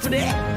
today.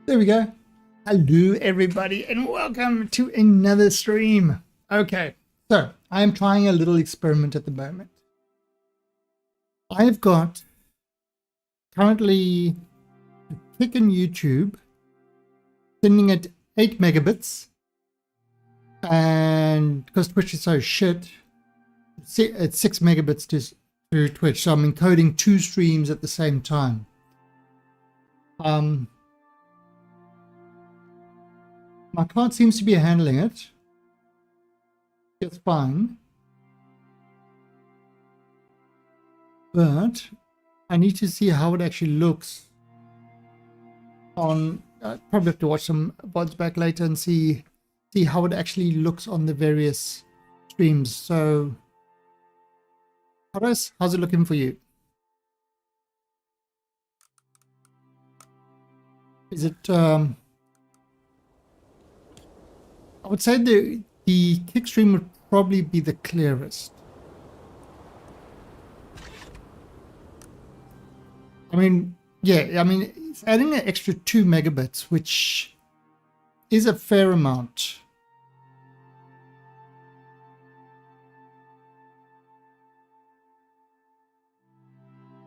There we go. Hello, everybody, and welcome to another stream. Okay, so I am trying a little experiment at the moment. I've got currently a click in YouTube sending at 8 megabits, and because Twitch is so shit, it's 6 megabits to Twitch. So I'm encoding two streams at the same time. My card seems to be handling it just fine, but I need to see how it actually looks on. Probably have to watch some VODs back later and see how it actually looks on the various streams. So, Icarus, how's it looking for you? Is it would say the kick stream would probably be the clearest. I mean, yeah, I mean, it's adding an extra 2 megabits, which is a fair amount.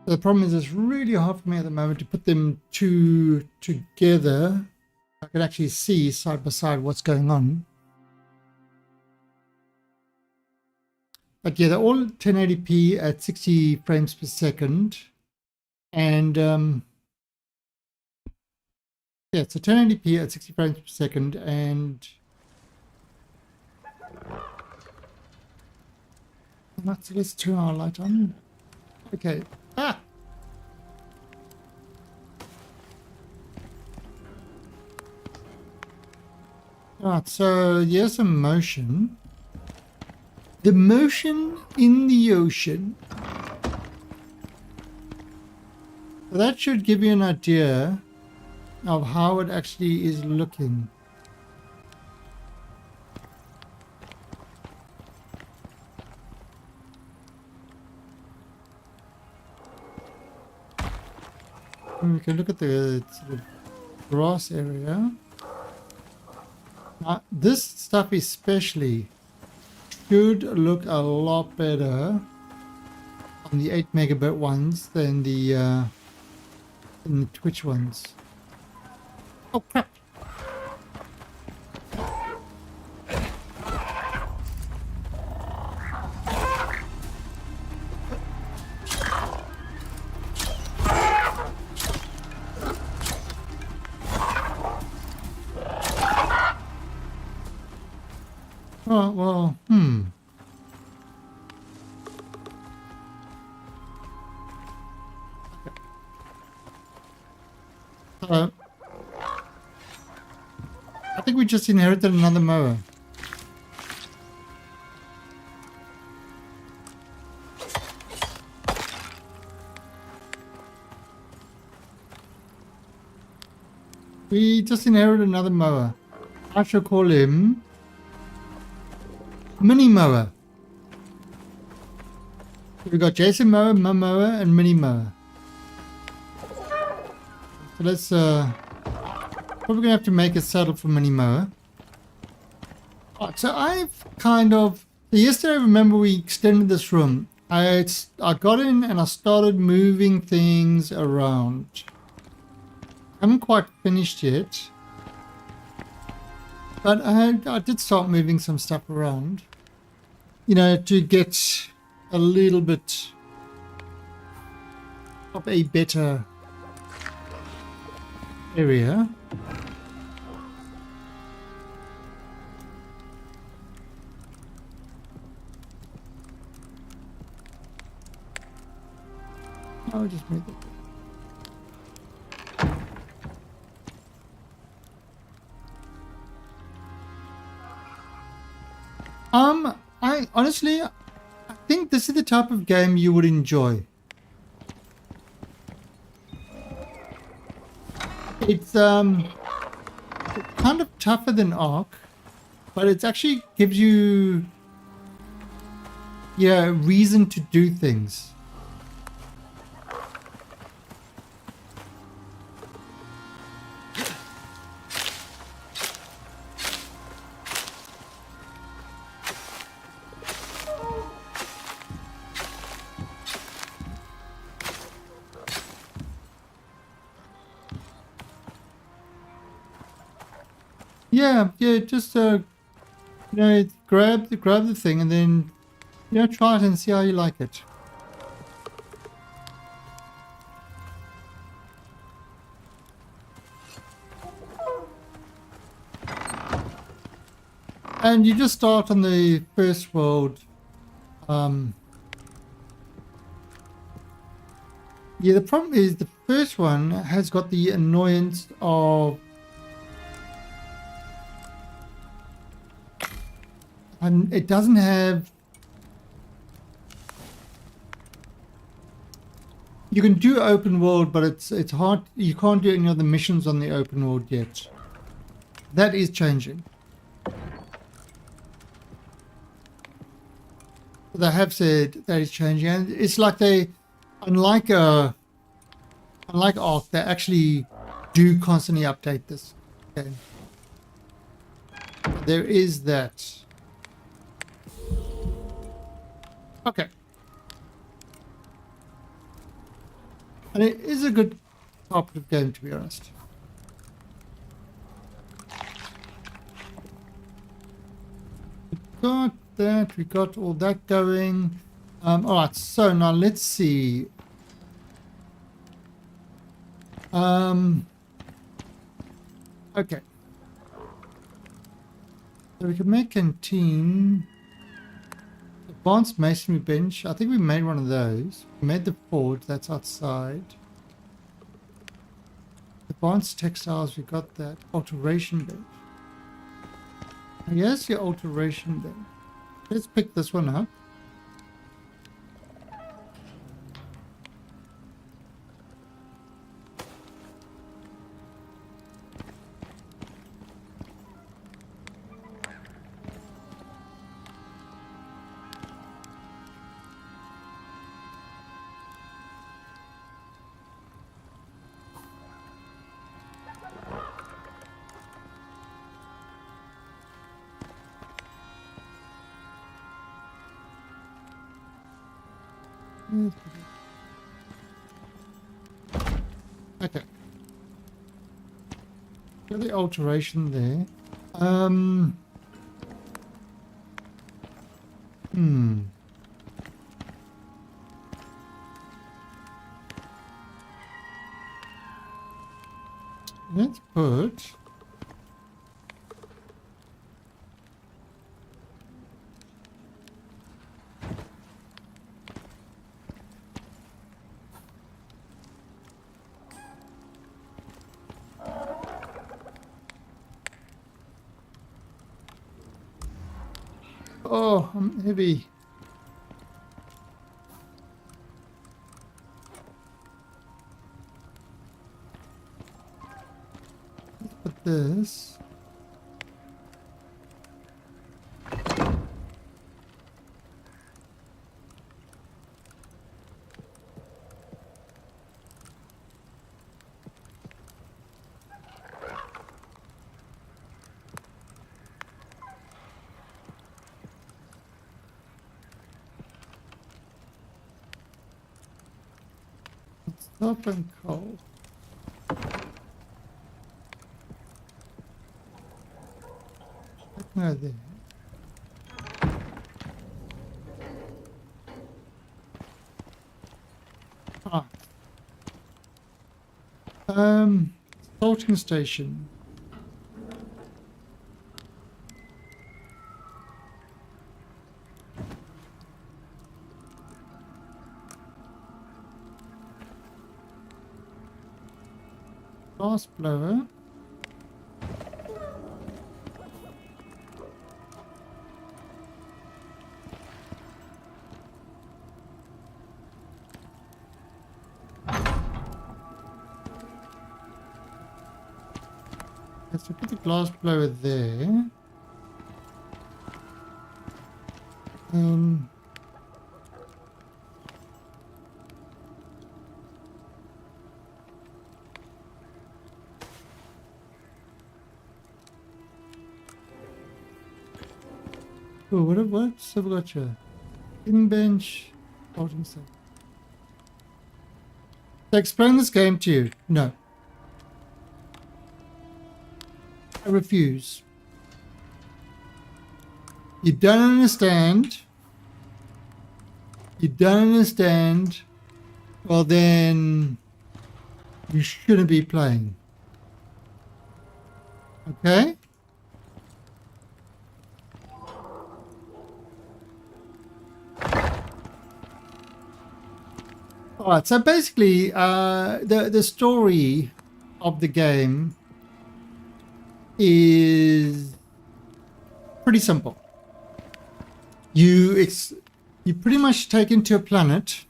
The problem is it's really hard for me at the moment to put them two together. I can actually see side by side what's going on. But yeah, they're all 1080p at 60 frames per second. And yeah, so 1080p at 60 frames per second. And let's turn our light on. Okay. Ah! Right, so here's some motion. The motion in the ocean. So that should give you an idea of how it actually is looking. We can look at the sort of grass area. Now, this stuff especially should look a lot better on the 8 megabit ones than the Twitch ones. Oh crap! Oh, well, I think we just inherited another mower. We just inherited another mower. I shall call him Mini Mower. We've got Jason Mower, Mum Mower, and Mini Mower. So let's probably gonna have to make a saddle for Mini Mower. Alright, so I've kind of yesterday, remember we extended this room. I got in and I started moving things around. I haven't quite finished yet. But I did start moving some stuff around, you know, to get a little bit of a better area. I'll just make it. I honestly, I think this is the type of game you would enjoy. It's kind of tougher than Ark, but it actually gives you, yeah, reason to do things. Yeah, just you know, grab the thing and then, you know, try it and see how you like it. And you just start on the first world. Yeah, the problem is the first one has got the annoyance of and it doesn't have. You can do open world, but it's hard. You can't do any of the missions on the open world yet. That is changing. They have said that it's changing, and it's like they, unlike unlike Ark, they actually do constantly update this game. There is that. Okay. And it is a good cooperative game, to be honest. We got that. We got all that going. All right. So now let's see. Okay. So we can make canteen. Advanced masonry bench. I think we made one of those. We made the forge. That's outside. Advanced textiles. We got that. Alteration bench. Yes, your alteration bench. Let's pick this one up. Okay. Got the alteration there. Let's put oh, I'm heavy. Let's put this. Stop and coal. No, there. Ah. Salting station. Glass blower. Let's put the glass blower there. Oh, what's have we got here? In bench, bottom side. To explain this game to you, no. I refuse. You don't understand. You don't understand. Well, then you shouldn't be playing. Okay? All right. So basically, the story of the game is pretty simple. You pretty much taken to a planet,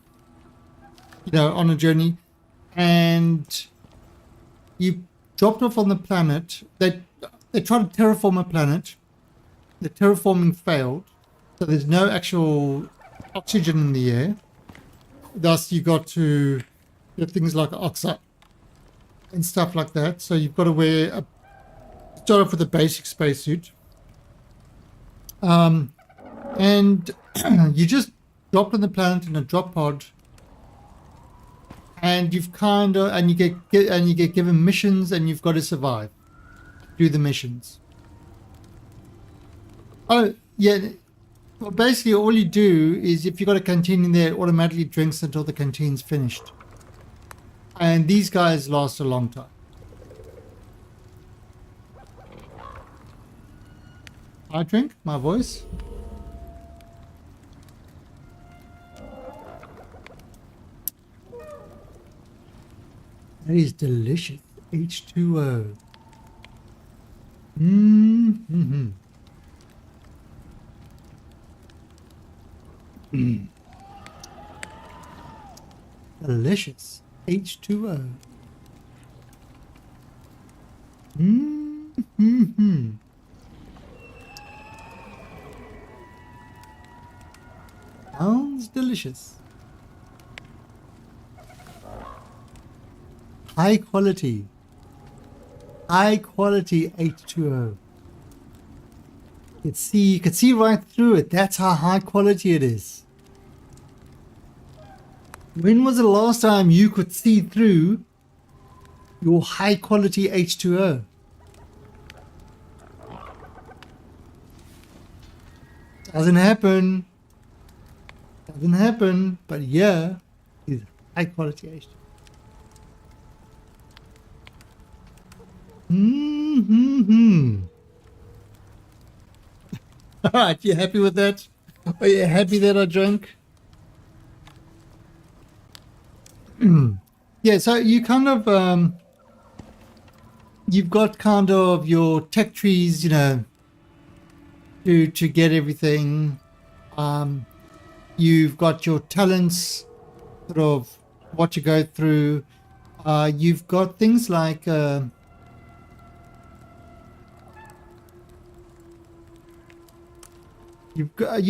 on a journey, and you dropped off on the planet. They tried to terraform a planet. The terraforming failed, so there's no actual oxygen in the air. Thus, you got to get things like oxide and stuff like that. So you've got to start off with a basic spacesuit. And you just drop on the planet in a drop pod, and you get given missions, and you've got to survive, do the missions. Oh yeah, well basically all you do is if you've got a canteen in there, it automatically drinks until the canteen's finished. And these guys last a long time. I drink my voice. That is delicious. H2O. Mm-hmm. Delicious. H2O. Mm-hmm. Sounds delicious. High quality H2O. You can see right through it. That's how high quality it is. When was the last time you could see through your high quality H2O? Doesn't happen. Doesn't happen. But yeah, is high quality H2O. Alright, you happy with that? Are you happy that I drank? Yeah, so you kind of you've got kind of your tech trees, you know, to get everything. You've got your talents, sort of what you go through. You've got things like you've got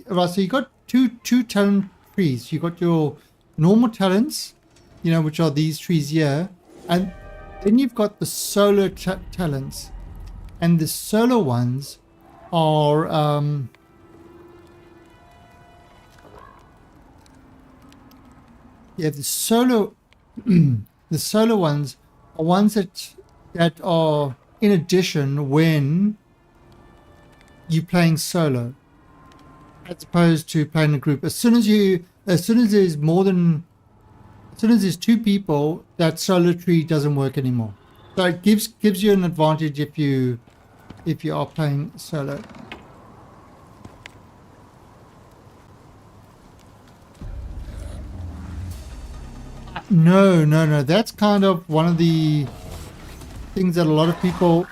right. So you got two talent trees. You got your normal talents, you know, which are these trees here, and then you've got the solar talents, and the solar ones are the solar the solar ones are ones that are in addition when you're playing solo, as opposed to playing a group. As soon as there's two people, that solo tree doesn't work anymore. So it gives you an advantage if you are playing solo. No. That's kind of one of the things that a lot of people.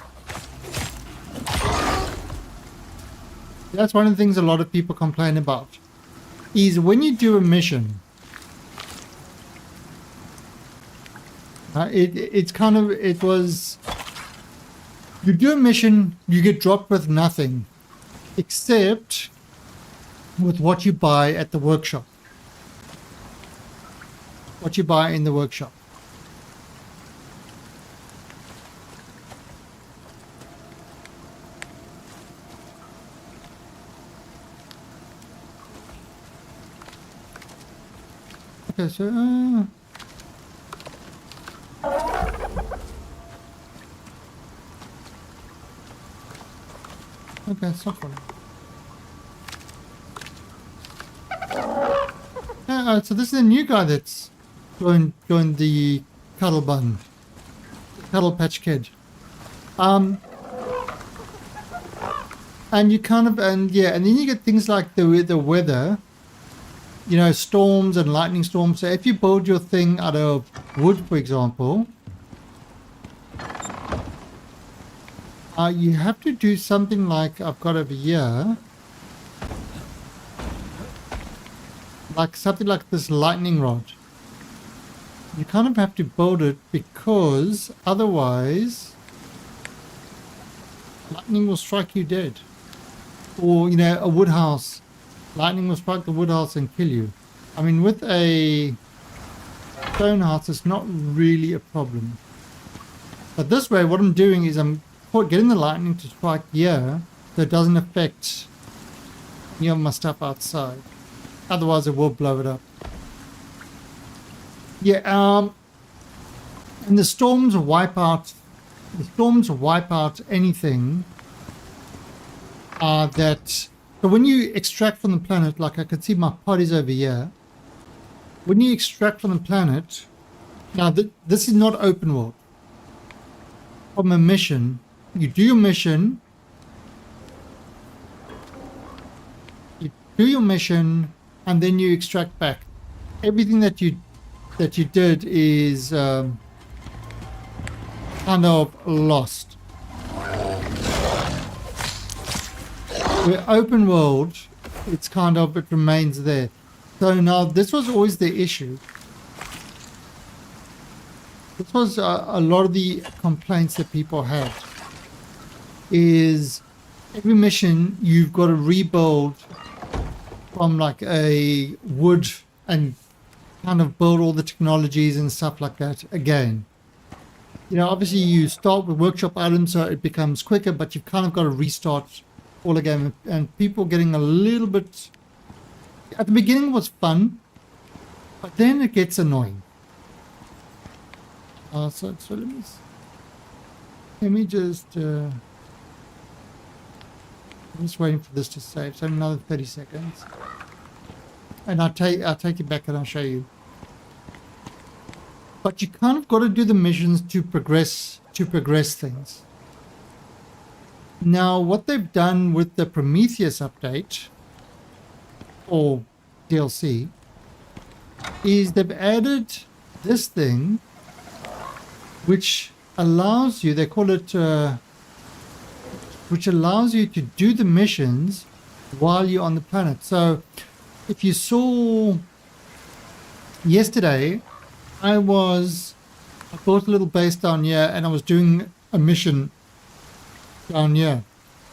That's one of the things a lot of people complain about. Is when you do a mission, you do a mission, you get dropped with nothing, except with what you buy at the workshop. What you buy in the workshop. Okay, so okay, stop for so this is a new guy that's joined the cuddle patch kid. And you kind of and then you get things like the weather. You know, storms and lightning storms. So if you build your thing out of wood, for example, you have to do something like I've got over here, like something like this lightning rod. You kind of have to build it because otherwise lightning will strike you dead. Or, you know, a wood house. Lightning will strike the wood house and kill you. I mean, with a stone house, it's not really a problem. But this way, what I'm doing is I'm getting the lightning to strike here, so it doesn't affect my stuff outside. Otherwise, it will blow it up. Yeah, and the storms wipe out. The storms wipe out anything that. So when you extract from the planet, like I can see my party's over here. When you extract from the planet, now this is not open world. From a mission, you do your mission. You do your mission, and then you extract back. Everything that you did is kind of lost. Where open world, it remains there. So now this was always the issue. This was a lot of the complaints that people had. Is every mission you've got to rebuild from like a wood and kind of build all the technologies and stuff like that again. Obviously you start with workshop items so it becomes quicker, but you've kind of got to restart all again, and people getting a little bit. At the beginning it was fun, but then it gets annoying. So let me just I'm just waiting for this to save. So another 30 seconds, and I'll take it back and I'll show you. But you kind of got to do the missions to progress things. Now, what they've done with the Prometheus update, or DLC, is they've added this thing, which allows you, they call it, which allows you to do the missions while you're on the planet. So, if you saw yesterday, I built a little base down here, and I was doing a mission down here.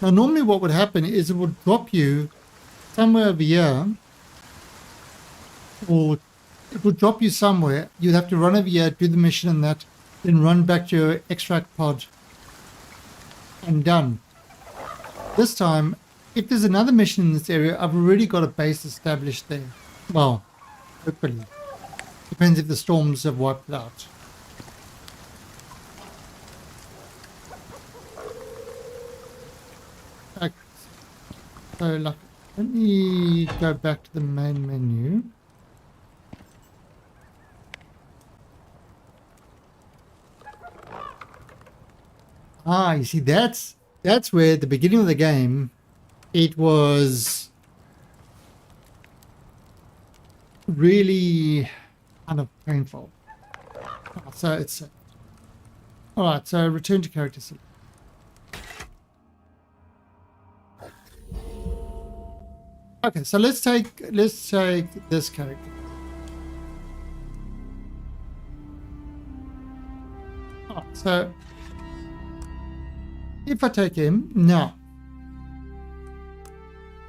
Now normally what would happen is it would drop you somewhere over here, or it would drop you somewhere. You'd have to run over here, do the mission and that, then run back to your extract pod and done. This time, if there's another mission in this area, I've already got a base established there. Well, hopefully. Depends if the storms have wiped it out. So let me go back to the main menu. You see, that's where at the beginning of the game, it was really kind of painful. So it's all right. So return to character select. Okay, so let's take this character. Alright, so if I take him now,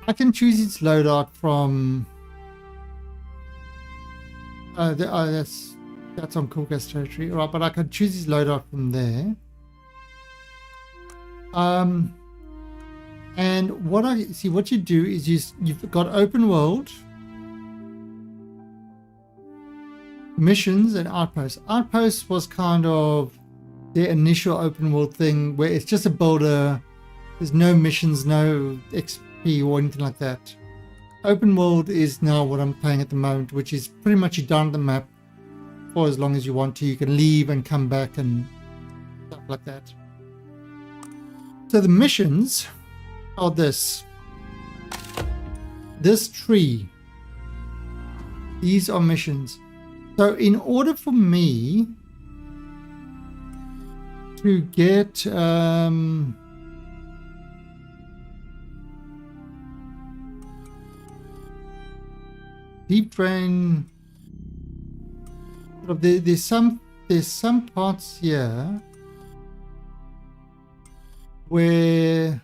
I can choose its loadout from. That's on Coolcast territory, right? But I can choose his loadout from there. And what you do is you've got open world, missions, and outposts. Outposts was kind of the initial open world thing where it's just a builder. There's no missions, no XP or anything like that. Open world is now what I'm playing at the moment, which is pretty much you down the map for as long as you want to. You can leave and come back and stuff like that. So the missions are this tree. These are missions. So in order for me to get deep drain, there's some parts here where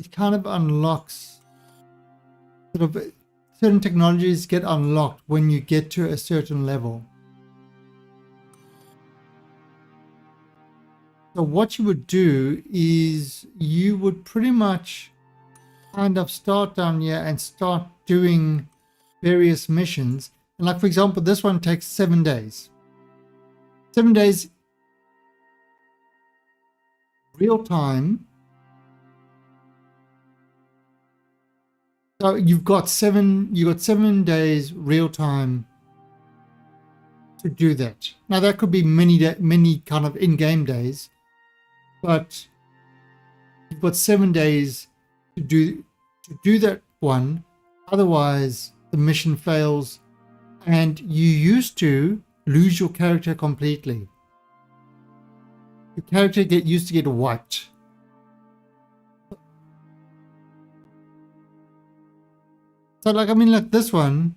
it kind of unlocks sort of certain technologies get unlocked when you get to a certain level. So what you would do is you would pretty much kind of start down here and start doing various missions. And like, for example, this one takes 7 days. 7 days real time. So you got 7 days real time to do that. Now that could be many kind of in-game days, but you've got 7 days to do that one. Otherwise, the mission fails, and you used to lose your character completely. Your character used to get wiped. So like, I mean, like this one,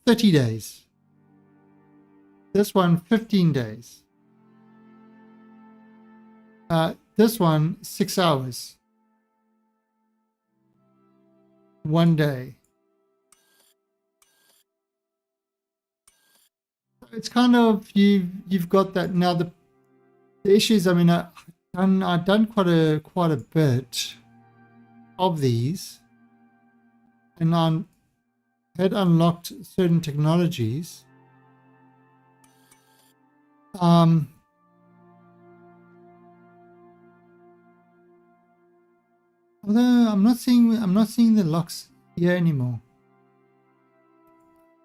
30 days. This one, 15 days. This one, 6 hours. 1 day. It's kind of, you've got that. Now the issue is, I mean, I've done quite a bit of these, and I had unlocked certain technologies. Although I'm not seeing the locks here anymore.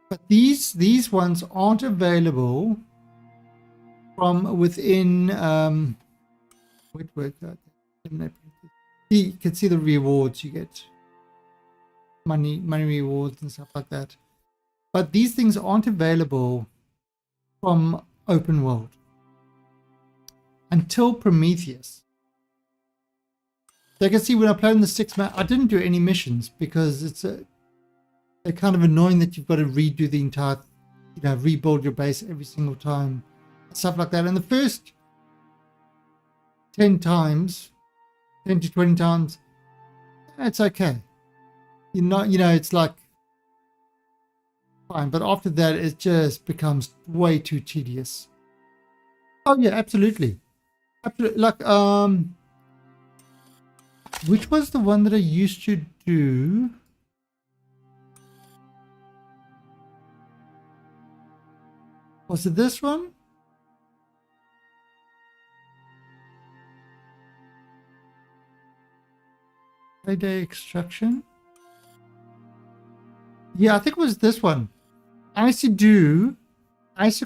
But these ones aren't available from within you can see the rewards you get. Money rewards and stuff like that. But these things aren't available from open world until Prometheus. So you can see when I played in the 6 map, I didn't do any missions because they're kind of annoying that you've got to redo the entire, rebuild your base every single time, stuff like that. And the first 10 to 20 times, it's okay. It's like fine. But after that, it just becomes way too tedious. Oh yeah, absolutely. Like, which was the one that I used to do? Was it this one? Payday extraction? Yeah, I think it was this one. I used to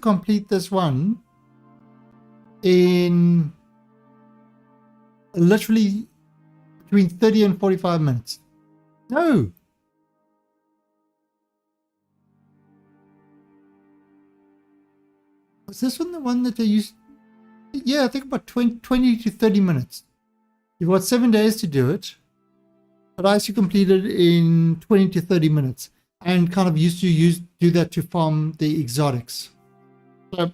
complete this one in literally between 30 and 45 minutes. No. Was this one the one that they used? Yeah, I think about 20 to 30 minutes. You've got 7 days to do it. But I actually completed in 20 to 30 minutes. And kind of used to do that to farm the exotics. So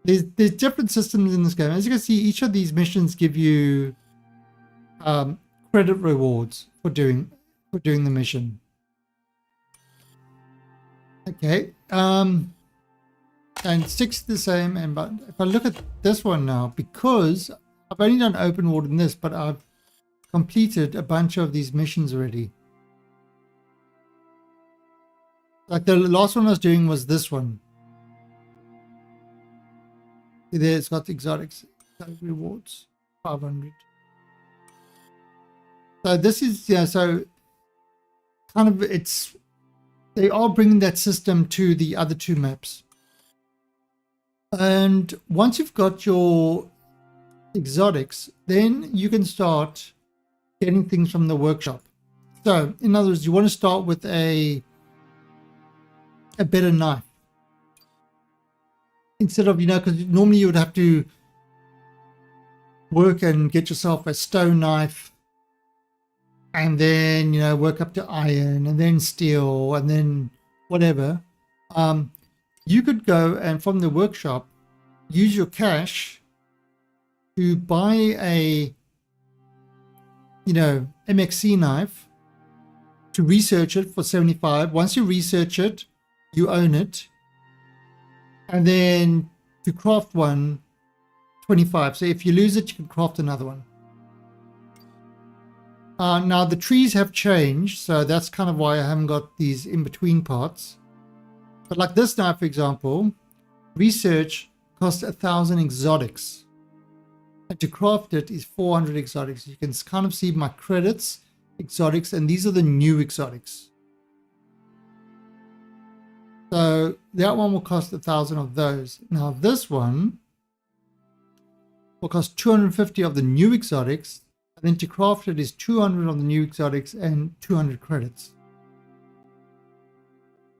there's different systems in this game. As you can see, each of these missions give you credit rewards for doing the mission. Okay. And 6 the same. But if I look at this one now, because I've only done open world in this, but I've completed a bunch of these missions already. Like the last one I was doing was this one. There, it's got the exotics rewards, 500. So this is, so kind of they are bringing that system to the other 2 maps. And once you've got your exotics, then you can start getting things from the workshop. So in other words, you want to start with a better knife instead of, because normally you would have to work and get yourself a stone knife and then work up to iron and then steel and then whatever. You could go and from the workshop use your cash to buy MXC knife to research it for 75. Once you research it, you own it. And then to craft one, 25. So if you lose it, you can craft another one. Now the trees have changed, so that's kind of why I haven't got these in-between parts. But like this knife, for example, research costs 1,000 exotics. And to craft it is 400 exotics. You can kind of see my credits, exotics, and these are the new exotics. So that one will cost 1,000 of those. Now this one will cost 250 of the new exotics. And then to craft it is 200 of the new exotics and 200 credits.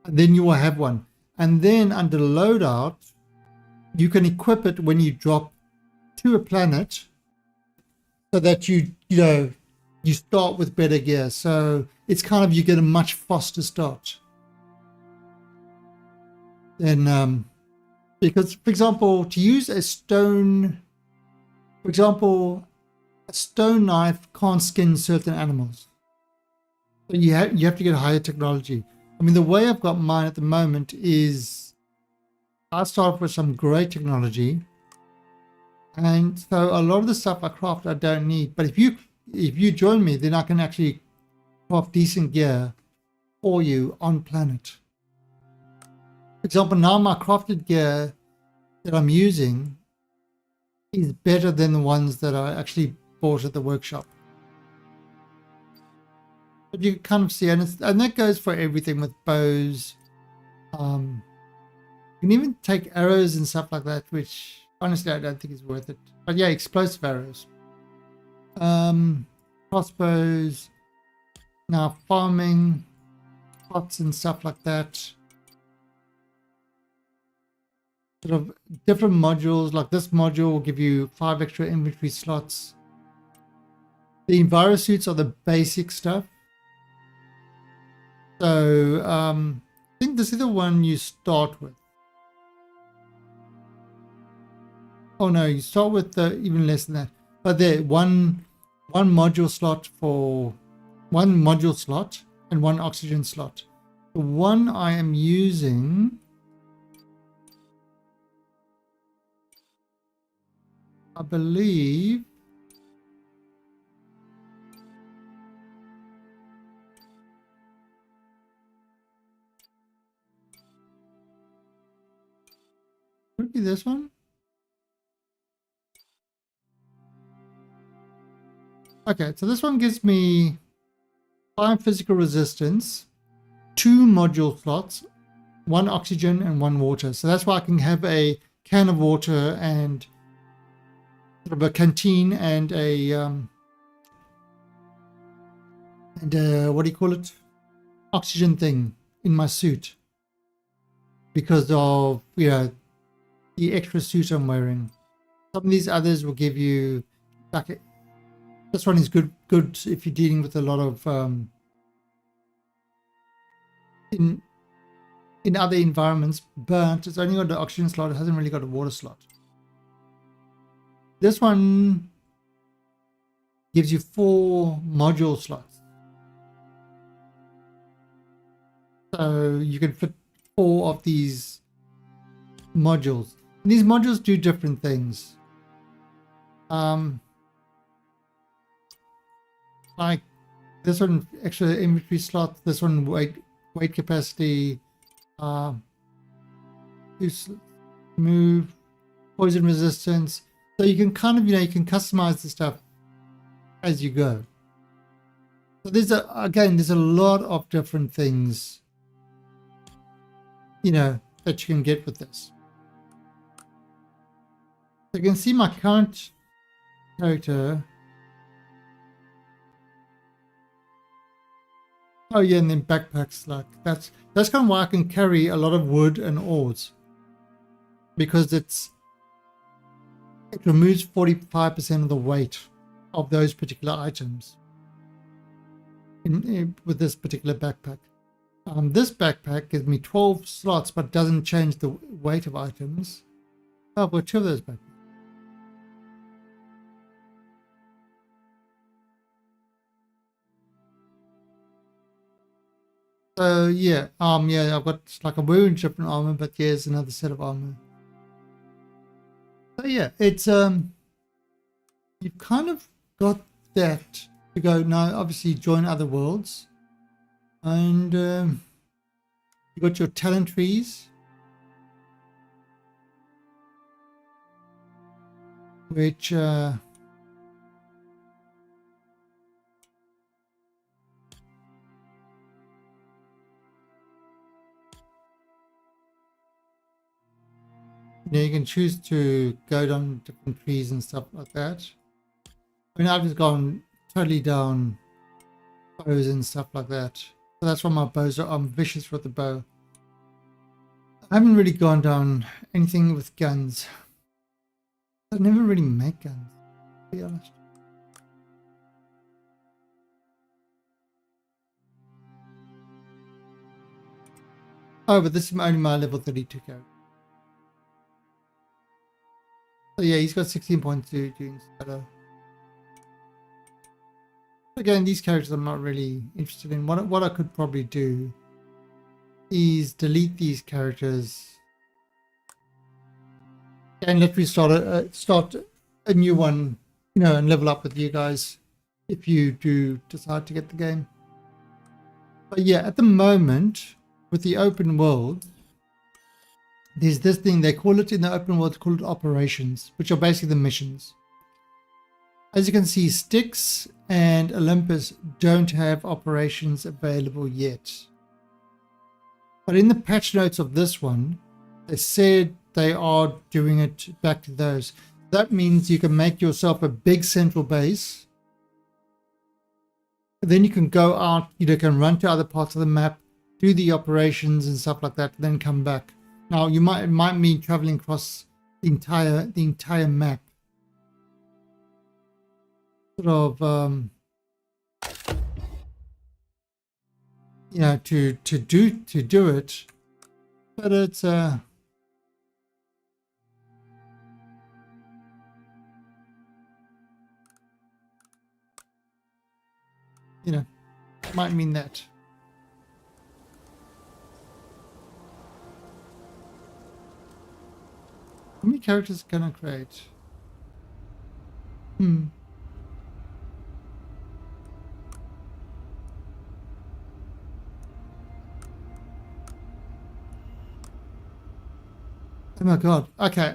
And then you will have one. And then under loadout, you can equip it when you drop to a planet so that you start with better gear. So it's kind of, you get a much faster start. Then, because, for example, to use a stone, for example, a stone knife can't skin certain animals. So you have to get higher technology. I mean, the way I've got mine at the moment is I start with some great technology. And so a lot of the stuff I craft, I don't need. But if you join me, then I can actually craft decent gear for you on planet. For example, now my crafted gear that I'm using is better than the ones that I actually bought at the workshop. But you can kind of see, and that goes for everything with bows. You can even take arrows and stuff like that, which honestly I don't think is worth it. But yeah, explosive arrows, crossbows. Now farming, pots and stuff like that. Sort of different modules, like this module will give you 5 extra inventory slots. The enviro suits are the basic stuff. So I think this is the one you start with. Oh no, you start with even less than that. But there, one module slot and one oxygen slot. The one I am using, I believe, could be this one. Okay, so this one gives me 5 physical resistance, 2 module slots, 1 oxygen and 1 water. So that's why I can have a can of water and sort of a canteen and a what do you call it? Oxygen thing in my suit because of the extra suit I'm wearing. Some of these others will give you like this one is good if you're dealing with a lot of in other environments, but it's only got the oxygen slot, it hasn't really got a water slot. This one gives you 4 module slots. So you can fit 4 of these modules. And these modules do different things. Like this one, extra inventory slot, this one weight capacity, move, poison resistance. So you can kind of, you can customize the stuff as you go. So there's a lot of different things, that you can get with this. So you can see my current character. Oh yeah, and then backpacks, like that's kind of why I can carry a lot of wood and ores, because it removes 45% of the weight of those particular items with this particular backpack. This backpack gives me 12 slots but doesn't change the weight of items. Oh, I've got 2 of those backpacks. So yeah, yeah, I've got like a wearing different armor, but here's another set of armor. So yeah, it's you've kind of got that to go now. Obviously, join other worlds, and you got your talent trees, which you can choose to go down different trees and stuff like that. I mean, I've just gone totally down bows and stuff like that. So that's why my bows are, I'm vicious with the bow. I haven't really gone down anything with guns. I never really make guns, to be honest. Oh, but this is only my level 32 character. So yeah, he's got 16.2 doing better. Again, these characters I'm not really interested in. What I could probably do is delete these characters and let me start a new one, you know, and level up with you guys if you do decide to get the game. But yeah, at the moment with the open world, there's this thing they call it in the open world, called operations, which are basically the missions. As you can see, Styx and Olympus don't have operations available yet. But in the patch notes of this one, they said they are doing it back to those. That means you can make yourself a big central base. Then you can go out, you can run to other parts of the map, do the operations and stuff like that, then come back. Now it might mean traveling across the entire map. Sort of you know, to do it, but it's you know, might mean that. How many characters can I create? Oh my god. Okay.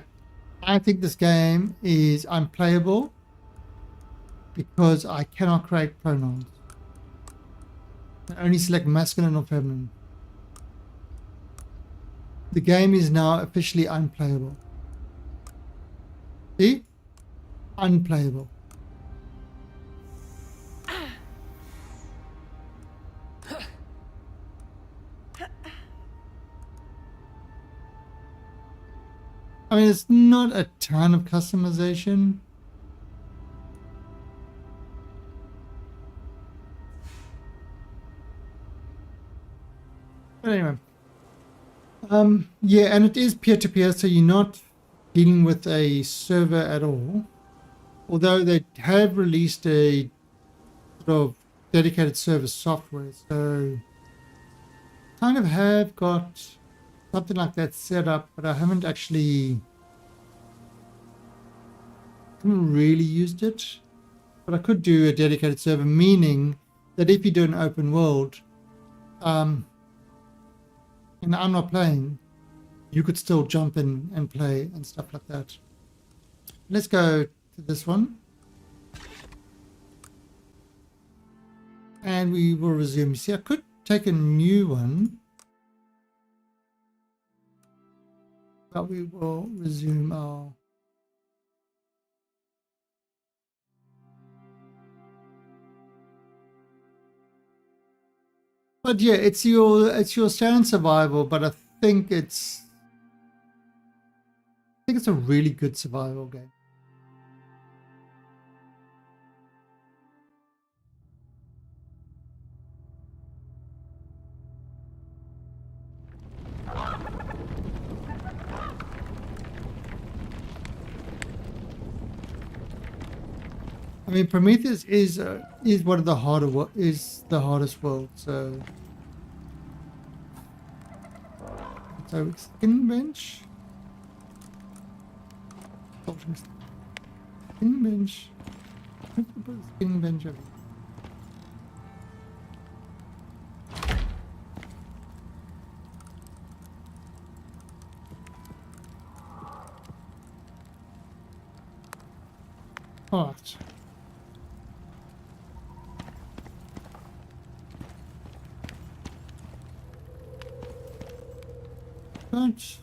I think this game is unplayable because I cannot create pronouns. I only select masculine or feminine. The game is now officially unplayable. See? Unplayable. I mean, it's not a ton of customization. But anyway. Yeah, and it is peer-to-peer, so you're not dealing with a server at all. Although they have released a sort of dedicated server software, so kind of have got something like that set up, but I haven't really used it. But I could do a dedicated server, meaning that if you do an open world, and I'm not playing, you could still jump in and play and stuff like that. Let's go to this one. And we will resume. You see, I could take a new one. But we will resume our... But yeah, it's your standard survival, but I think it's a really good survival game. I mean, Prometheus is one of the hardest worlds, so So skin bench. Skin bench. Let's put a skin bench over here. Alright. Don't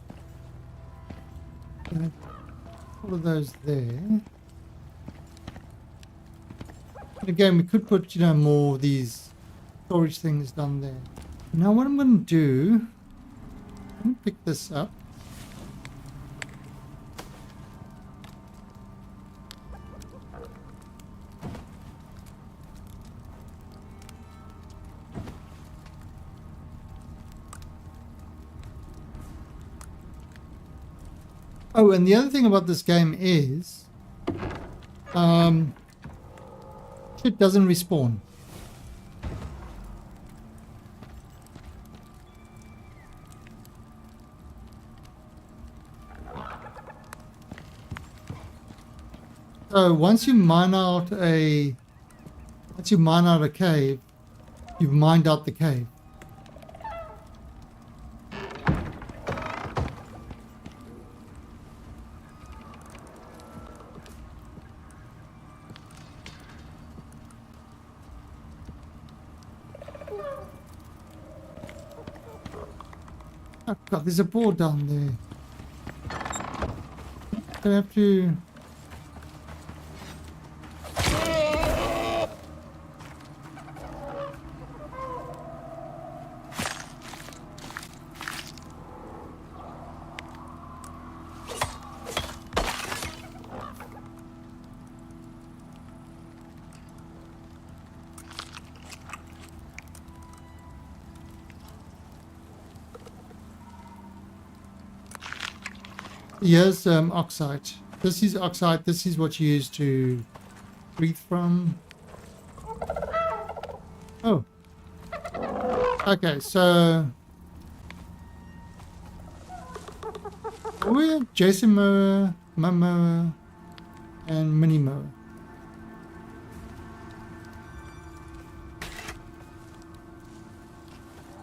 all of those there. And again, we could put, you know, more of these storage things down there. Now what I'm going to do, I'm going to pick this up. Oh, and the other thing about this game is, shit doesn't respawn. So once you mine out a cave, you've mined out the cave. Oh god, there's a board down there. Gonna have to... Here's oxide. This is oxide. This is what you use to breathe from. Oh. Okay, so we have Jason mower, mum mower, and mini mower.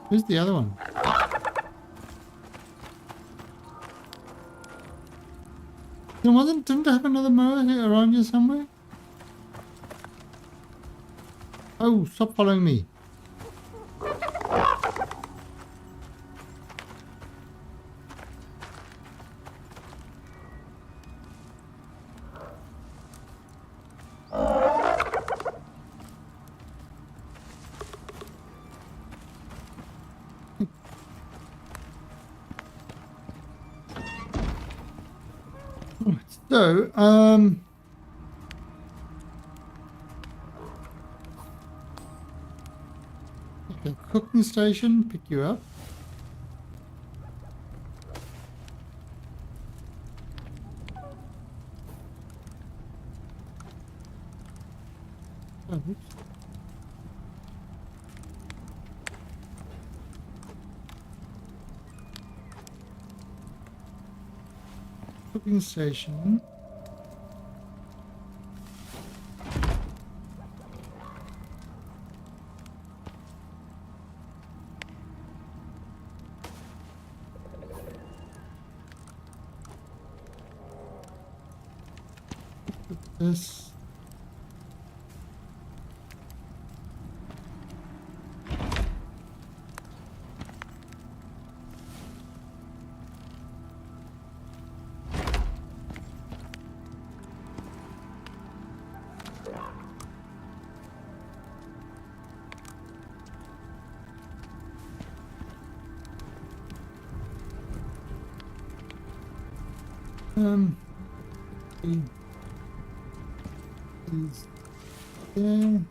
Who's the other one? Didn't I have another mower here around here somewhere? Oh, stop following me. So, okay, cooking station, pick you up. Oh, oops. Cooking station. This. Is there.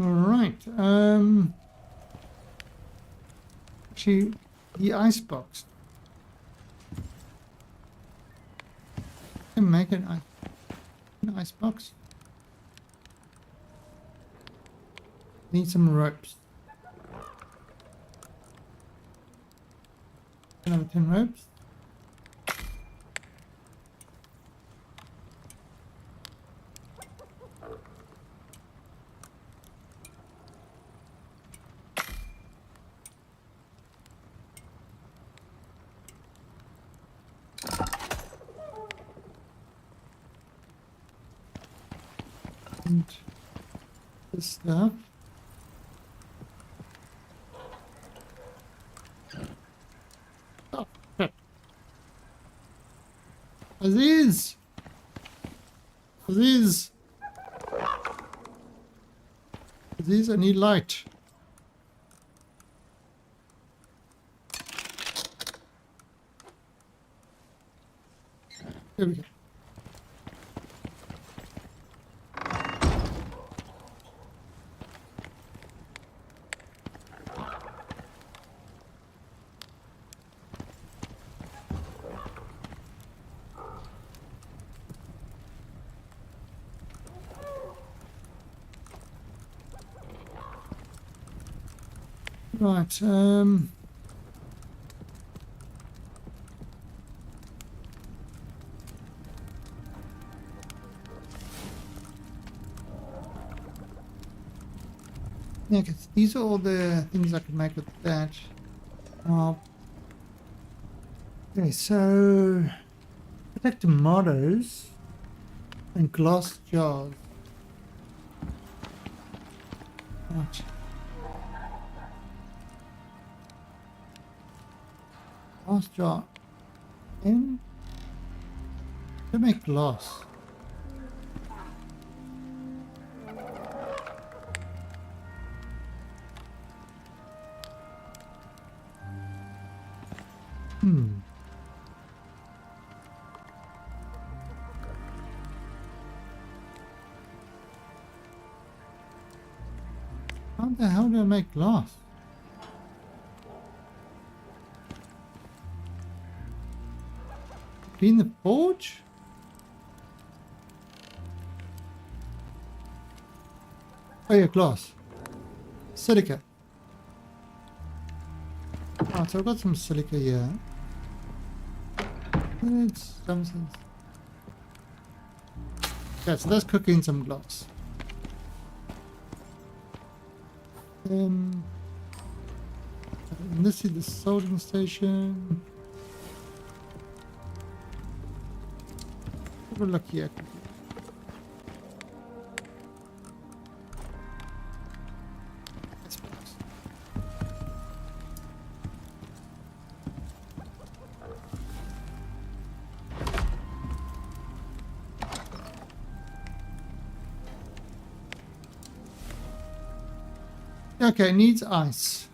Alright, actually, the icebox. Can make an icebox. Need some ropes. Another 10 ropes. And this stuff. Oh, crap. Aziz! Aziz! Aziz, I need light. Here we go. Right, yeah, 'cause these are all the things I can make with that. Okay, so protect tomatoes and glass jars. Right. Glass jar. And to make glass. How the hell do I make glass? Clean the forge? Oh yeah, glass. Silica. Oh, so I've got some silica here. It's some sense. Okay, so that's cooking some glass. And this is the soldering station. Have a look here. Okay, needs ice.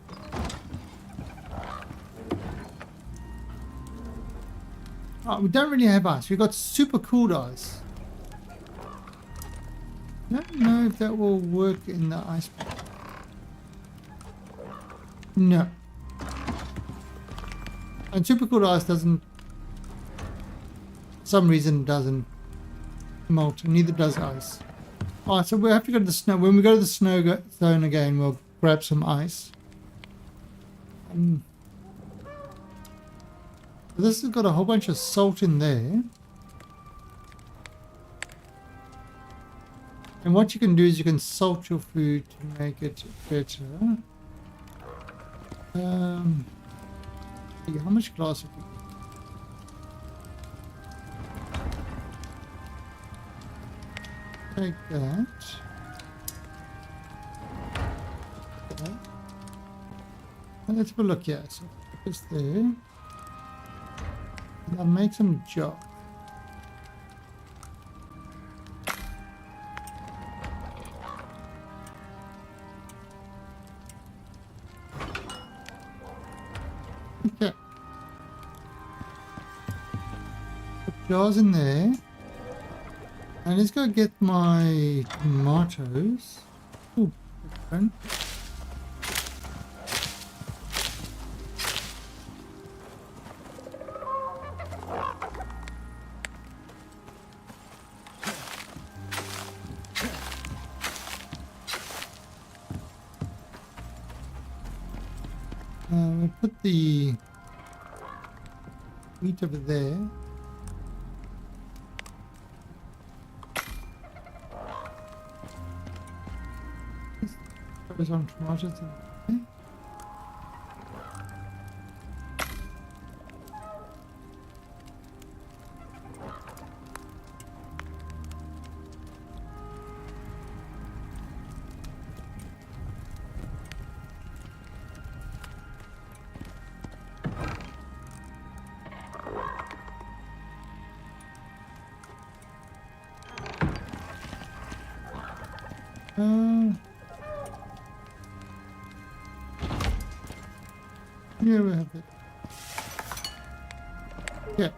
Oh, we don't really have ice. We've got super cooled ice. I don't know if that will work in the ice pack. No. And super cooled ice doesn't, for some reason, doesn't melt, and neither does ice. Alright, so we have to go to the snow. When we go to the snow zone again, we'll grab some ice. This has got a whole bunch of salt in there. And what you can do is you can salt your food to make it better. Yeah, how much glass have we got? Take that. Okay. And let's have a look here. So put this there. And I'll make some jars. Okay. Put jars in there. And let's go get my tomatoes. Ooh, Right? We'll put the wheat over there. Put some tomatoes in there. Yeah, we have it. Yeah.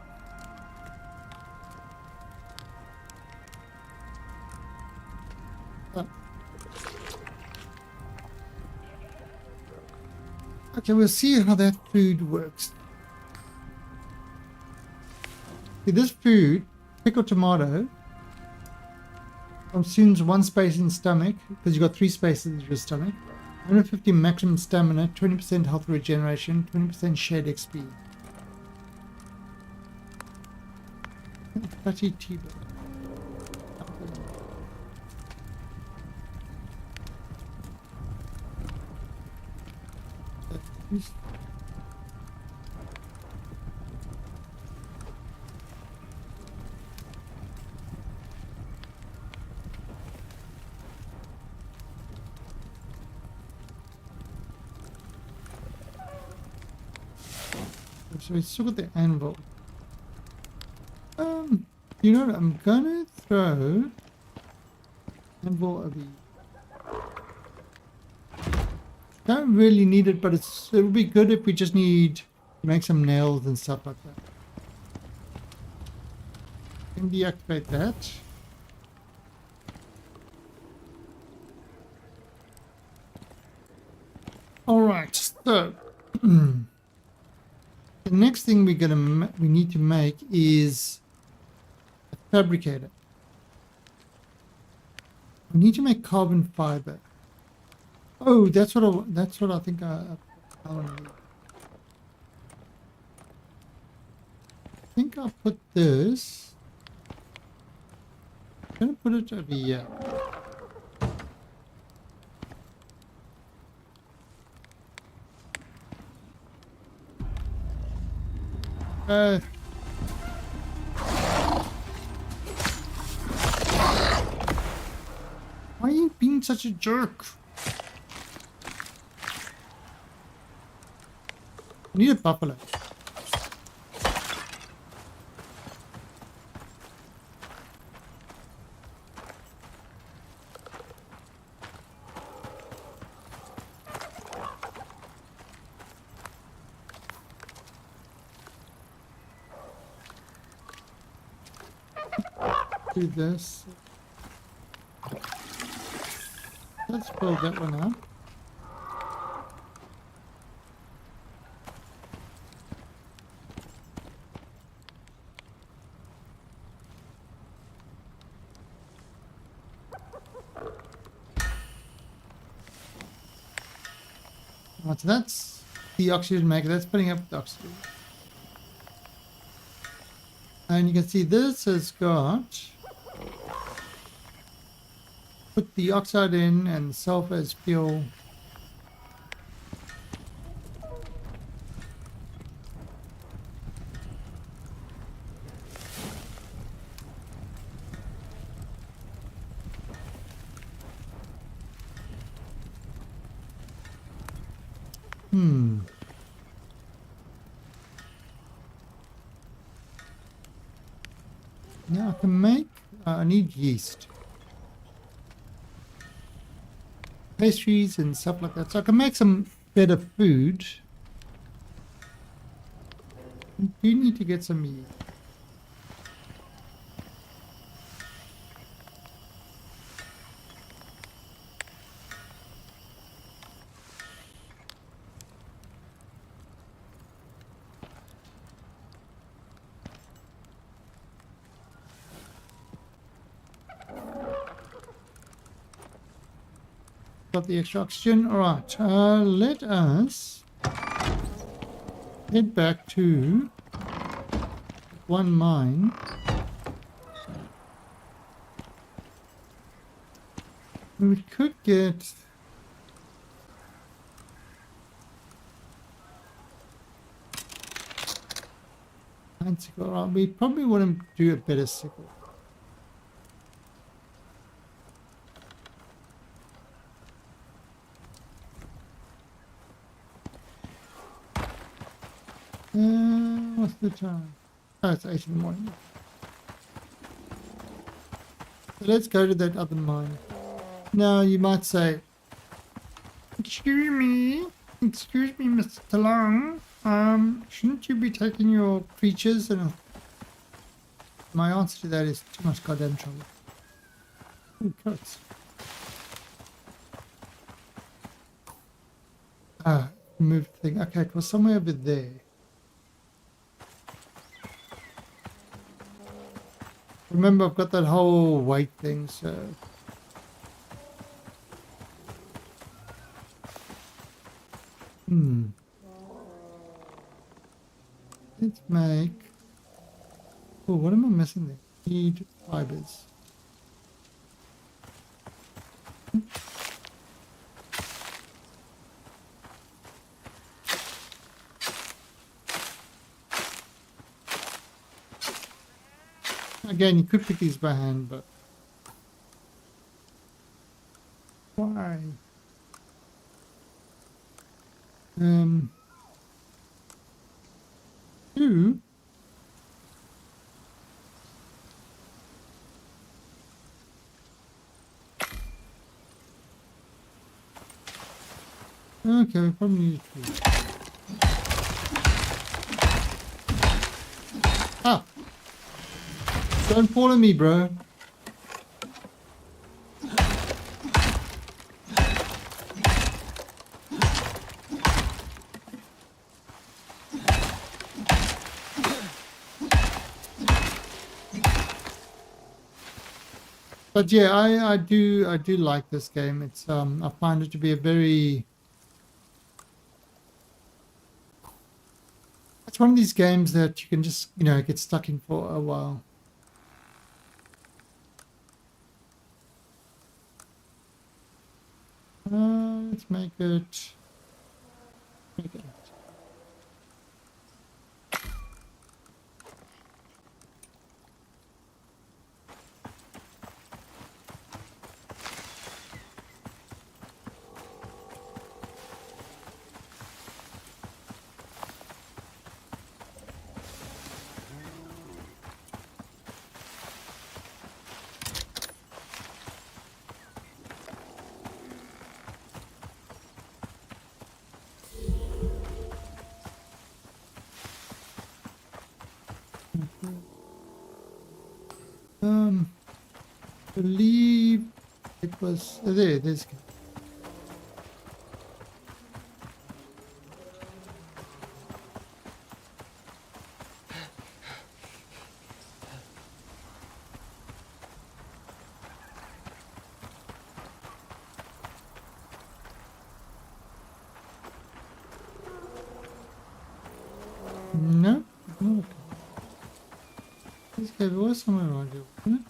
Okay, we'll see how that food works. See, this food, pickled tomato, consumes 1 space in stomach, because you've got 3 spaces in your stomach. 150 maximum stamina, 20% health regeneration, 20% shared XP. Fatty T-bone. So we still got the anvil. You know what? I'm gonna throw anvil over here. Don't really need it, but it'll be good if we just need to make some nails and stuff like that. Can deactivate that. All right, so the next thing we need to make is a fabricator. We need to make carbon fiber. Oh, that's what I think I want to do. I think I'll put this. I'm gonna put it over here. Why are you being such a jerk? I need a buffalo. Do this. Let's build that one up. So that's the oxygen maker. That's putting up the oxygen. And you can see this has got, put the oxide in and sulfur as fuel. Now I can make, I need yeast. Pastries and stuff like that. So I can make some better food. You need to get some yeast. got the extra oxygen. Alright, let us head back to one mine. We could get... sickle. Alright, we probably wouldn't do a better sickle. What's the time? Oh, it's 8 in the morning. So let's go to that other mine. Now, you might say, excuse me, Mr. Talong. Shouldn't you be taking your creatures? And my answer to that is too much goddamn trouble. Ooh, cuts. Move the thing. Okay, it was somewhere over there. Remember, I've got that whole weight thing, so... Let's make... Oh, what am I missing there? Need fibers. Again, you could pick these by hand, but... Why? Two. Okay, we probably need three. Ah! Don't follow me, bro. But yeah, I do like this game. It's I find it to be a very... It's one of these games that you can just, get stuck in for a while. Let's make it... believe it was there's no, no. This cave was somewhere around here, wasn't it?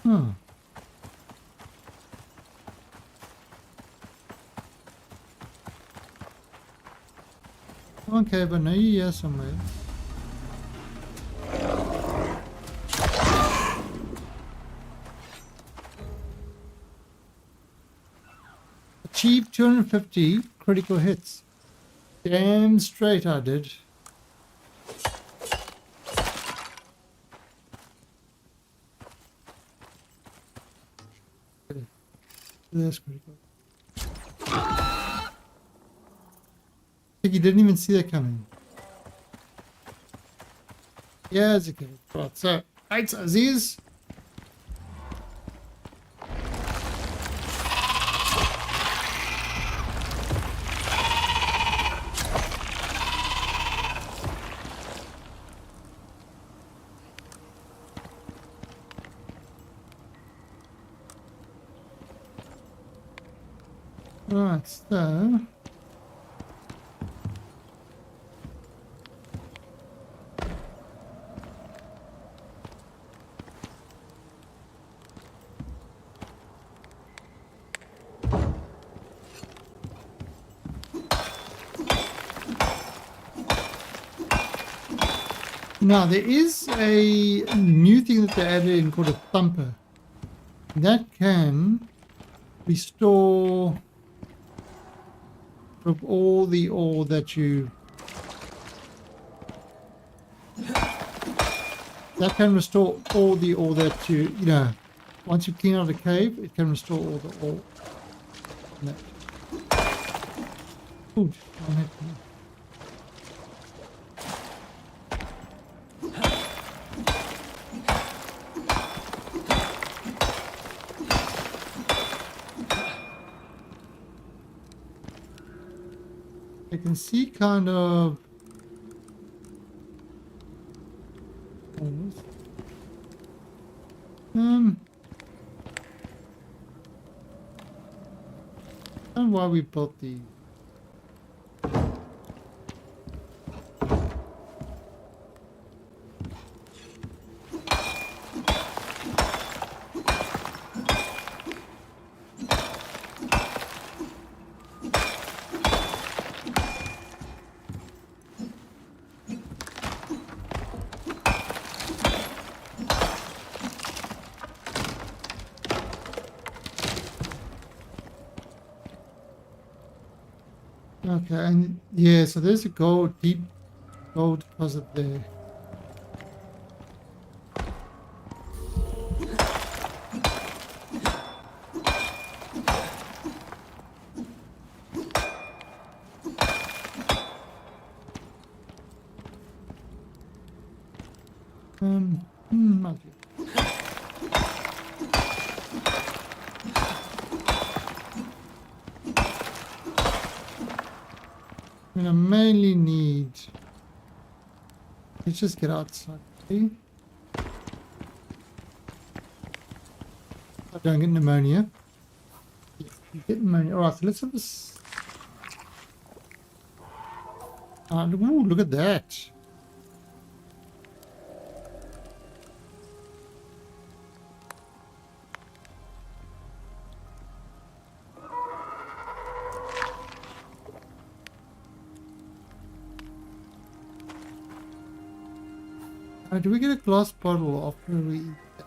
Huh. Okay, but now you're here somewhere. Achieved 250 critical hits. Damn straight I did. That's critical. I think you didn't even see that coming. Yeah, it's okay. Right, so, right, Aziz. Right, so now there is a new thing that they added in called a thumper. That can restore of all the ore that you... That can restore all the ore that you know, once you clean out a cave, it can restore all the ore. No. Ooh, just one hit me. I can see kind of... and why we built these. Okay, and yeah, so there's a deep gold deposit there. Okay. I mean, I mainly need... Let's just get outside. Okay? I don't get pneumonia. Yes, you get pneumonia. Alright, so let's have this... ooh, look at that. Do we get a glass bottle after we eat that?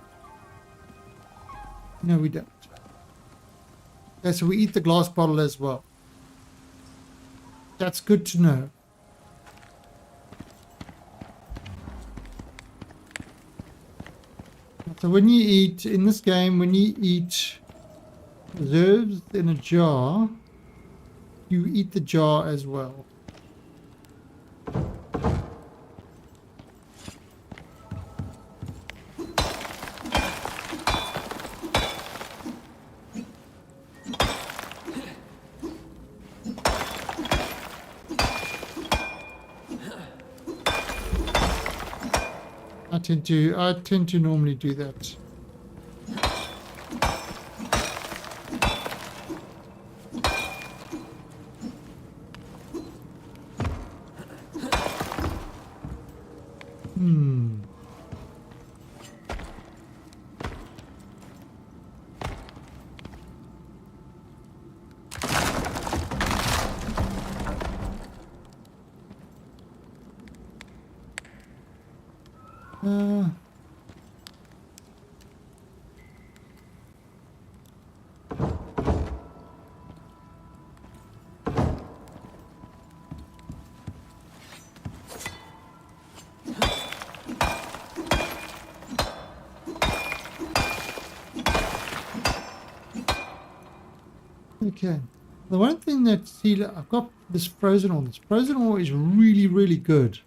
No, we don't. Okay, so we eat the glass bottle as well. That's good to know. So when you eat, in this game, when you eat preserves in a jar, you eat the jar as well. I tend to normally do that. Okay. The one thing that, see, look, I've got this frozen ore. This frozen ore is really, really good.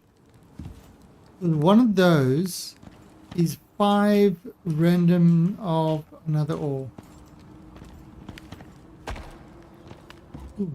One of those is 5 random of another ore. Ooh.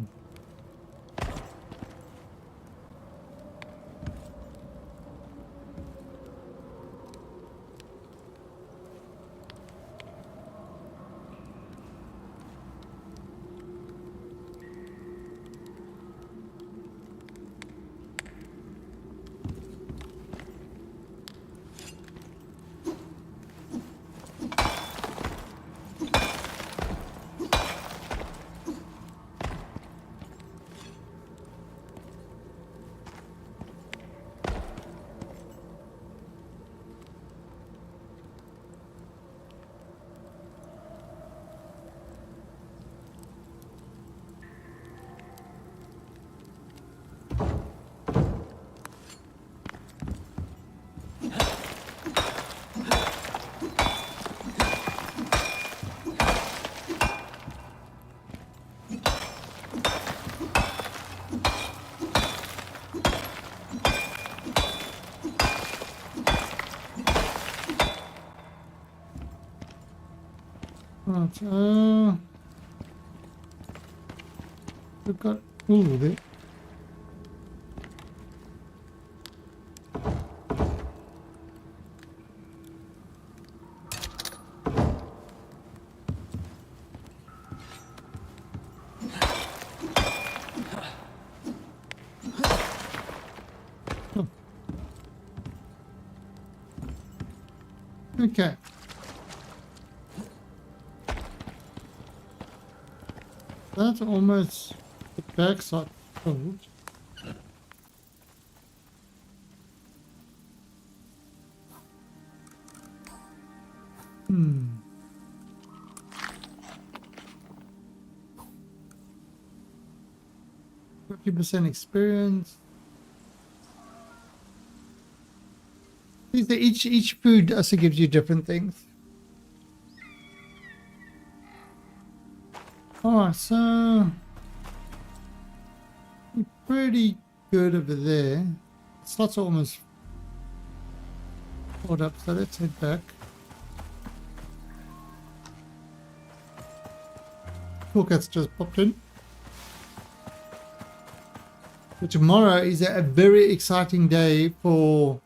Right, we've got wool with it. Okay. That's almost the backside filled. Hmm. 50% experience. Each food also gives you different things. Alright, so we're pretty good over there. Slots are almost filled up, so let's head back. Cool Cat's just popped in. So tomorrow is a very exciting day for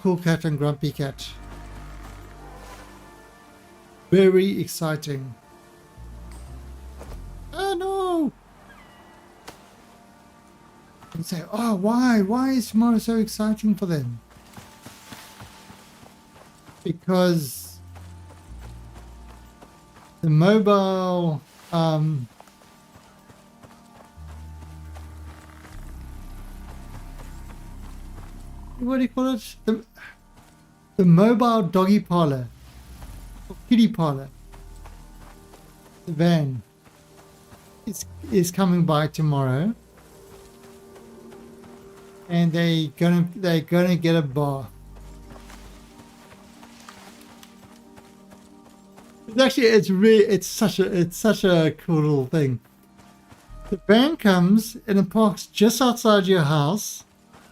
Cool Cat and Grumpy Cat. Very exciting. Oh no! You say, oh, why? Why is tomorrow so exciting for them? Because the mobile what do you call it? The mobile doggy parlor or kitty parlor, the van is coming by tomorrow, and they're gonna get a bar. It's such a cool little thing. The van comes and it parks just outside your house.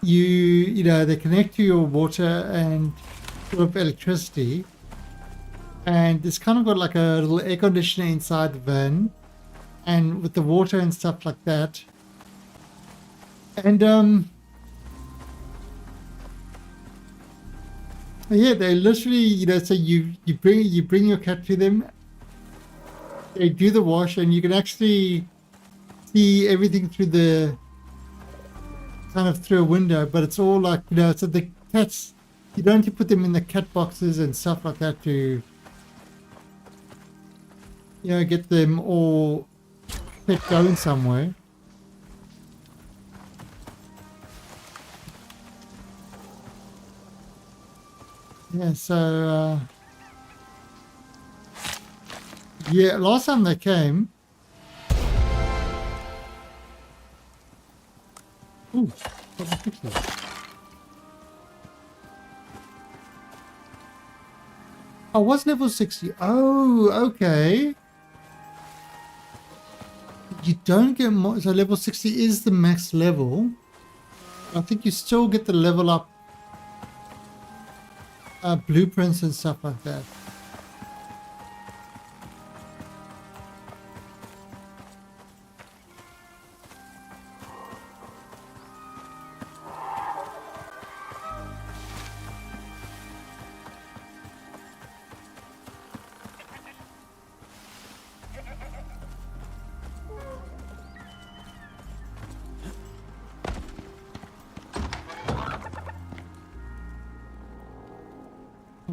You know, they connect to your water and sort of electricity, and it's kind of got like a little air conditioner inside the van, and with the water and stuff like that. And yeah, they literally, you know, so you bring your cat to them, they do the wash, and you can actually see everything through the kind of through a window, but it's all like, you know, so the cats, you don't have to put them in the cat boxes and stuff like that to, you know, get them all kept going somewhere. Yeah, so yeah, last time they came, ooh, got the picture. I was level 60. Oh, okay. You don't get more, so level 60 is the max level. I think you still get the level up blueprints and stuff like that.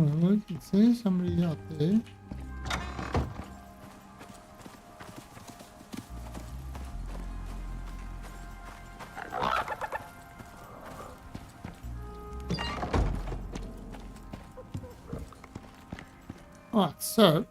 Oh, I can see somebody out there. Alright, so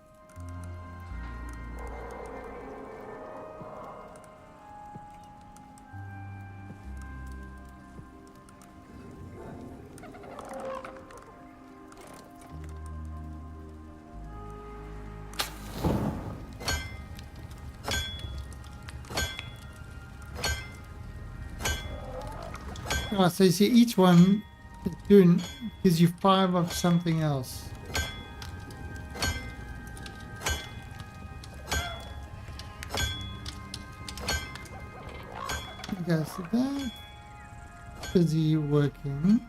so you see each one is gives you 5 of something else. Okay, so that's busy working.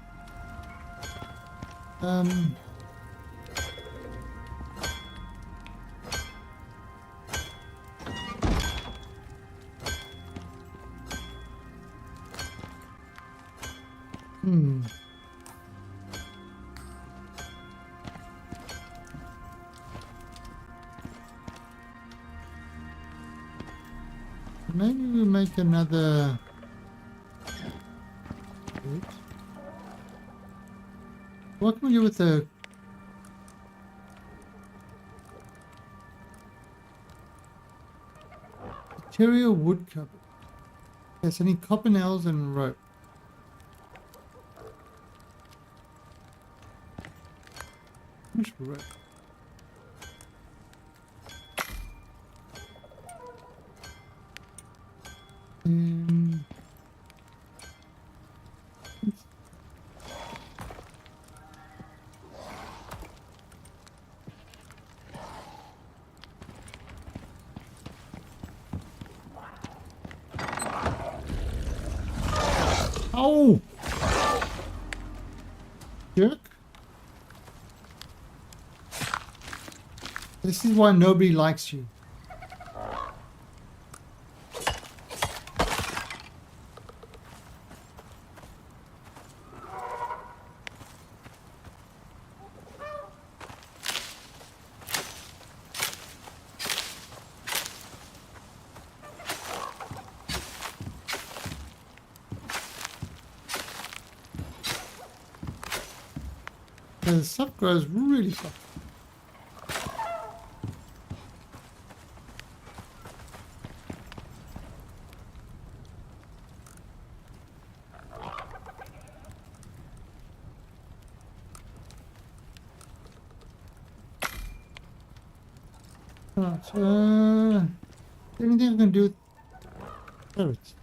Maybe we make another. What can we do with the material wood cupboard? Yes, I need copper nails and rope. How much rope? Oh! Jerk. This is why nobody likes you. The stuff grows really fast. Right, anything I can do with carrots?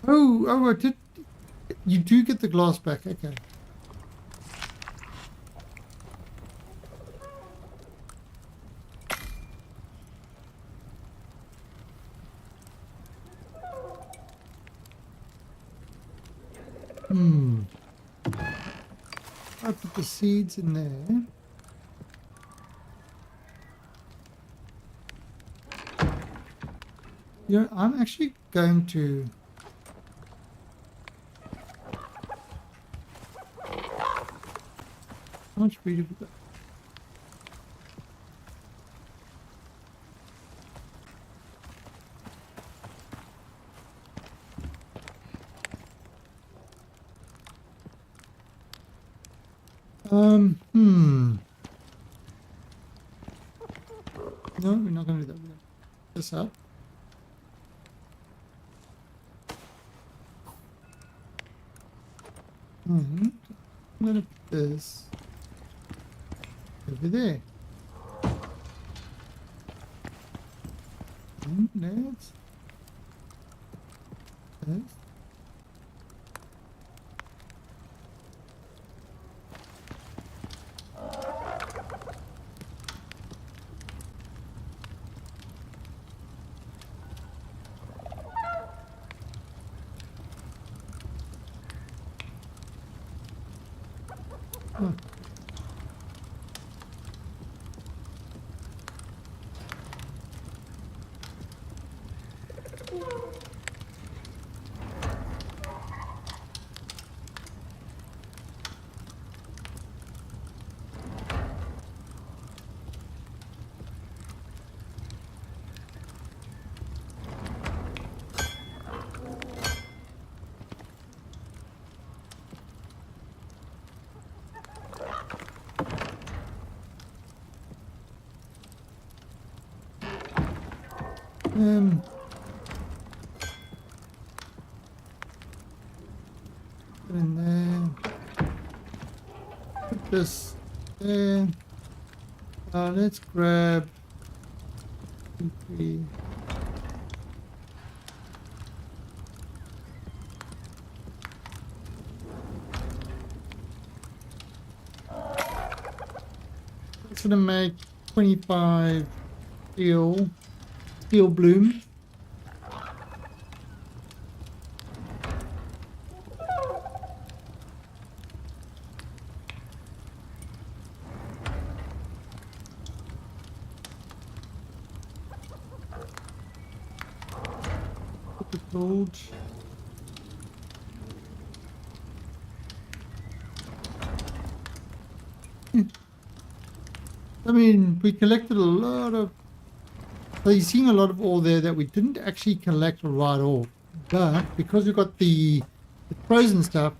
Oh, I did. You do get the glass back, okay. I put the seeds in there. You know, I'm actually going to... How much food have we got? No, we're not going to do that. We're going to put this up. I'm going to put this over there. And let's... This. Oh. Put in there. Put this there. Let's grab 2, 3. gonna make 25 steel bloom. Put the gold. I mean, we collected a lot of... So you're seeing a lot of ore there that we didn't actually collect right off. But because we've got the frozen stuff,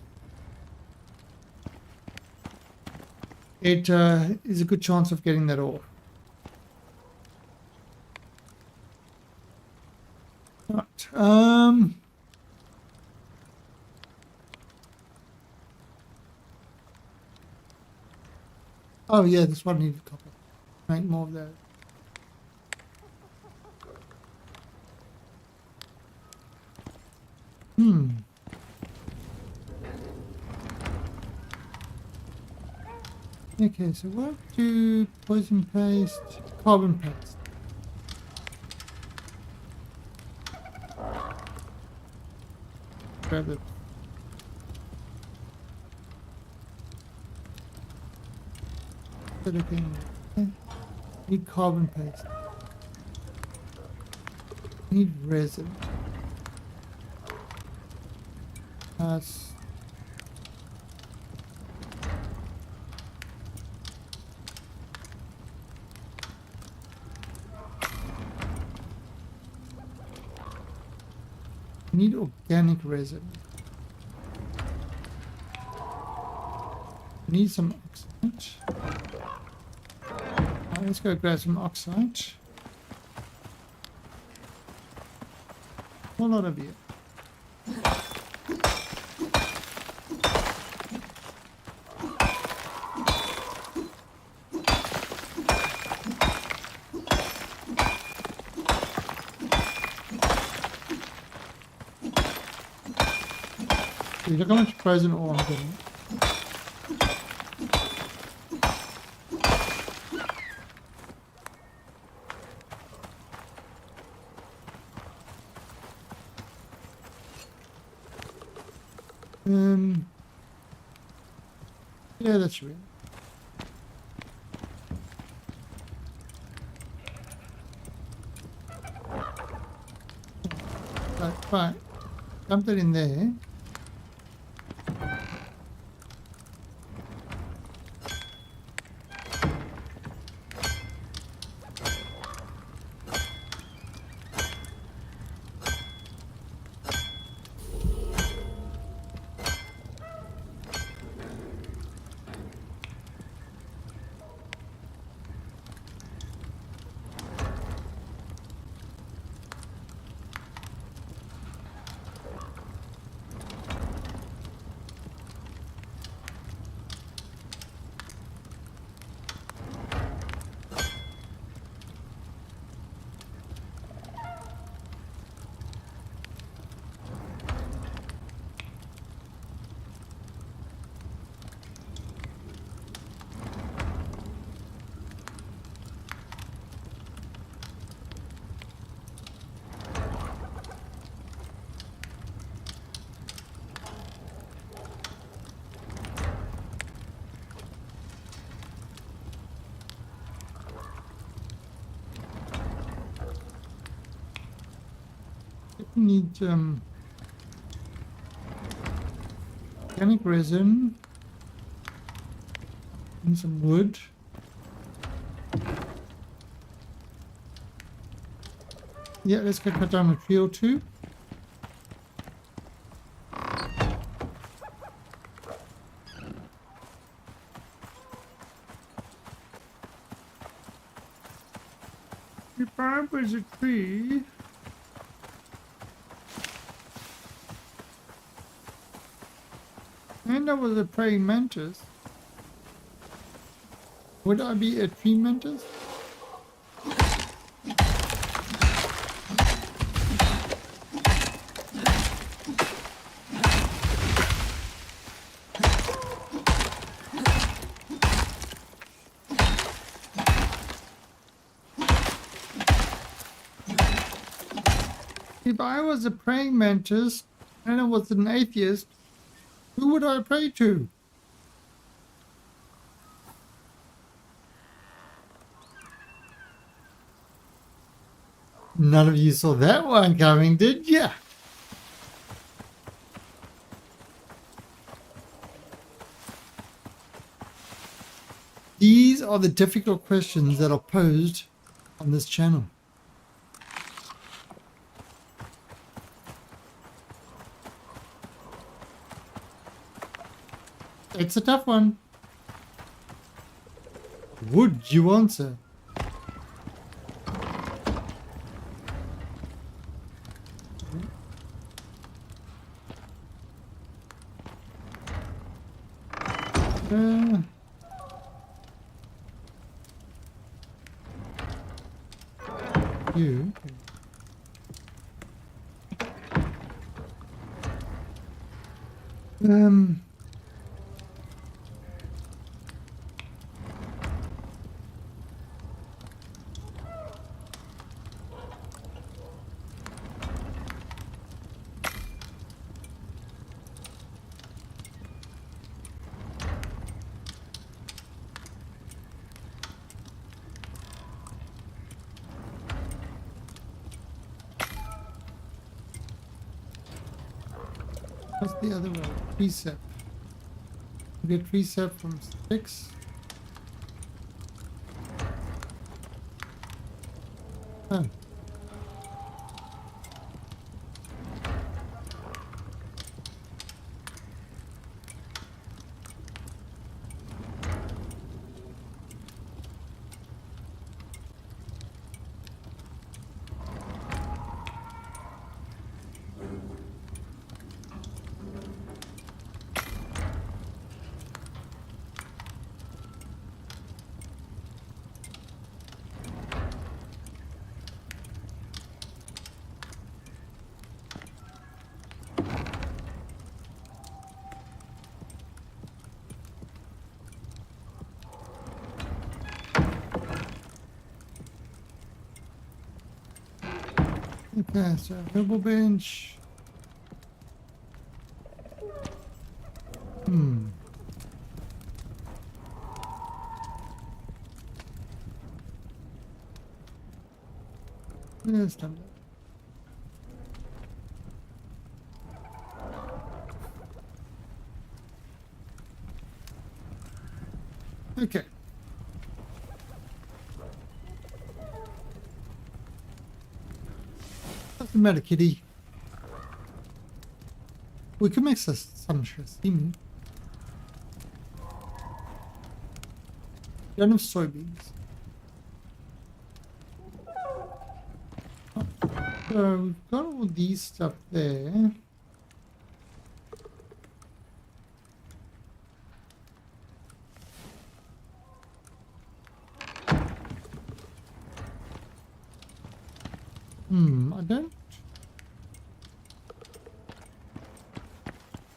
it is a good chance of getting that ore. Right. Oh yeah, this one needed copper. Make more of that. Okay, so what do poison paste, carbon paste? Grab it. Okay. Need carbon paste. Need resin. Need organic resin. Need some oxide. Let's go grab some oxide. A whole lot of you. Look how much frozen ore I'm getting. Yeah, that's real. Right, dump that in there. Need organic resin and some wood. Yeah, let's go cut down a tree or two. If I was a tree, and I was a praying mantis, would I be a tree mantis? If I was a praying mantis and I was an atheist, who would I pray to? None of you saw that one coming, did ya? These are the difficult questions that are posed on this channel. It's a tough one. Would you answer? You. What's the other one? Precept. You get precept from 6. Oh. Okay, so herbal bench. Yes, done that. Okay. What's the matter, kitty? We can make some sashimi. Don't have soybeans. So we've got all these stuff there. I don't.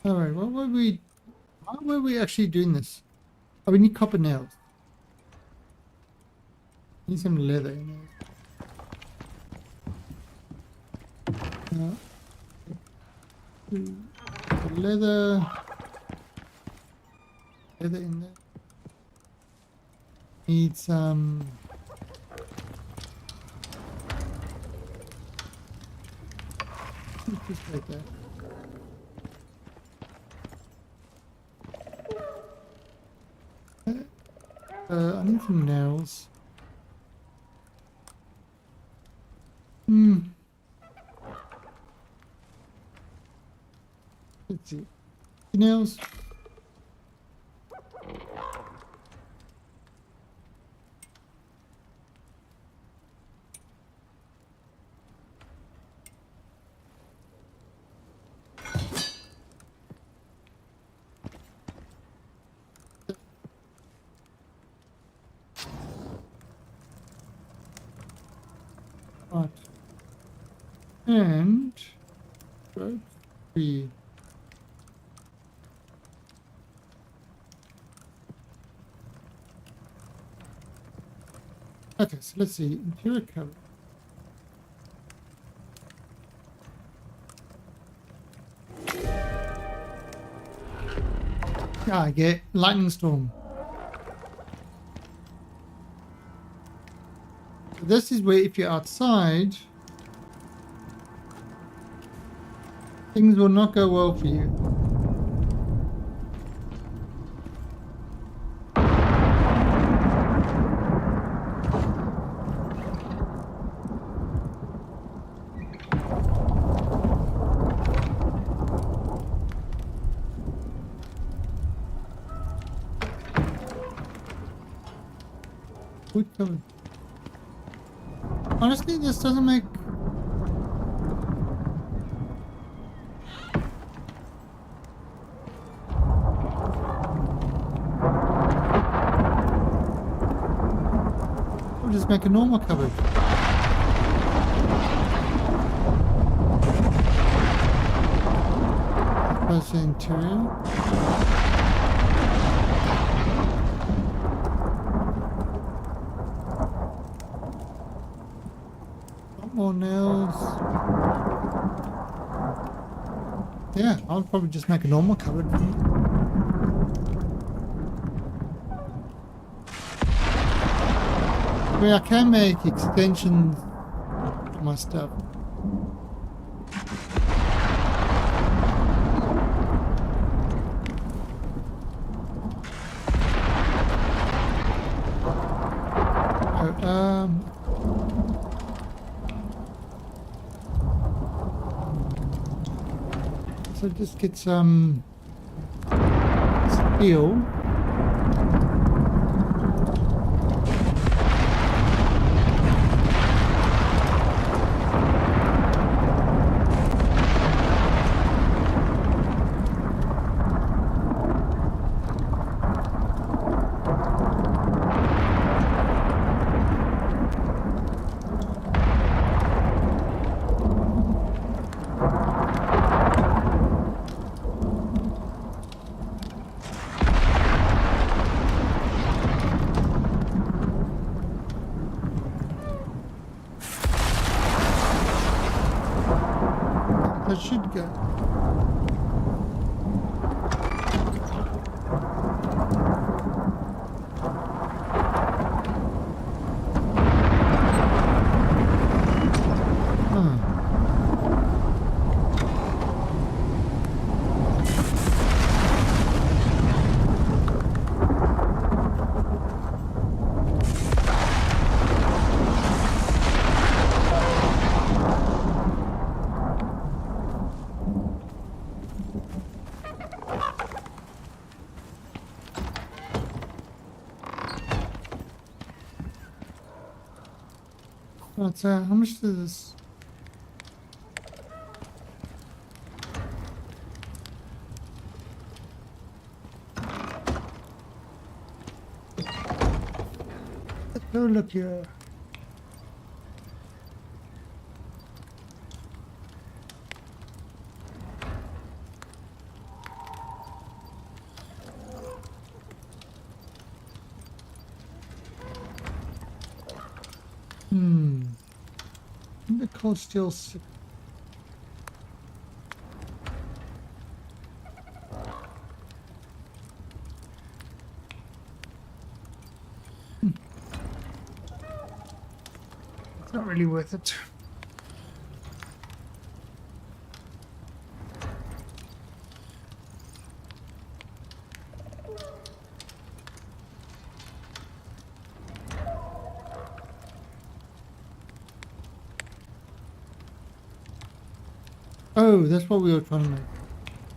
Alright, what were we? How were we actually doing this? Oh, we need copper nails. Need some leather in there. Leather in there. Need some just right there. I need some nails. Let's see. Nails. Right. And go three. Okay, so let's see. Interior cover. Ah, I get lightning storm. So this is where if you're outside, things will not go well for you. Wood covered. Honestly, this doesn't make... We'll just make a normal cupboard. That's the interior. More nails. Yeah, I'll probably just make a normal cupboard. I mean, I can make extensions to my stuff. Oh, so just get some steel. That should go. What's how much is this? Let's go look here. The cold steel. It's not really worth it. Oh, that's what we were trying to make.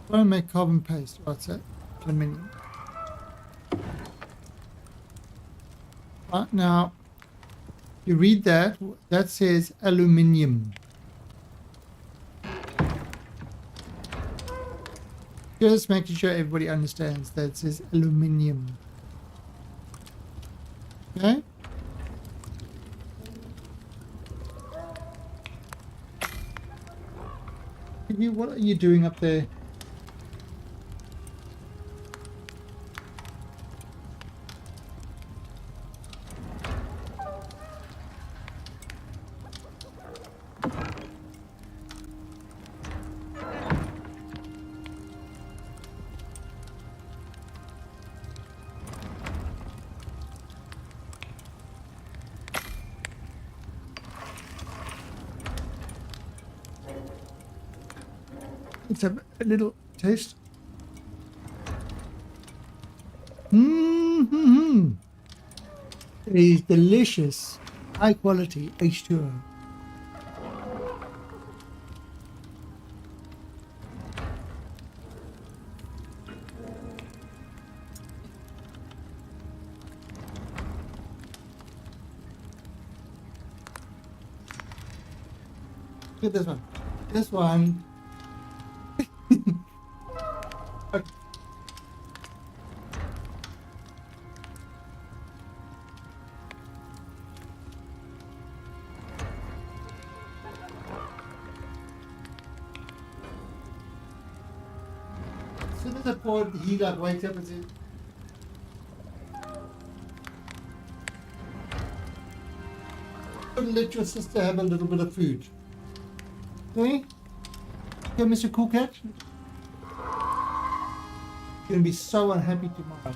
Trying to make carbon paste. What's that? Aluminium. Now, you read that. That says aluminium. Just making sure everybody understands that it says aluminium. Okay? What are you doing up there? Let's have a little taste. Mm-hmm. It is delicious, high quality H2O. Look at this one. This one. Okay. As soon as I poured, he like wakes up and says, "Don't let your sister have a little bit of food." Okay? Okay, Mr. Cool Cat? He's gonna be so unhappy tomorrow.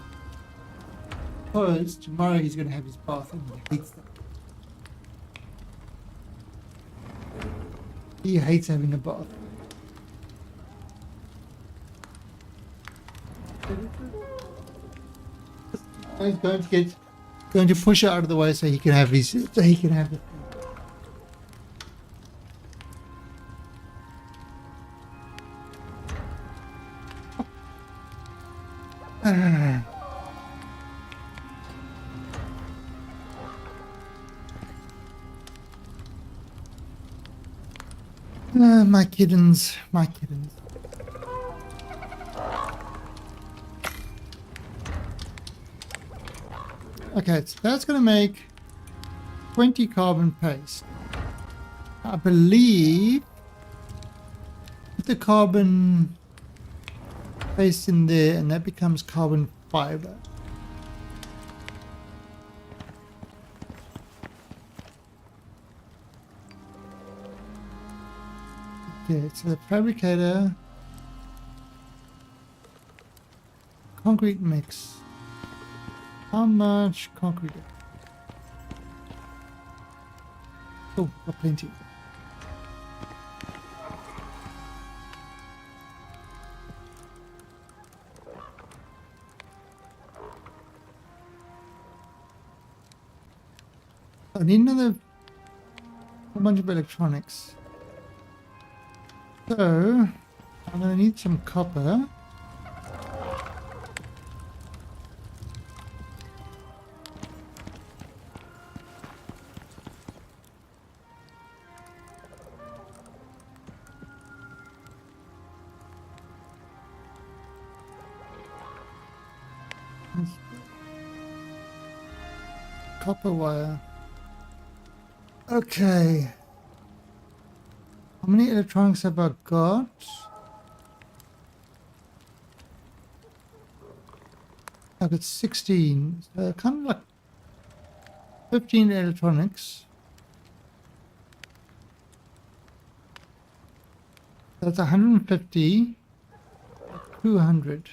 Because tomorrow he's gonna have his bath and he hates that. He hates having a bath. He's going to push it out of the way so he can have the food. My kittens, my kittens. Okay, so that's going to make 20 carbon paste. I believe put the carbon paste in there and that becomes carbon fiber. Okay, so the fabricator concrete mix. How much concrete? Oh, got plenty. I need another whole bunch of electronics. So, I'm going to need some copper. Copper wire. Okay. How many electronics have I got? I've got 16. So kind of like 15 electronics. That's 150. 200.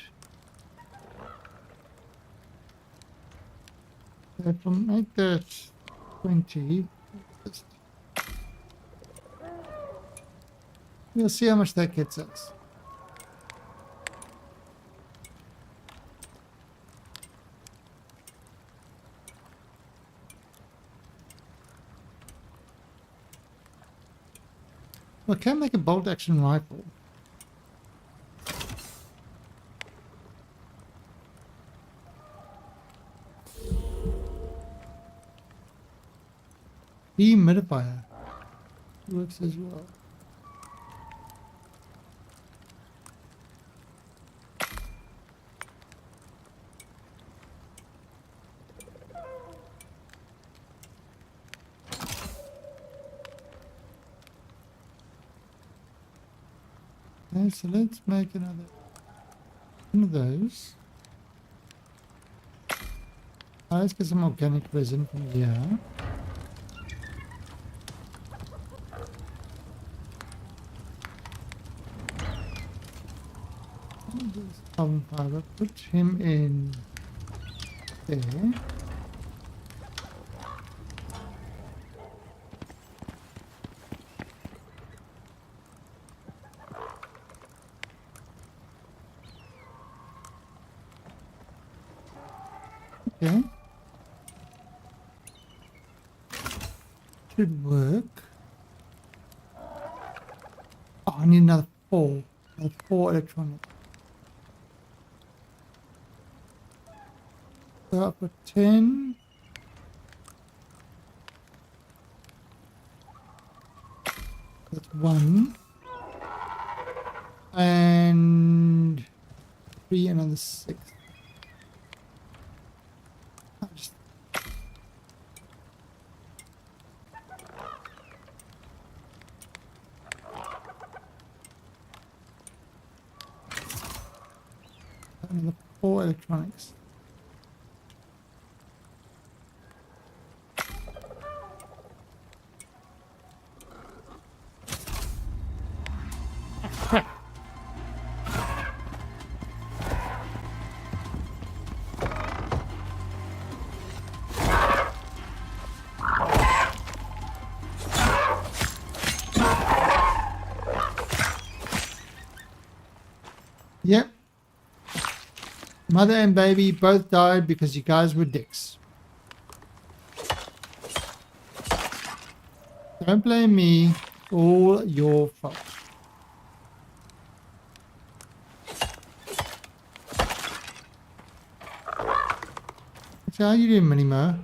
So if I make that 20. We'll see how much that gets us. Well, I can make a bolt action rifle. Dehumidifier works as well. Okay, so let's make another one of those. Let's get some organic resin from here. Carbon fiber, put him in there. Okay. Should work. Oh, I need another 4. Another 4 electronics. So up for 10. That's 1. And 3, another 6. I'll just another 4 electronics. Yep. Mother and baby both died because you guys were dicks. Don't blame me. It's all your fault. So how you doing, Minimo?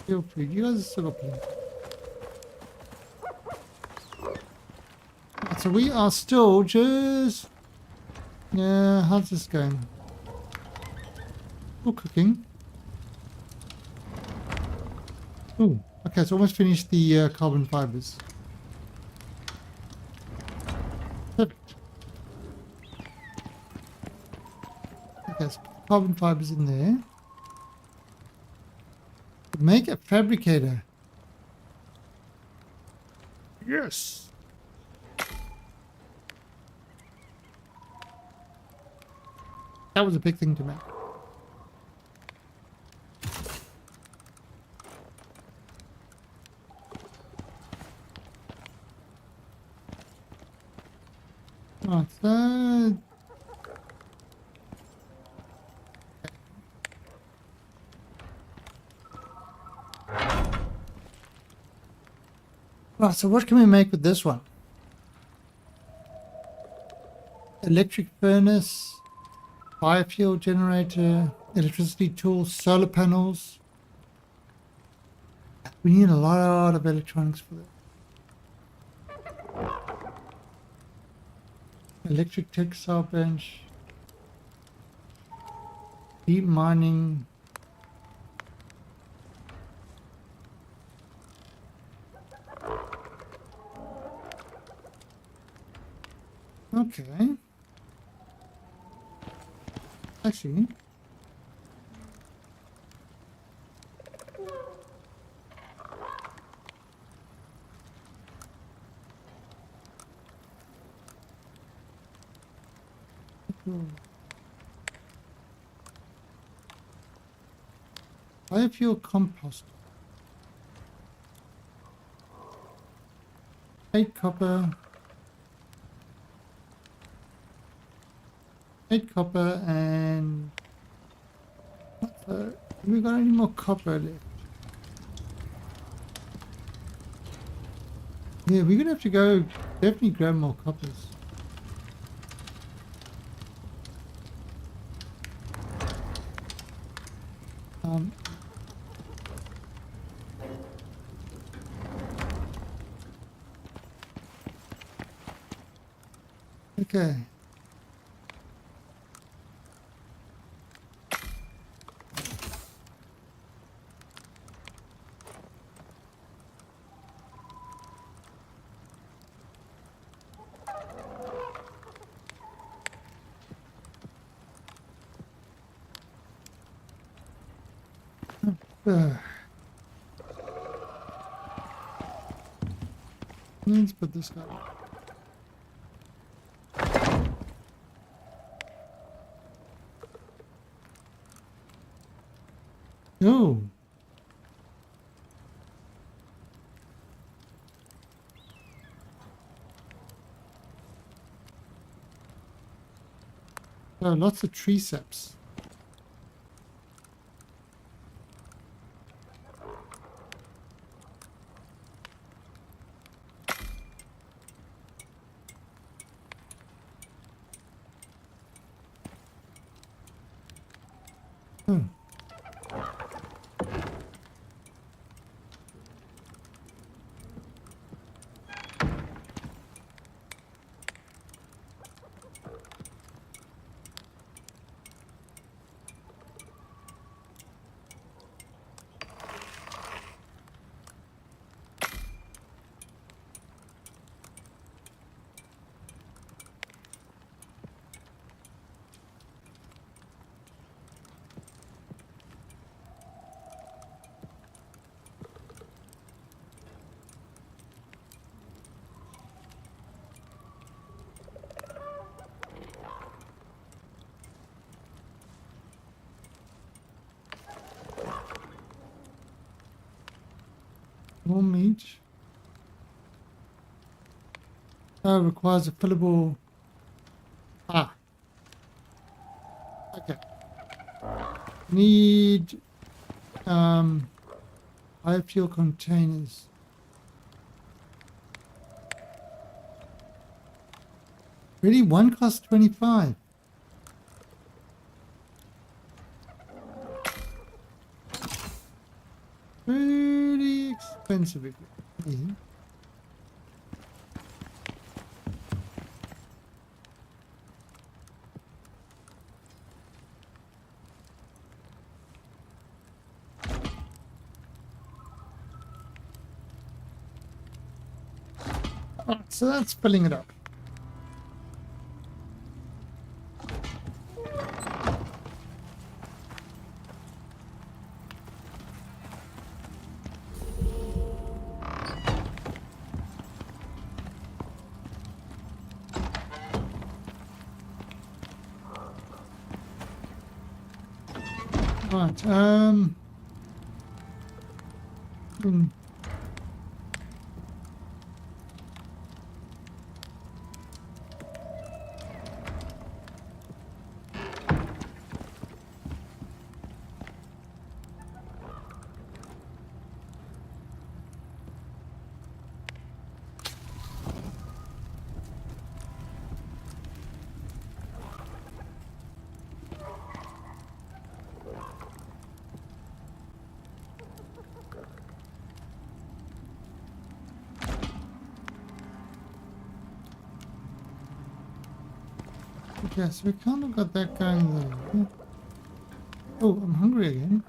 Feel free. You guys are still up here. So we are still just... Yeah, how's this going? Still cooking. Ooh, okay, so almost finished the carbon fibers. Perfect. Okay, so carbon fibers in there. Make a fabricator. Yes. That was a big thing to make. Right, so... Right, so what can we make with this one? Electric furnace, biofuel generator, electricity tools, solar panels. We need a lot of electronics for that. Electric textile bench, deep mining. Okay. Actually, biofuel compost. 8 copper. 8 copper and... have we got any more copper left? Yeah, we're gonna have to go definitely grab more coppers. Okay. Let's put this guy. Oh. Oh, lots of tree saps. Hmm. More meat. Oh, requires a fillable. Ah, okay. Need biofuel containers. Really, one costs 25. Pretty expensive. If you me. Alright, so that's filling it up. Right, hmm. Okay, so we kind of got that going there. Oh, I'm hungry again.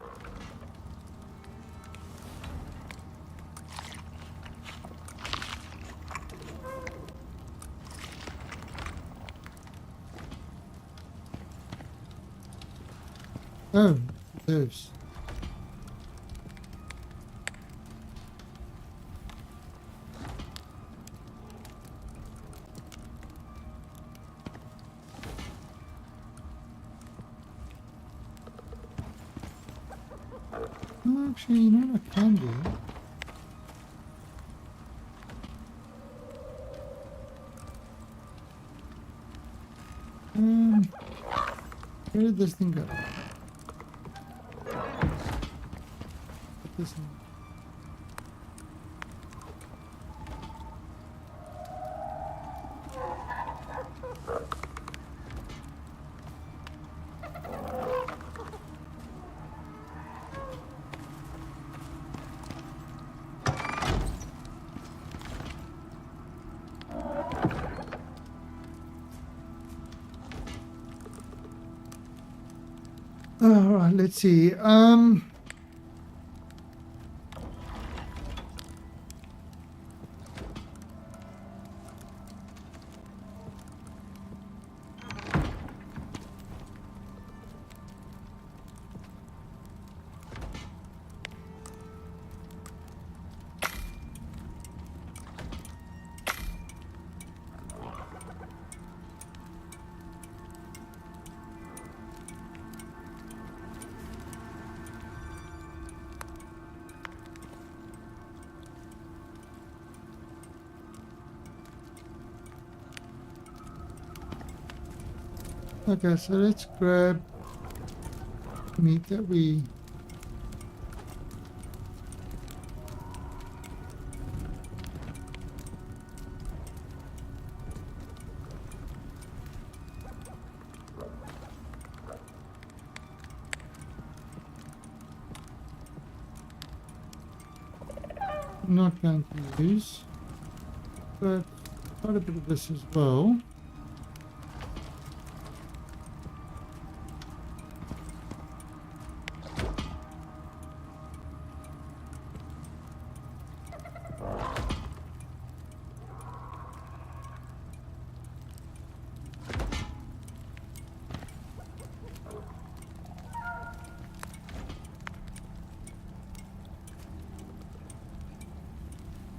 Oh, those. Oh, actually, you know what I can do? Where did this thing go? Put this in. All right, let's see. Okay, so let's grab meat that we... not going to use, but quite a bit of this as well.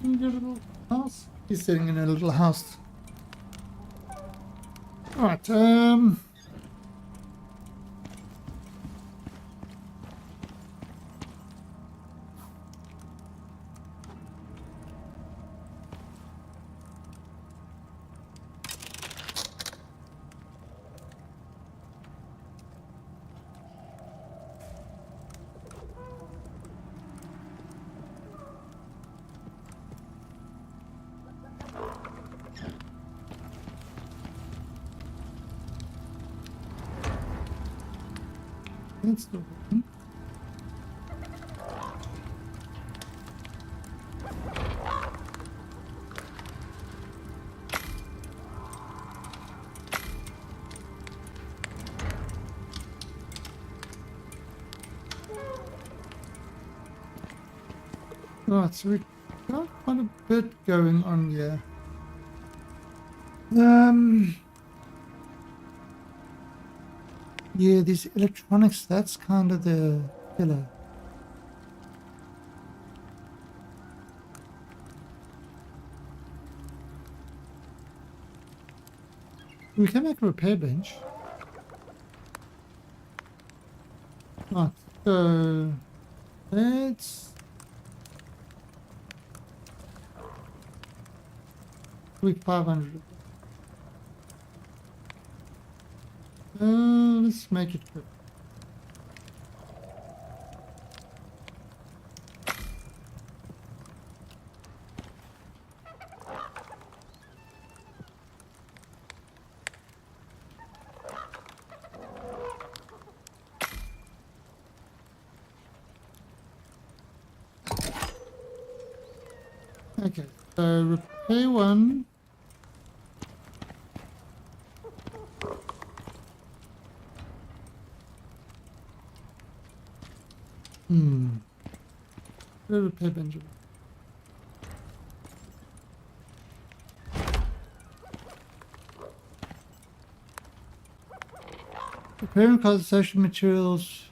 In your little house? He's sitting in a little house. Alright, that's the one. Right, so we've got quite a bit going on here. Yeah, these electronics, that's kind of the killer. We can make a repair bench. Right, so let's... week 500. Let's make it quick. Okay, so repair one. Repair Benjamin. Repairing conservation materials.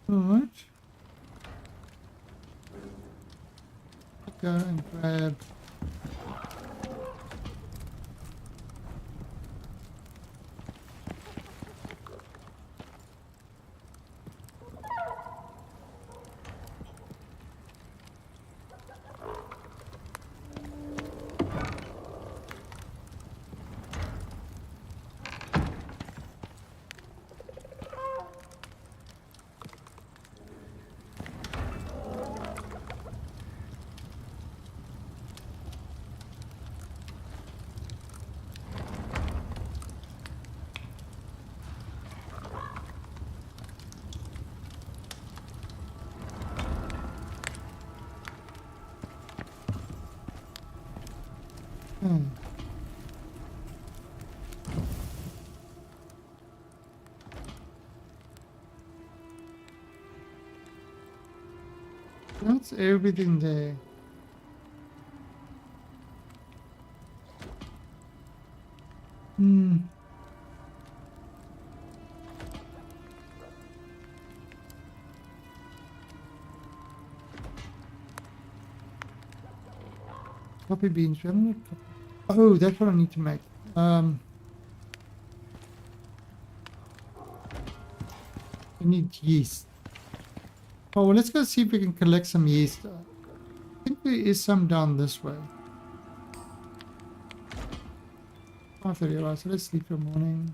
Alright. Go and grab. That's everything there. Hmm. Coffee beans. We haven't got coffee. Oh, that's what I need to make. We need yeast. Oh, well, let's go see if we can collect some yeast. I think there is some down this way. 5:30, alright, so let's sleep till morning.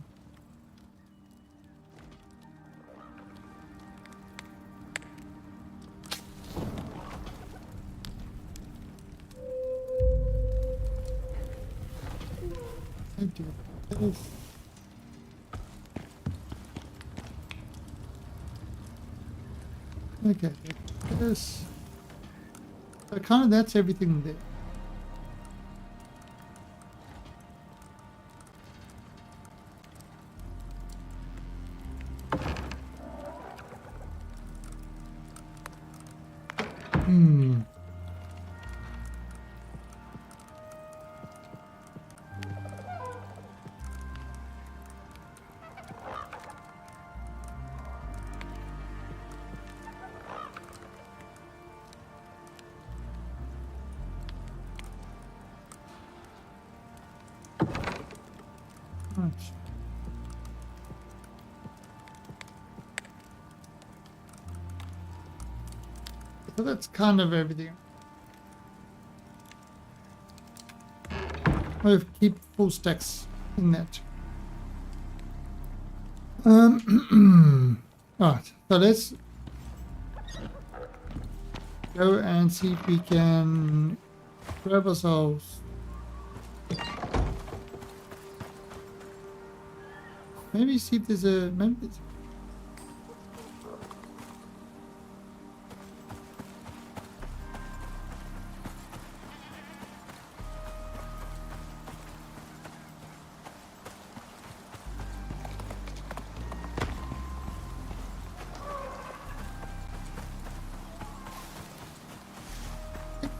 Thank you. Okay, this. So kind of that's everything there. Hmm. Right. So that's kind of everything. I'll keep full stacks in that. Alright, so let's go and see if we can grab ourselves. Maybe see if there's a... Maybe there's,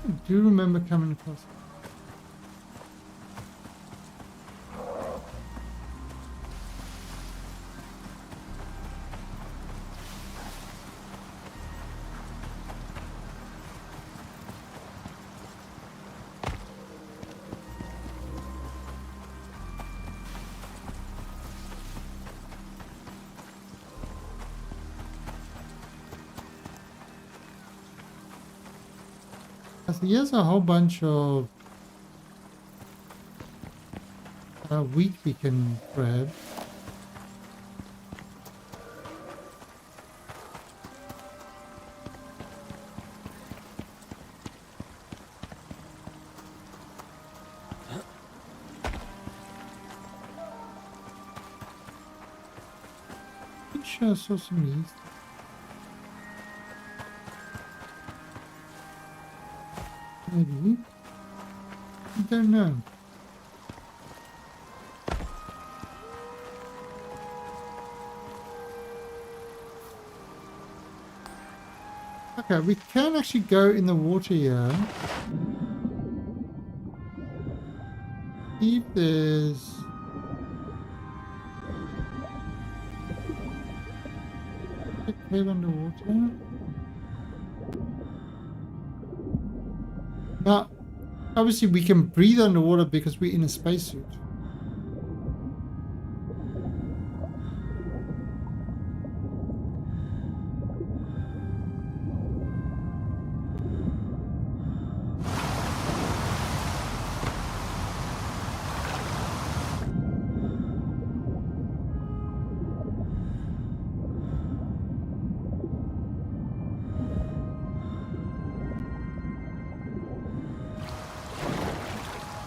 I do remember coming across it. So here's a whole bunch of wheat we can grab. Pretty sure I saw some yeast. Maybe. I don't know. Okay, we can actually go in the water here. See if there's... a cave underwater. Now, obviously we can breathe underwater because we're in a spacesuit.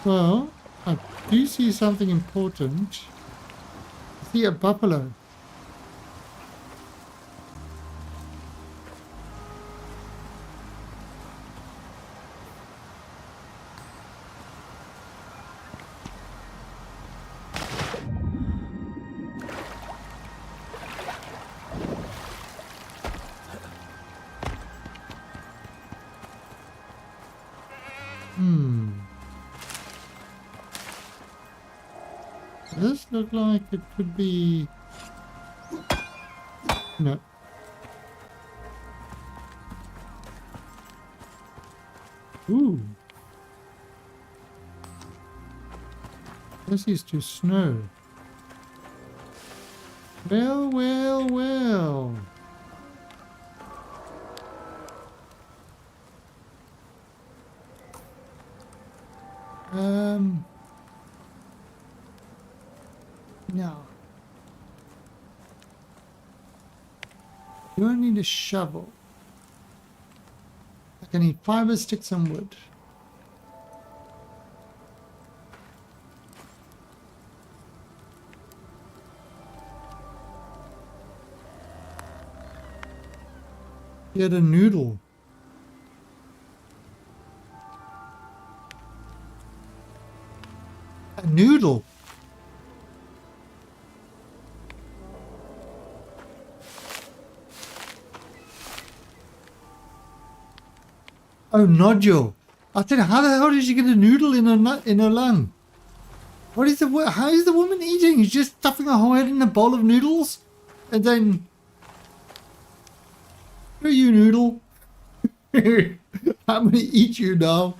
Well, I do see something important. I see a buffalo. Does this look like it could be... No. Ooh. This is to snow. Well, well, well. No. You don't need a shovel. I need fiber, sticks, and wood. Get a noodle. A noodle. Oh, nodule. I said, how the hell did she get a noodle in her lung? What is the how is the woman eating? She's just stuffing her whole head in a bowl of noodles, and then, here you noodle. I'm gonna eat you now.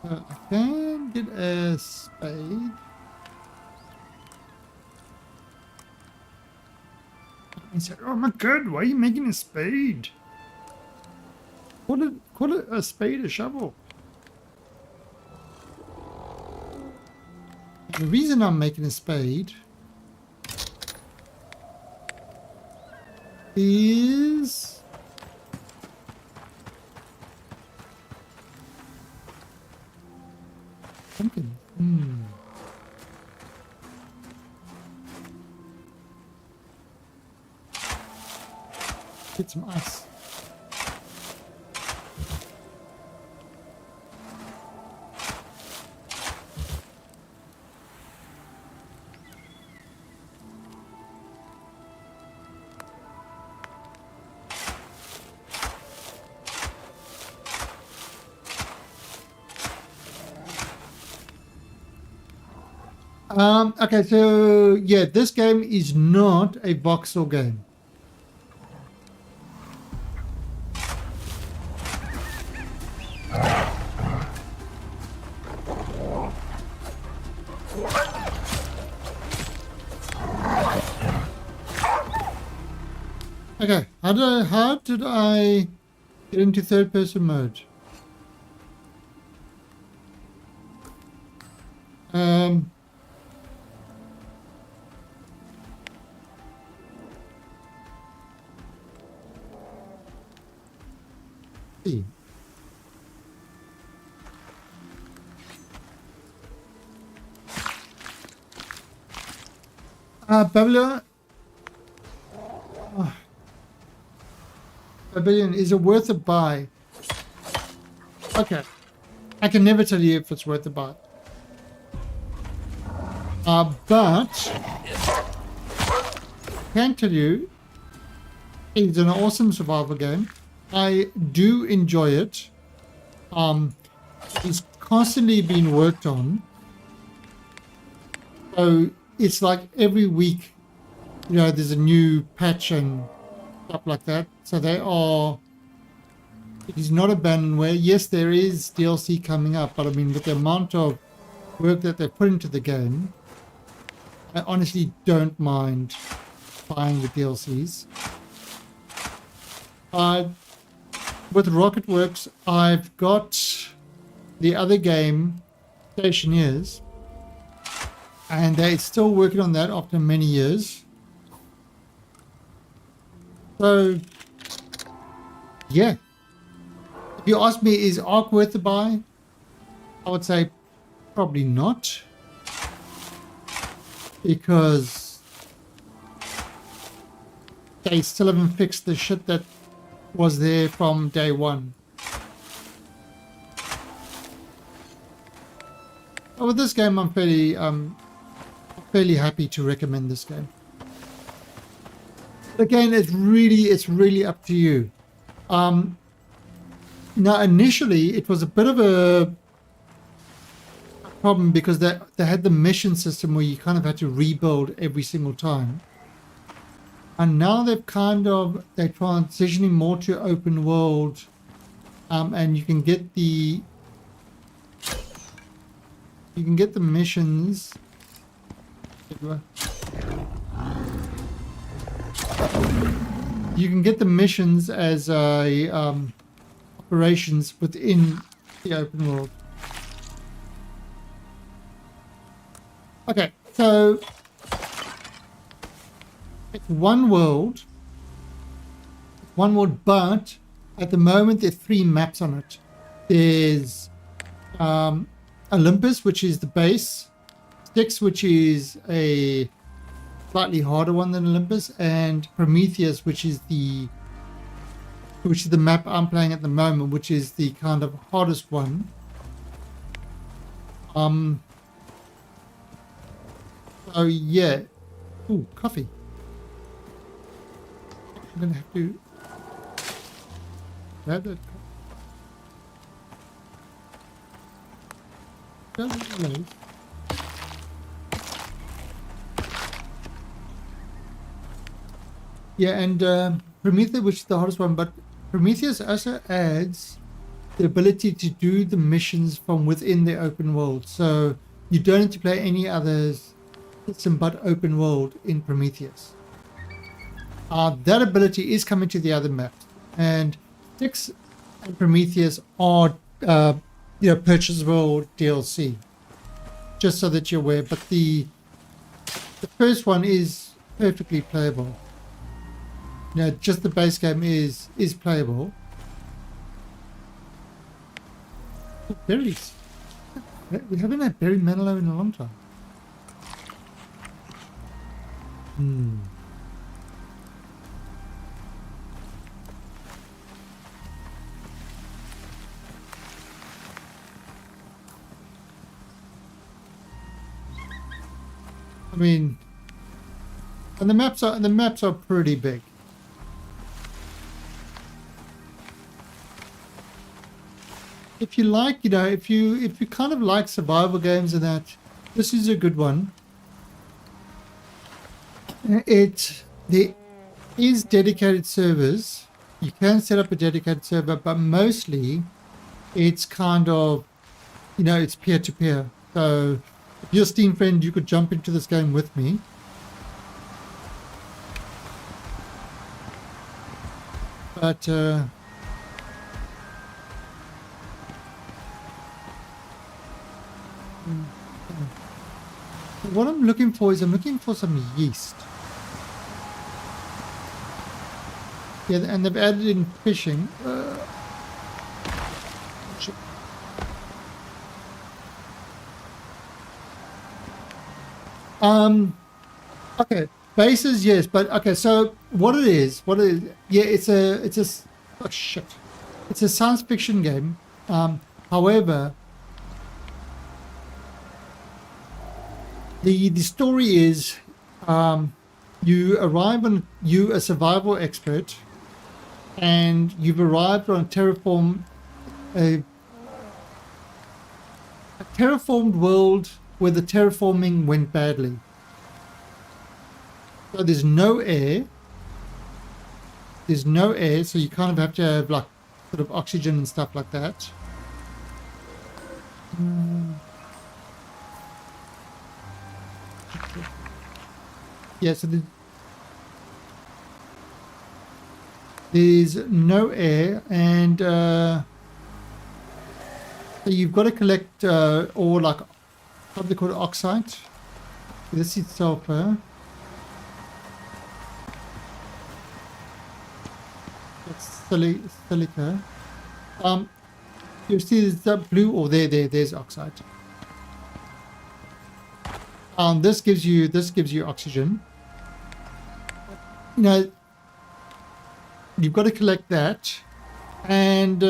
I can get a spade. He said, "Oh my god, why are you making a spade? Call it a spade, a shovel." The reason I'm making a spade is pumpkin. Get some ice. Okay, so yeah, this game is not a voxel game. Okay, how did I get into third person mode? See. Babylon. Babylon, is it worth a buy? Okay. I can never tell you if it's worth a buy. But I can tell you it's an awesome survival game. I do enjoy it. It's constantly being worked on. So it's like every week, you know, there's a new patch and stuff like that. So it is not abandonware. Yes, there is DLC coming up, but I mean, with the amount of work that they put into the game, I honestly don't mind buying the DLCs. With Rocketworks, I've got the other game, Stationeers, and they're still working on that after many years. So, yeah. If you ask me, is Ark worth the buy? I would say probably not. Because they still haven't fixed the shit that was there from day one. But with this game, I'm fairly happy to recommend this game. Again, it's really up to you. Now, initially, it was a bit of a problem because they had the mission system where you kind of had to rebuild every single time. And now they're transitioning more to open world, and you can get the missions. You can get the missions as operations within the open world. Okay, so it's one world, but at the moment there's 3 maps on it. There's Olympus, which is the base, Styx, which is a slightly harder one than Olympus, and Prometheus, which is the map I'm playing at the moment, which is the kind of hardest one. So yeah. Ooh, coffee. I'm gonna have to grab that. Yeah, and Prometheus, which is the hardest one, but Prometheus also adds the ability to do the missions from within the open world. So you don't need to play any others but open world in Prometheus. That ability is coming to the other maps, and Styx and Prometheus are purchasable DLC, just so that you're aware. But the first one is perfectly playable. Just the base game is playable. Oh, berries. We haven't had berry Manilow in a long time. I mean, and the maps are pretty big. If you like, if you kind of like survival games and that, this is a good one. There is dedicated servers. You can set up a dedicated server, but mostly it's kind of, it's peer-to-peer. So if you're a Steam friend, you could jump into this game with me. But what I'm looking for is some yeast. Yeah, and they've added in fishing. Okay, bases, yes, but okay. So what it is? Yeah, it's a oh shit, it's a science fiction game. However, the story is, you arrive on a survival expert. And you've arrived on a terraformed world where the terraforming went badly. So there's no air. So you kind of have to have like sort of oxygen and stuff like that. Yeah, so there's no air, and so you've got to collect ore, like what they call oxide. This is sulfur. That's silica. You see there's that blue ore there's oxide. This gives you oxygen. you've got to collect that, and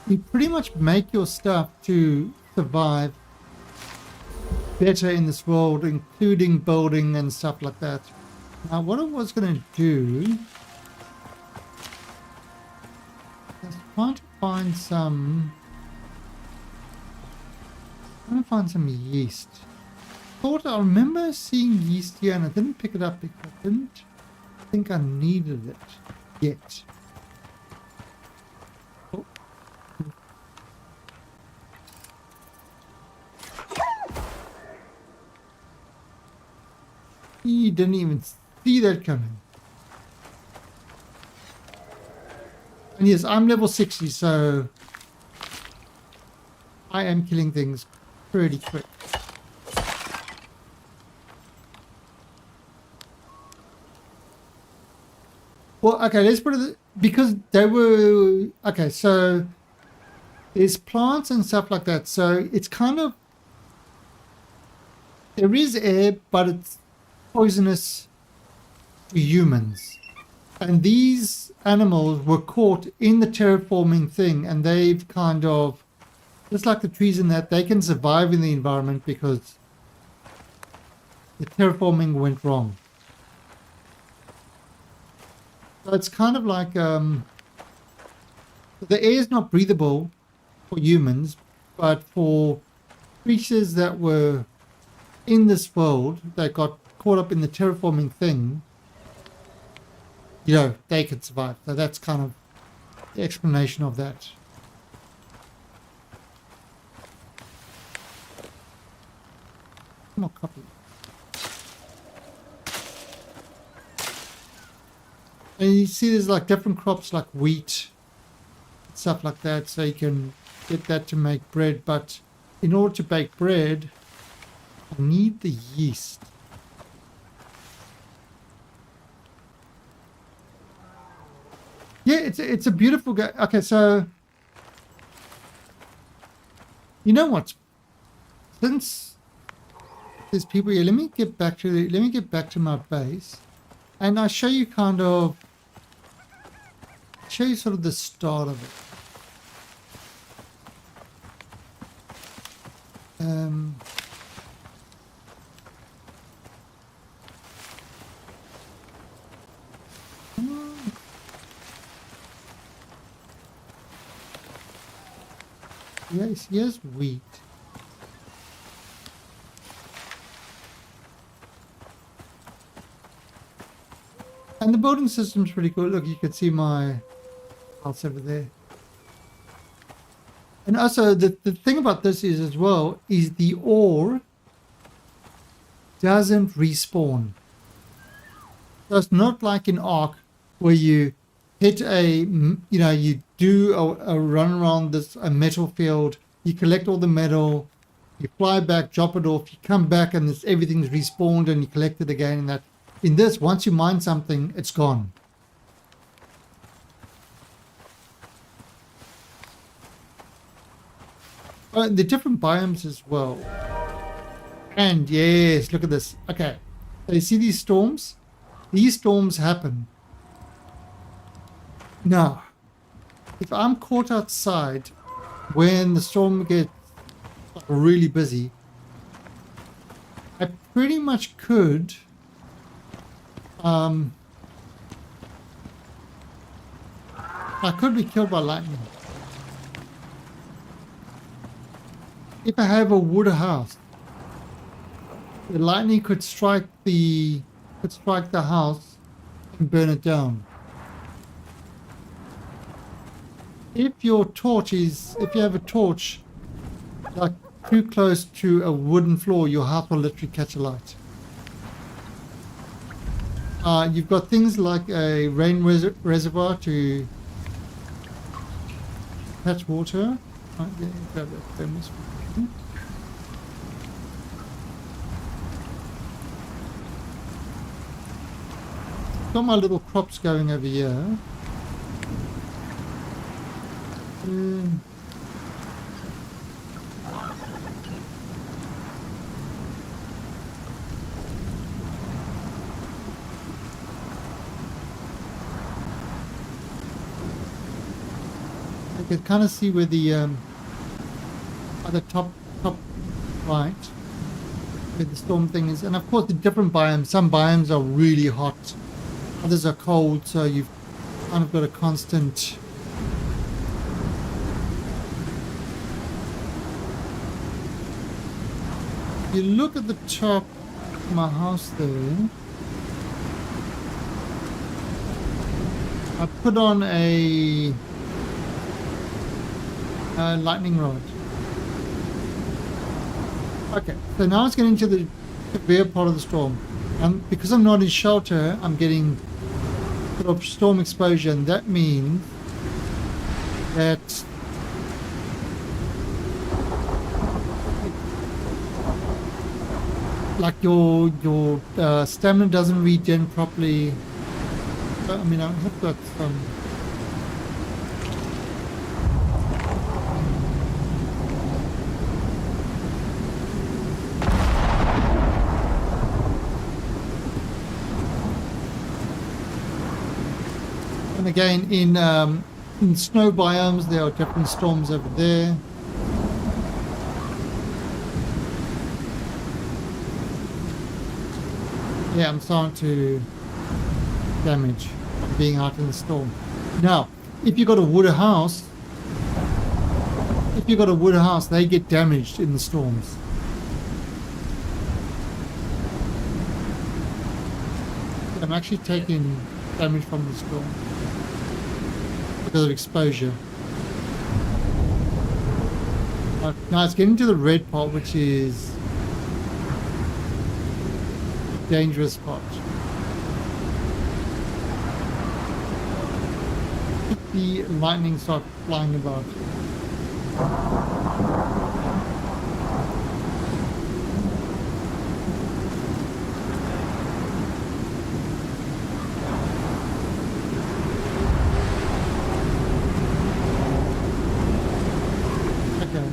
you pretty much make your stuff to survive better in this world, including building and stuff like that. Now, what I was going to do is trying to find some yeast. I remember seeing yeast here and I didn't pick it up because I didn't think I needed it yet. Oh. You didn't even see that coming. And yes, I'm level 60, so I am killing things pretty quick. Well, okay, let's put it, because they were, okay, so there's plants and stuff like that, so it's kind of, there is air, but it's poisonous to humans. And these animals were caught in the terraforming thing, and they've kind of, just like the trees in that, they can survive in the environment because the terraforming went wrong. So it's kind of like the air is not breathable for humans, but for creatures that were in this world that got caught up in the terraforming thing, you know, they could survive. So that's kind of the explanation of that. More copy. And you see there's like different crops like wheat, stuff like that, so you can get that to make bread. But in order to bake bread, I need the yeast. Yeah, it's a beautiful game. Okay, so you know what? Since there's people here, let me get back to my base, and I'll show you sort of the start of it. Yes, wheat. And the building system's pretty cool. Look, you can see my house over there. And also, the thing about this is as well, is the ore doesn't respawn. So it's not like in Ark where you hit you do a run around a metal field, you collect all the metal, you fly back, drop it off, you come back and everything's respawned and you collect it again. And that in this, once you mine something, it's gone. The different biomes as well. And yes, look at this. Okay, so you see these storms? These storms happen. Now, if I'm caught outside when the storm gets really busy, I pretty much could I could be killed by lightning. If I have a wood house, the lightning could strike the house and burn it down. If you have a torch like too close to a wooden floor, your house will literally catch alight. You've got things like a rain reservoir to catch water. Right, yeah, grab that thermos. Got my little crops going over here. can kind of see where the other top right, where the storm thing is. And of course the different biomes, some biomes are really hot, others are cold, so you've kind of got a constant you look at the top of my house there. I put on a lightning rod. Okay, so now it's getting to the severe part of the storm. Because I'm not in shelter, I'm getting sort of storm exposure, and that means that like your stamina doesn't regen properly. I mean, I have got some. And again, in snow biomes, there are different storms over there. Yeah, I'm starting to damage being out in the storm. Now, if you've got a wood house, they get damaged in the storms. I'm actually taking damage from the storm because of exposure. Now it's getting to the red part, which is dangerous spot. The lightning start flying about. Okay.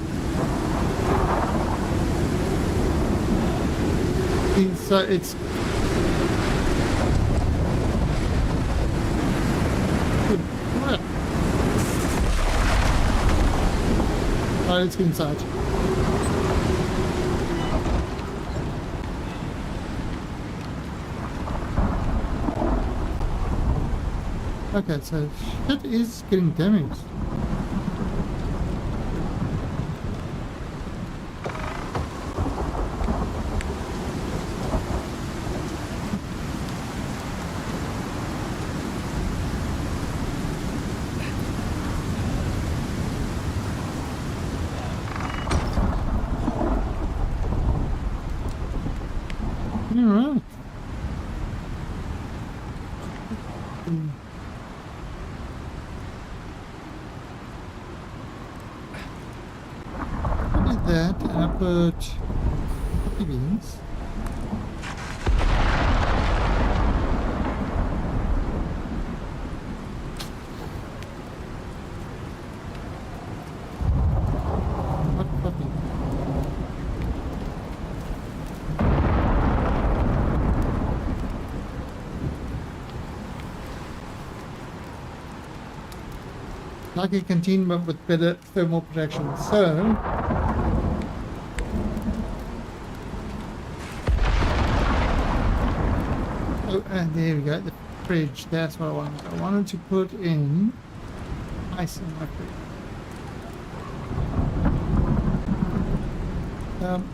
So it's let's get inside. Okay, so shit is getting damaged. Alright. I did that and I put coffee beans. What coffee? Like a canteen but with better thermal protection. So oh, and there we go, the fridge. That's what I wanted. I wanted to put in ice in my fridge. Can't.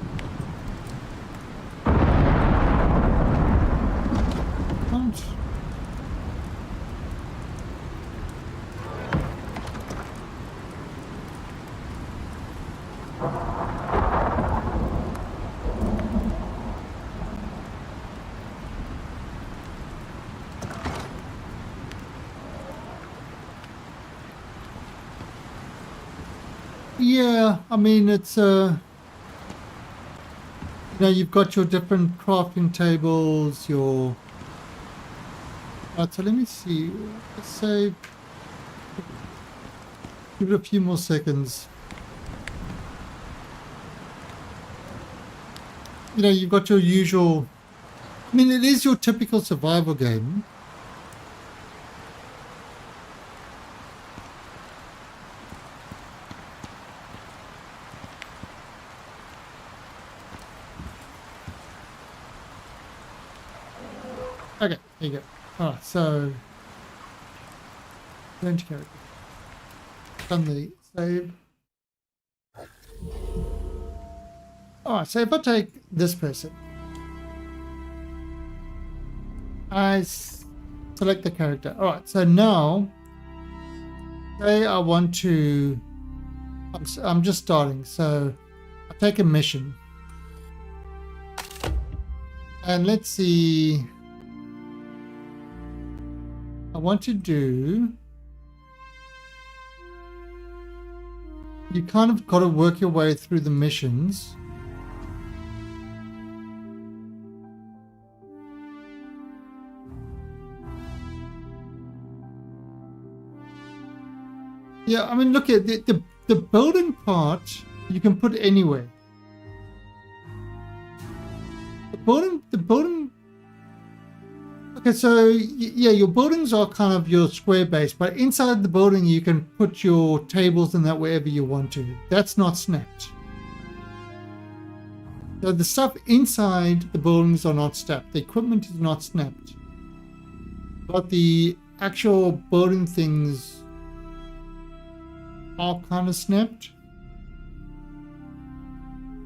Yeah, I mean, it's you know, you've got your different crafting tables, your right, so let me see, let's say give it a few more seconds. You know, you've got your usual, I mean, it is your typical survival game. There you go. Alright, so change character. Done the save. Alright, so if I take this person, I select the character. Alright, so now say I want to, I'm just starting, so I take a mission. And let's see, I want to do, you kind of got to work your way through the missions. Yeah, I mean, look at the building part, you can put anywhere. The building. Okay, so yeah, your buildings are kind of your square base, but inside the building you can put your tables and that wherever you want to. That's not snapped. So the stuff inside the buildings are not snapped. The equipment is not snapped. But the actual building things are kind of snapped.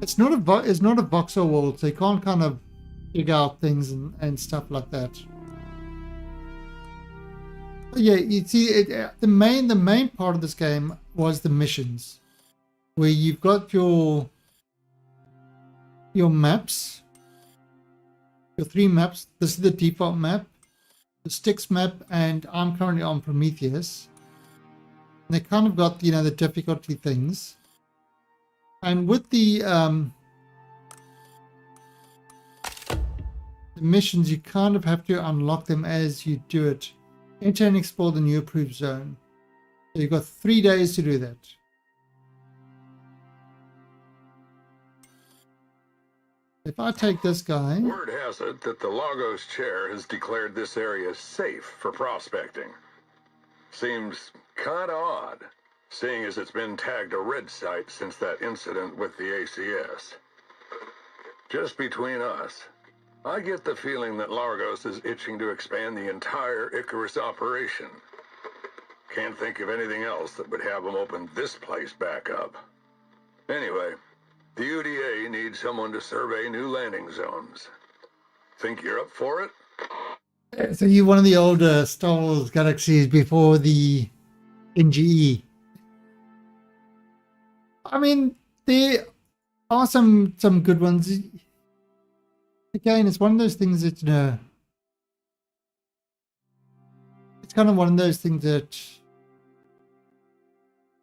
It's not a voxel world, so you can't kind of figure out things and stuff like that. But yeah, you see, the main part of this game was the missions, where you've got your maps, your 3 maps. This is the default map, the Styx map, and I'm currently on Prometheus. And they kind of got, the difficulty things. And with the missions, you kind of have to unlock them as you do it. Enter and explore the new approved zone. So you've got 3 days to do that. If I take this guy... Word has it that the Lagos chair has declared this area safe for prospecting. Seems kinda odd, seeing as it's been tagged a red site since that incident with the ACS. Just between us, I get the feeling that Largos is itching to expand the entire Icarus operation. Can't think of anything else that would have them open this place back up. Anyway, the UDA needs someone to survey new landing zones. Think you're up for it? So you're one of the older Star Wars galaxies before the NGE. I mean, there are some good ones. Again, it's one of those things that, it's kind of one of those things that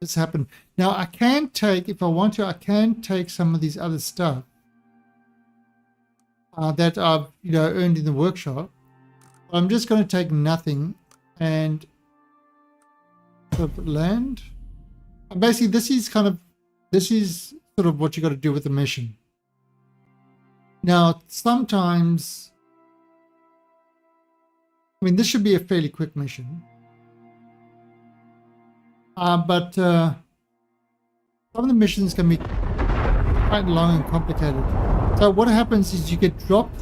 has happened. Now, I can take, if I want to, I can take some of these other stuff that I've, earned in the workshop. I'm just going to take nothing and land. And basically, this is sort of what you got to do with the mission. Now, sometimes, I mean, this should be a fairly quick mission. But some of the missions can be quite long and complicated. So what happens is you get dropped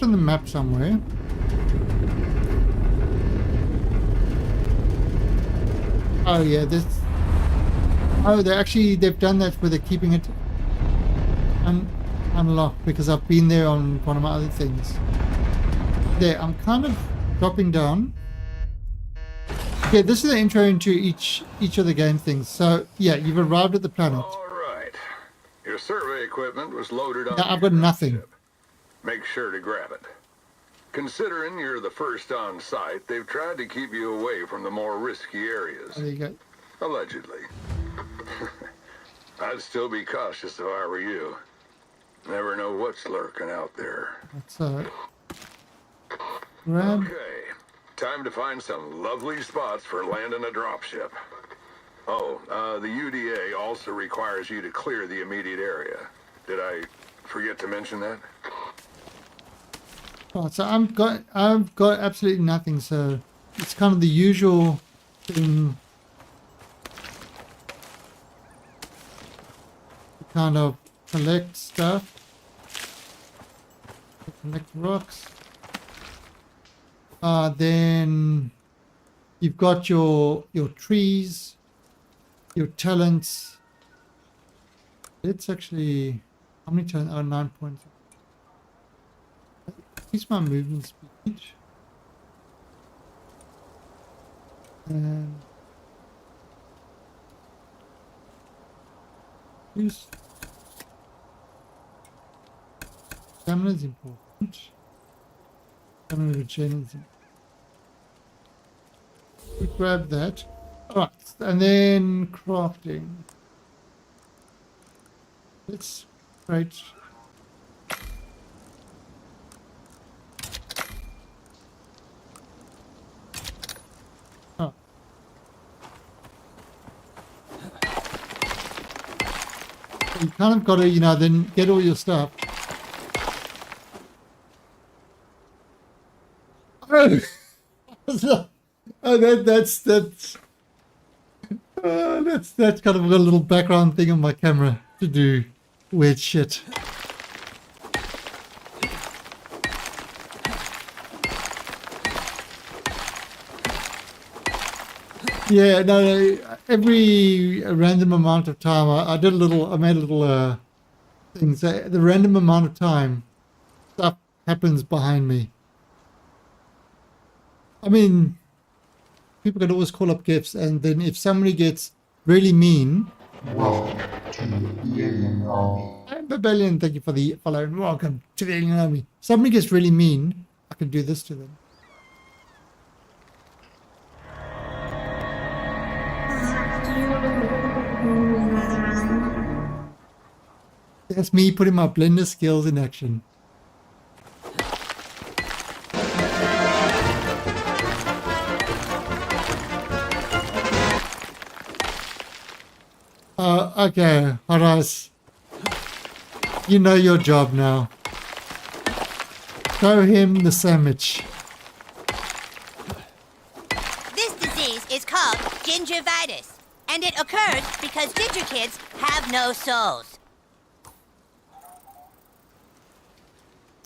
on the map somewhere. Oh yeah, they've done that where they're keeping it unlocked, because I've been there on one of my other things. There, I'm kind of dropping down. Yeah, this is the intro into each of the game things. So yeah, you've arrived at the planet. All right. Your survey equipment was loaded on. Now I've got nothing. Ship. Make sure to grab it. Considering you're the first on site, they've tried to keep you away from the more risky areas. There you go. Allegedly. I'd still be cautious if I were you. Never know what's lurking out there. Let's grab. Okay. Time to find some lovely spots for landing a dropship. Oh, the UDA also requires you to clear the immediate area. Did I forget to mention that? Oh, so I've got absolutely nothing. So it's kind of the usual thing. To kind of collect stuff. Collect rocks. Then you've got your trees, your talents. It's actually how many talents? Oh, 9 points. Increase my movement speed. And use stamina is important. Stamina retain is important. We grab that. Alright, and then crafting. That's great. Oh. You kind of got to, you know, then get all your stuff. Oh, oh that's kind of a little background thing on my camera to do weird shit. Yeah, no, every random amount of time, I made a little things. The random amount of time, stuff happens behind me. I mean, people can always call up gifts, and then if somebody gets really mean, welcome to the Alien Army. I'm Babelian, thank you for the follow, and welcome to the Alien Army. If somebody gets really mean, I can do this to them. That's me putting my blender skills in action. Okay, Horace. You know your job now. Show him the sandwich. This disease is called gingivitis, and it occurs because ginger kids have no souls.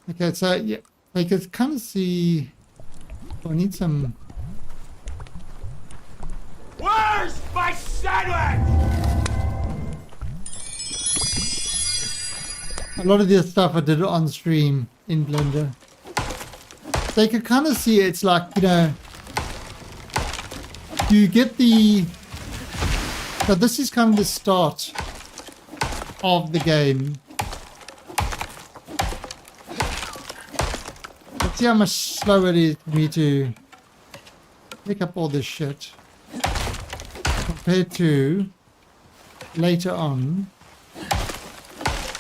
Okay, so yeah, I can kind of see. Oh, I need some. Where's my sandwich? A lot of this stuff I did on stream in Blender. So you can kind of see it's like, you know, you get the. So this is kind of the start of the game. Let's see how much slower it is for me to pick up all this shit compared to later on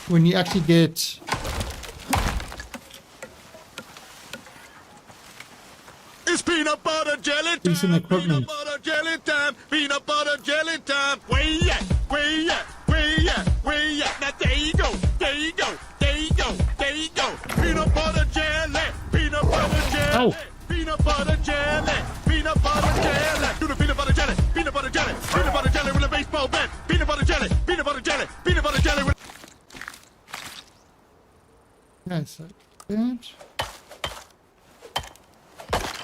when you actually get It's peanut butter jelly time. decent equipment. Peanut butter jelly time. Peanut butter jelly time. Way yeah, way yeah, way yeah, way yeah. Now there you go, there you go, there you go, there you go. Peanut butter jelly, peanut butter jelly. Oh. Peanut butter jelly, peanut butter jelly. Do the peanut butter jelly, peanut butter jelly, peanut butter jelly with a baseball bat. Peanut butter jelly, peanut butter jelly, peanut butter jelly with. Okay, so that.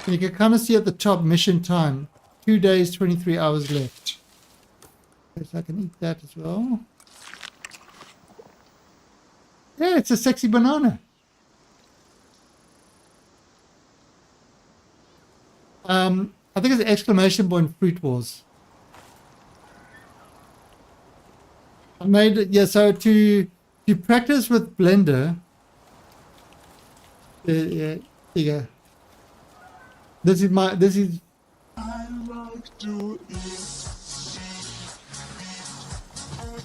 You can kind of see at the top mission time, 2 days, 23 hours left. Okay, so I can eat that as well. Yeah, it's a sexy banana. I think it's an exclamation point Fruit Wars. I made it, yeah, so to practice with Blender, yeah, there you go. This is I like to eat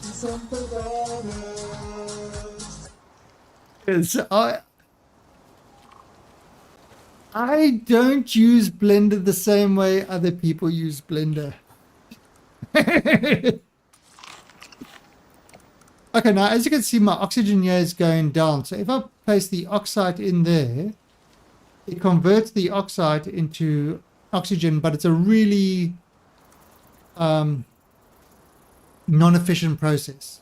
some bananas. it's, I don't use Blender the same way other people use Blender. Okay, now as you can see, my oxygen here is going down. So if I place the oxide in there, it converts the oxide into oxygen, but it's a really non-efficient process.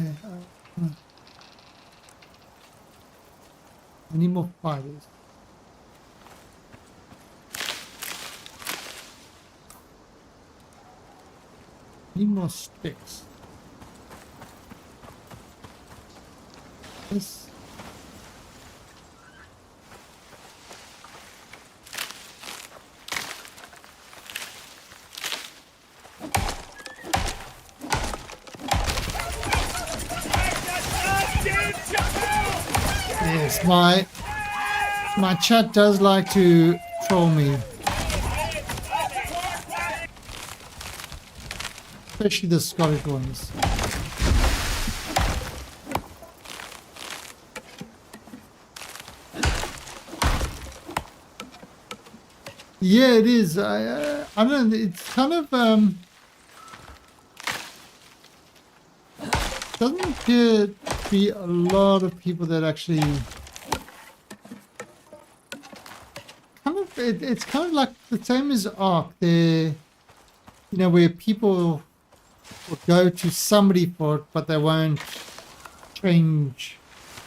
Okay. I need more fibers. Need more sticks. This. Yes, my chat does like to troll me. Especially the Scottish ones. Yeah, it is. I don't know. It's kind of doesn't appear to be a lot of people that actually kind of. It's kind of like the same as Ark. There, you know, where people will go to somebody for it, but they won't change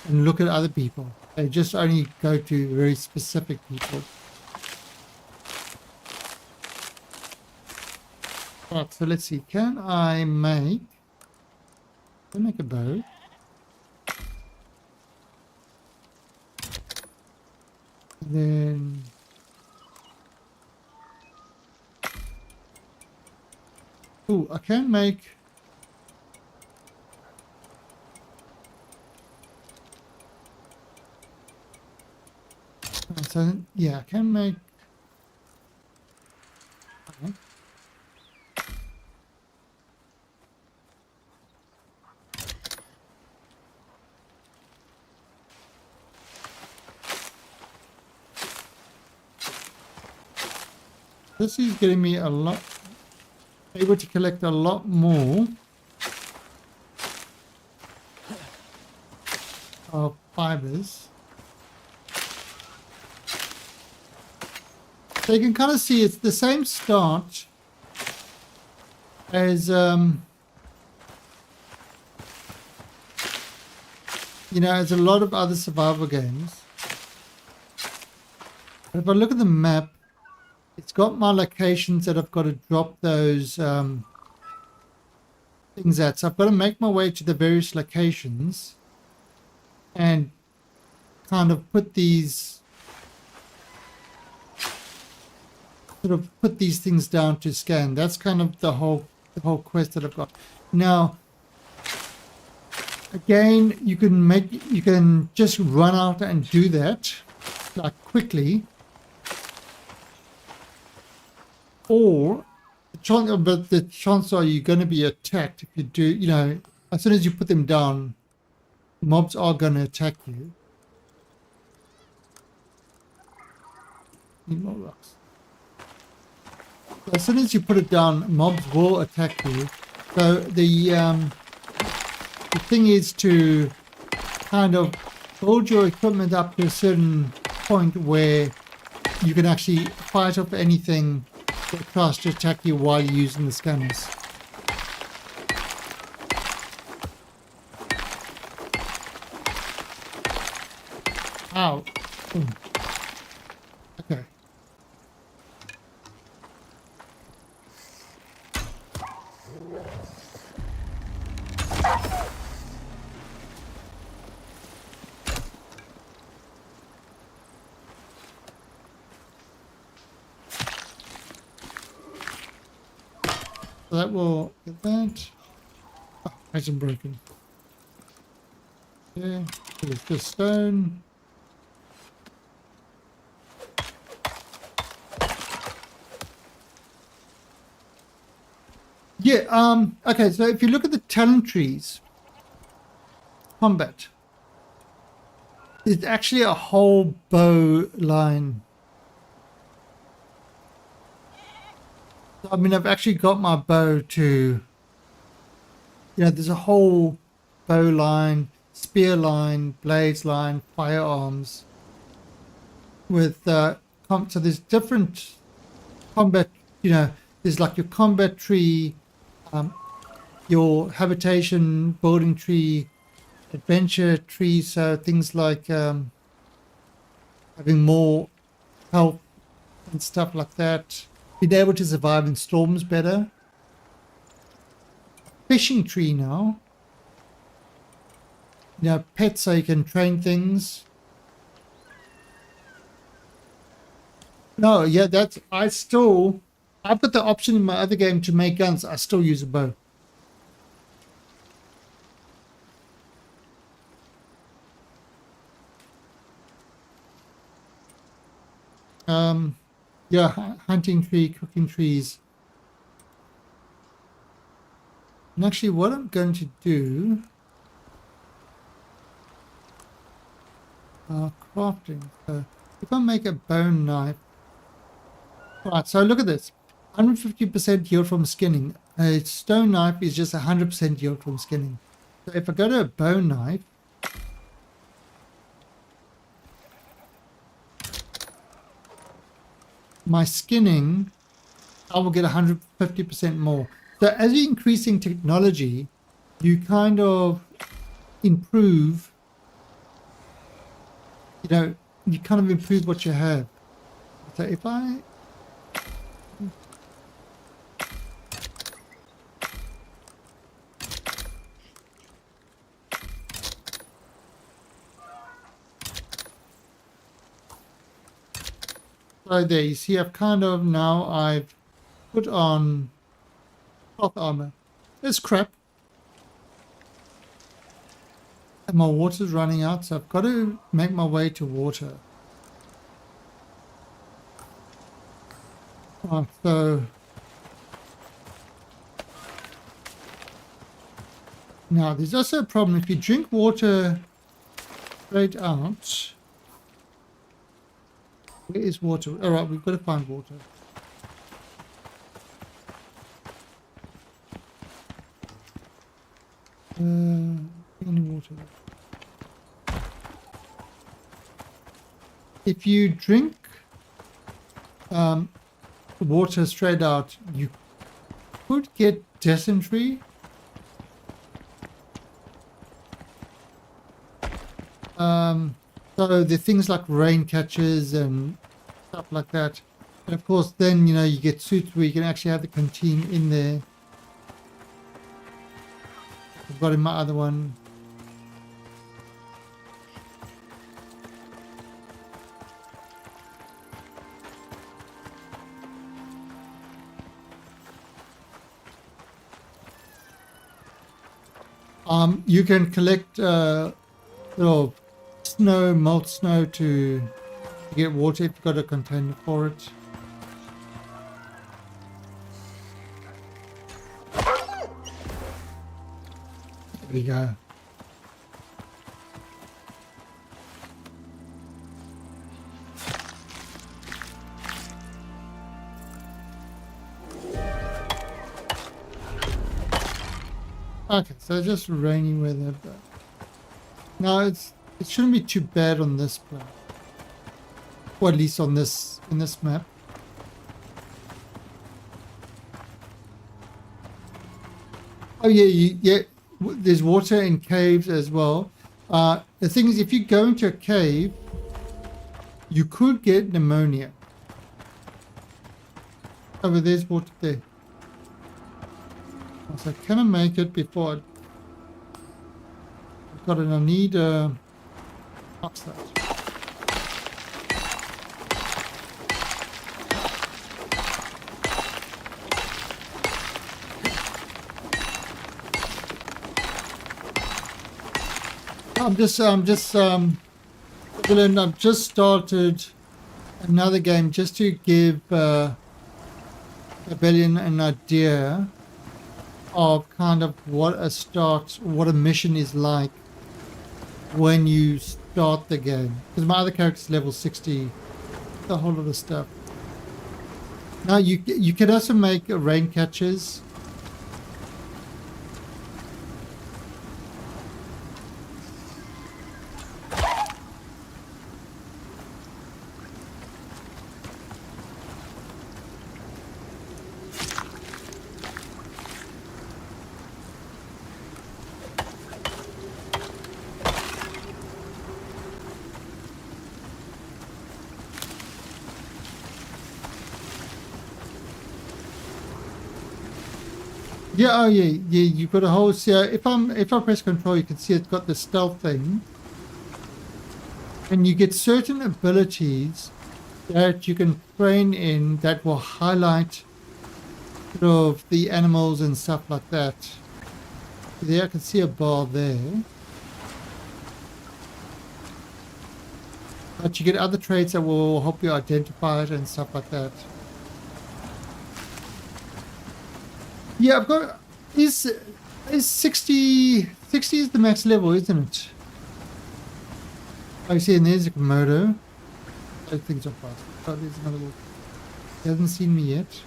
and look at other people. They just only go to very specific people. Right, so let's see. Can I make a bow? Then oh, I can make so yeah, I can make okay. This is getting me a lot, able to collect a lot more of fibers. So you can kind of see it's the same start as, you know, as a lot of other survival games. But if I look at the map, it's got my locations that I've got to drop those things at. So I've got to make my way to the various locations and kind of put these things down to scan. That's kind of the whole quest that I've got. Now, again, you can just run out and do that like quickly. Or, but the chances are you're going to be attacked if you do, you know, as soon as you put them down, mobs are going to attack you. Need more rocks. As soon as you put it down, mobs will attack you. So the thing is to kind of build your equipment up to a certain point where you can actually fight off anything that tries to attack you while you're using the scanners. Ow. Ooh. Okay. So that will get that. Oh, hasn't broken. Yeah, there's this stone. Yeah, okay, so if you look at the talent trees, combat, it's actually a whole bow line. I mean, I've actually got my bow to, you know, there's a whole bow line, spear line, blades line, firearms with, so there's different combat, you know, there's like your combat tree, your habitation building tree, adventure tree, so things like having more health and stuff like that, being able to survive in storms better. Fishing tree now. You know, pets so you can train things. No, yeah, that's, I've got the option in my other game to make guns. I still use a bow. Yeah, hunting tree, cooking trees. And actually what I'm going to do, crafting. So if I make a bone knife, right, so look at this, 150% yield from skinning. A stone knife is just 100% yield from skinning. So if I go to a bone knife, my skinning, I will get 150% more. So as you're increasing technology, you kind of improve, you know, you kind of improve what you have. So if I, so there you see, I've kind of now I've put on cloth armor. It's crap. And my water's running out, so I've got to make my way to water. Right, so now there's also a problem. If you drink water straight out, where is water? All right, we've got to find water. Any water? If you drink water straight out, you could get dysentery. So the things like rain catchers and stuff like that. And of course, then, you know, you get suits where you can actually have the canteen in there. I've got in my other one. You can collect little snow, melt snow to get water if you've got a container for it. There we go. Okay, so just rainy weather, but now it shouldn't be too bad on this plan, or at least on this in this map. Oh yeah, there's water in caves as well. The thing is, if you go into a cave, you could get pneumonia. Oh, but there's water there. So can I make it before I've got it? I need oxide. I've just started another game just to give Rebellion an idea of kind of what a mission is like when you start the game. Because my other character's level 60, a whole lot of stuff. Now you can also make rain catchers. Yeah, oh yeah, yeah. You've got a whole. So if I press control, you can see it's got the stealth thing, and you get certain abilities that you can train in that will highlight sort of the animals and stuff like that. There, I can see a bar there. But you get other traits that will help you identify it and stuff like that. Yeah, I've got is 60 is the max level, isn't it? I see, and there's a Komodo. I think so fast. Oh, there's another one. He hasn't seen me yet.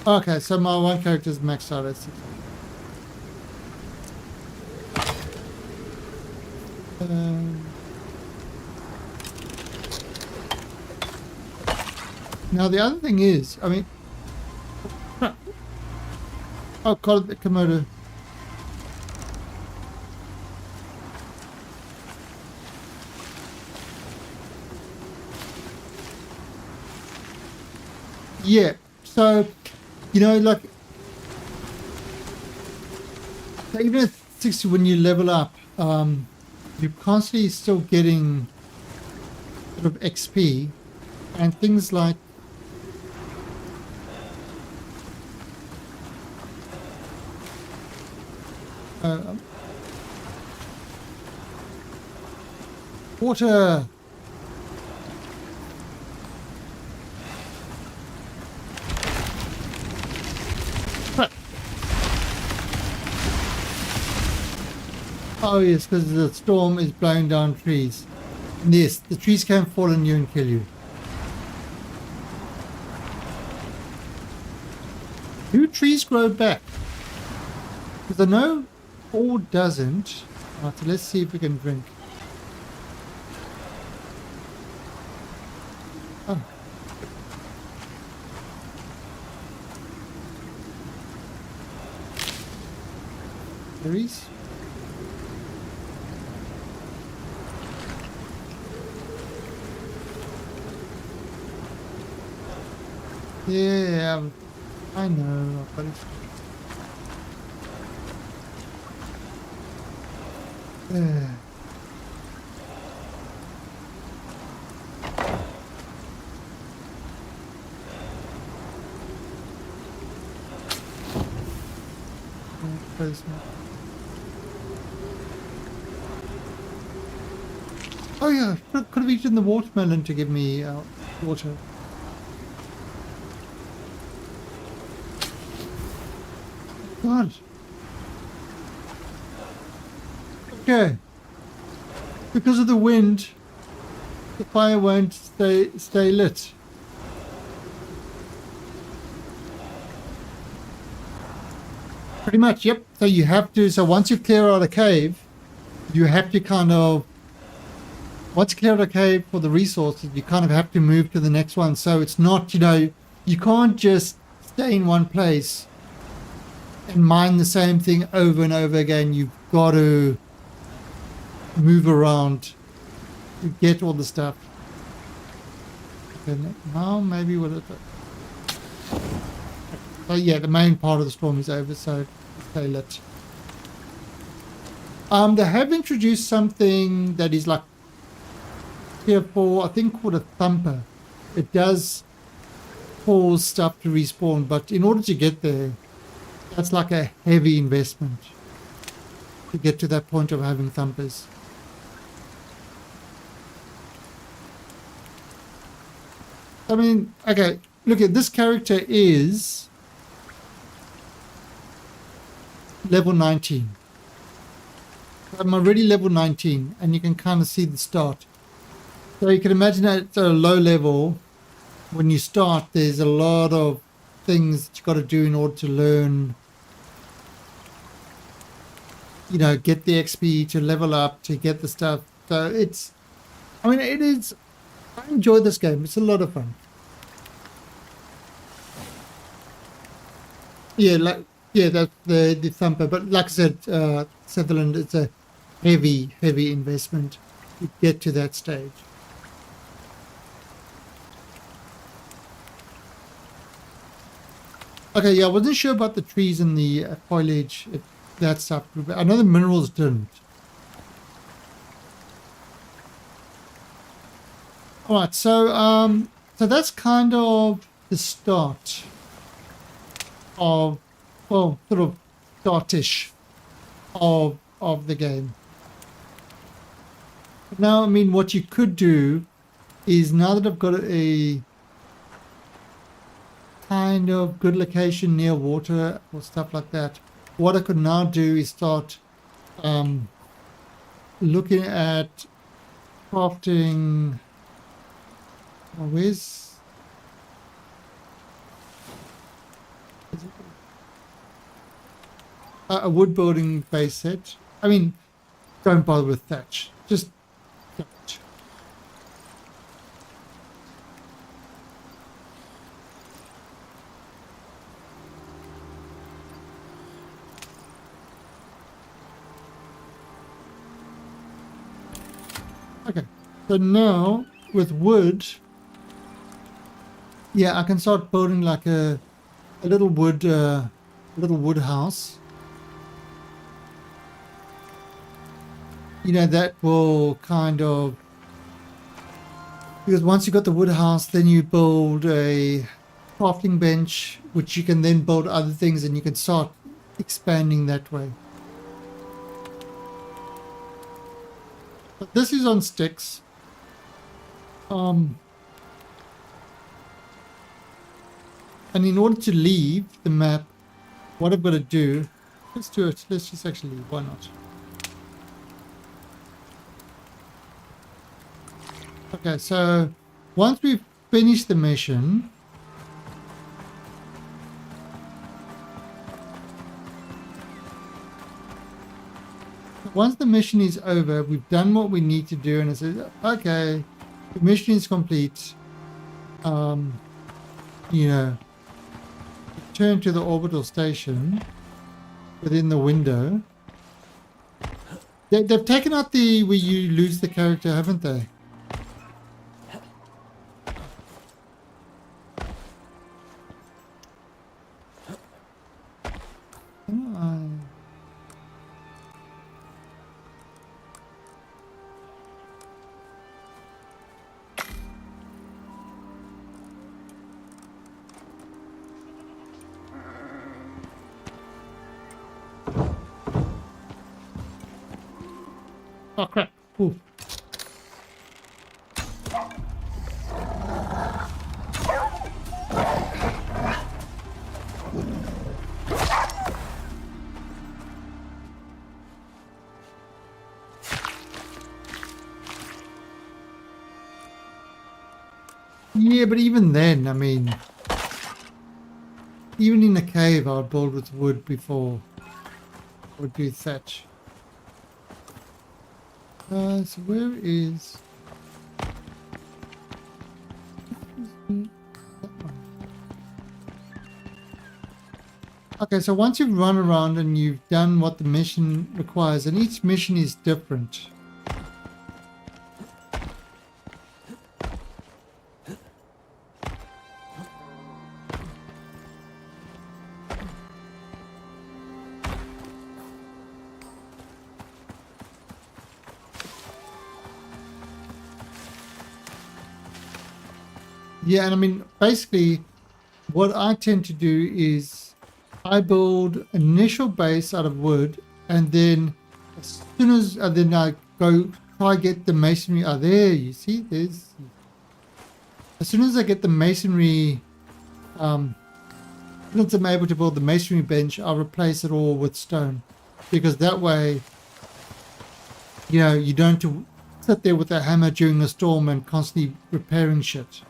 Okay, so my one character is maxed out at 60. Now the other thing is, I mean, I'll call it the Komodo. Yeah, so, you know, like, even at 60, when you level up, you're constantly still getting sort of XP and things like water. Oh yes, because the storm is blowing down trees. And yes, the trees can fall on you and kill you. Do trees grow back? Because I know all doesn't. Right, so let's see if we can drink. Oh. Berries? Yeah, I know, but it's... Oh yeah, could have eaten the watermelon to give me water. God. Okay. Because of the wind, the fire won't stay lit. Pretty much, yep. So you have to, so once you clear out a cave, you have to kind of, once you clear out a cave for the resources, you kind of have to move to the next one. So it's not, you know, you can't just stay in one place and mine the same thing over and over again. You've got to move around to get all the stuff. Okay, now maybe what it... So yeah, the main part of the storm is over, so stay lit. They have introduced something that is like here for, I think, called a thumper. It does cause stuff to respawn, but in order to get there, that's like a heavy investment to get to that point of having thumpers. I mean, okay, look at this character is level 19. I'm already level 19, and you can kind of see the start. So you can imagine that at a low level, when you start, there's a lot of things that you've got to do in order to learn, you know, get the XP, to level up, to get the stuff. So it's, I mean, it is, I enjoy this game. It's a lot of fun. Yeah, like, yeah, that's the thumper. But like I said, Sutherland, it's a heavy investment. get to that stage. Okay, yeah, I wasn't sure about the trees and the foliage, that stuff. I know the minerals didn't. All right, so that's kind of the start of, well, sort of start-ish of the game. Now, I mean, what you could do is, now that I've got a kind of good location near water or stuff like that, what I could now do is start looking at crafting. Oh, where's a wood building base set? I mean, don't bother with thatch. Just thatch. Okay, so now with wood, yeah, I can start building like a little wood house. You know, that will kind of, because once you've got the wood house, then you build a crafting bench, which you can then build other things, and you can start expanding that way. But this is on sticks. And in order to leave the map, what I've got to do, let's do it. Let's just actually leave. Why not? Okay, so once we've finished the mission, once the mission is over, we've done what we need to do, and it says, okay, the mission is complete. You know, return to the orbital station within the window. They've taken out the where you lose the character, haven't they? Oh crap. Ooh. Yeah, but even then, I mean, even in a cave, I would build with wood before I would do thatch. So where is... Okay, so once you've run around and you've done what the mission requires, and each mission is different. Yeah, and I mean, basically, what I tend to do is I build initial base out of wood, and then as soon as then I go try get the masonry. Oh, there, you see, there's. As soon as I get the masonry, once I'm able to build the masonry bench, I'll replace it all with stone, because that way, you know, you don't have to sit there with a hammer during a storm and constantly repairing shit.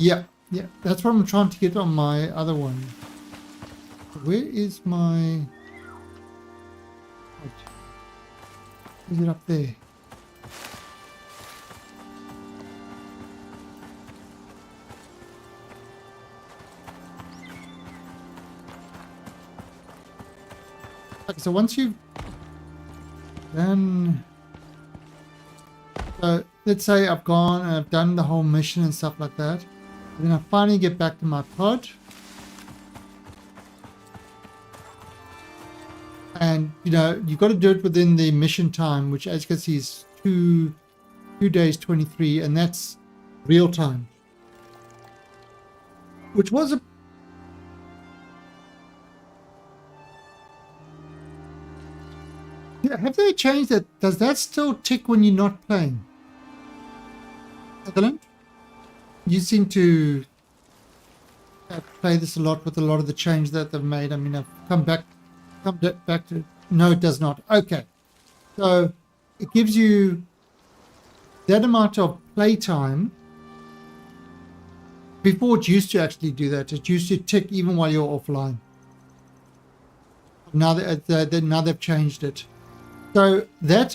Yeah, that's what I'm trying to get on my other one. Where is my... Is it up there? Okay, so once you've Then, so let's say I've gone and I've done the whole mission and stuff like that. And then I finally get back to my pod. And, you know, you've got to do it within the mission time, which as you can see is 2 days 23, and that's real time. Which was a... Yeah, have they changed that? Does that still tick when you're not playing? Evelyn? You seem to play this a lot with a lot of the change that they've made. I mean, I've come back to... No, it does not. Okay. So, it gives you that amount of playtime. Before it used to actually do that. It used to tick even while you're offline. Now they've changed it. So that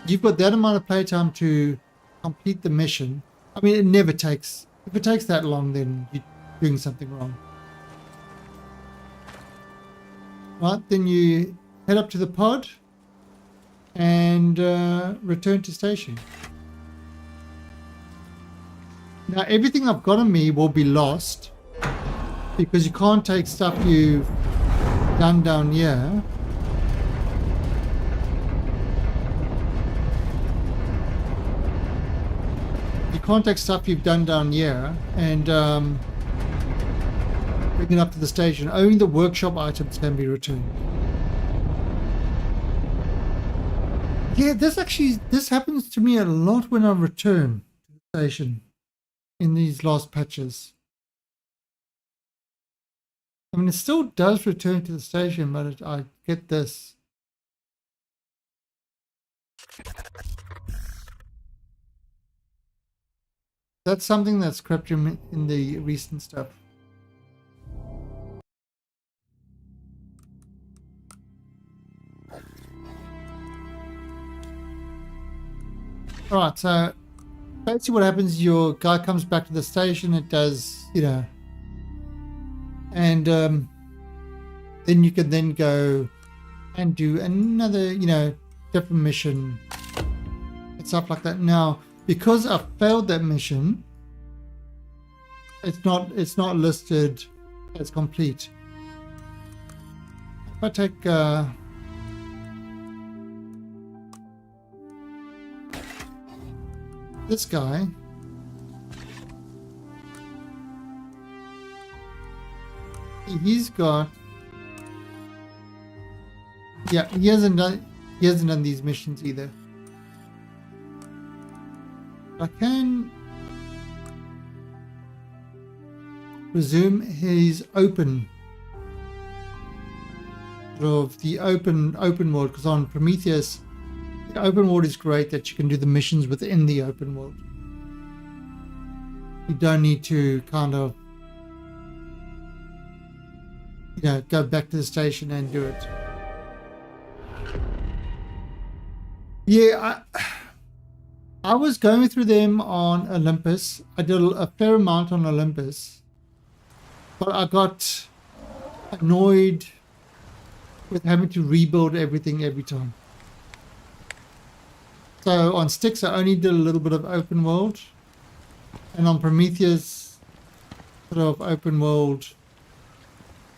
you've got that amount of playtime to complete the mission. I mean, it never takes. If it takes that long, then you're doing something wrong. Right, then you head up to the pod and return to station. Now everything I've got on me will be lost because you can't take stuff you've done down here. You can't take stuff you've done down here and bring it up to the station. Only the workshop items can be returned. Yeah, this happens to me a lot when I return to the station in these last patches. I mean, it still does return to the station, but I get this. That's something that's crept in the recent stuff. Alright, so basically what happens, your guy comes back to the station, it does, you know, and then you can then go and do another, you know, different mission and stuff like that. Now, because I failed that mission, it's not listed as complete. If I take this guy, he's got, yeah, he hasn't done these missions either. I can resume his open of the open world, because on Prometheus the open world is great that you can do the missions within the open world. You don't need to kind of, you know, go back to the station and do it. Yeah, I was going through them on Olympus. I did a fair amount on Olympus, but I got annoyed with having to rebuild everything every time. So on Styx I only did a little bit of open world, and on Prometheus sort of open world.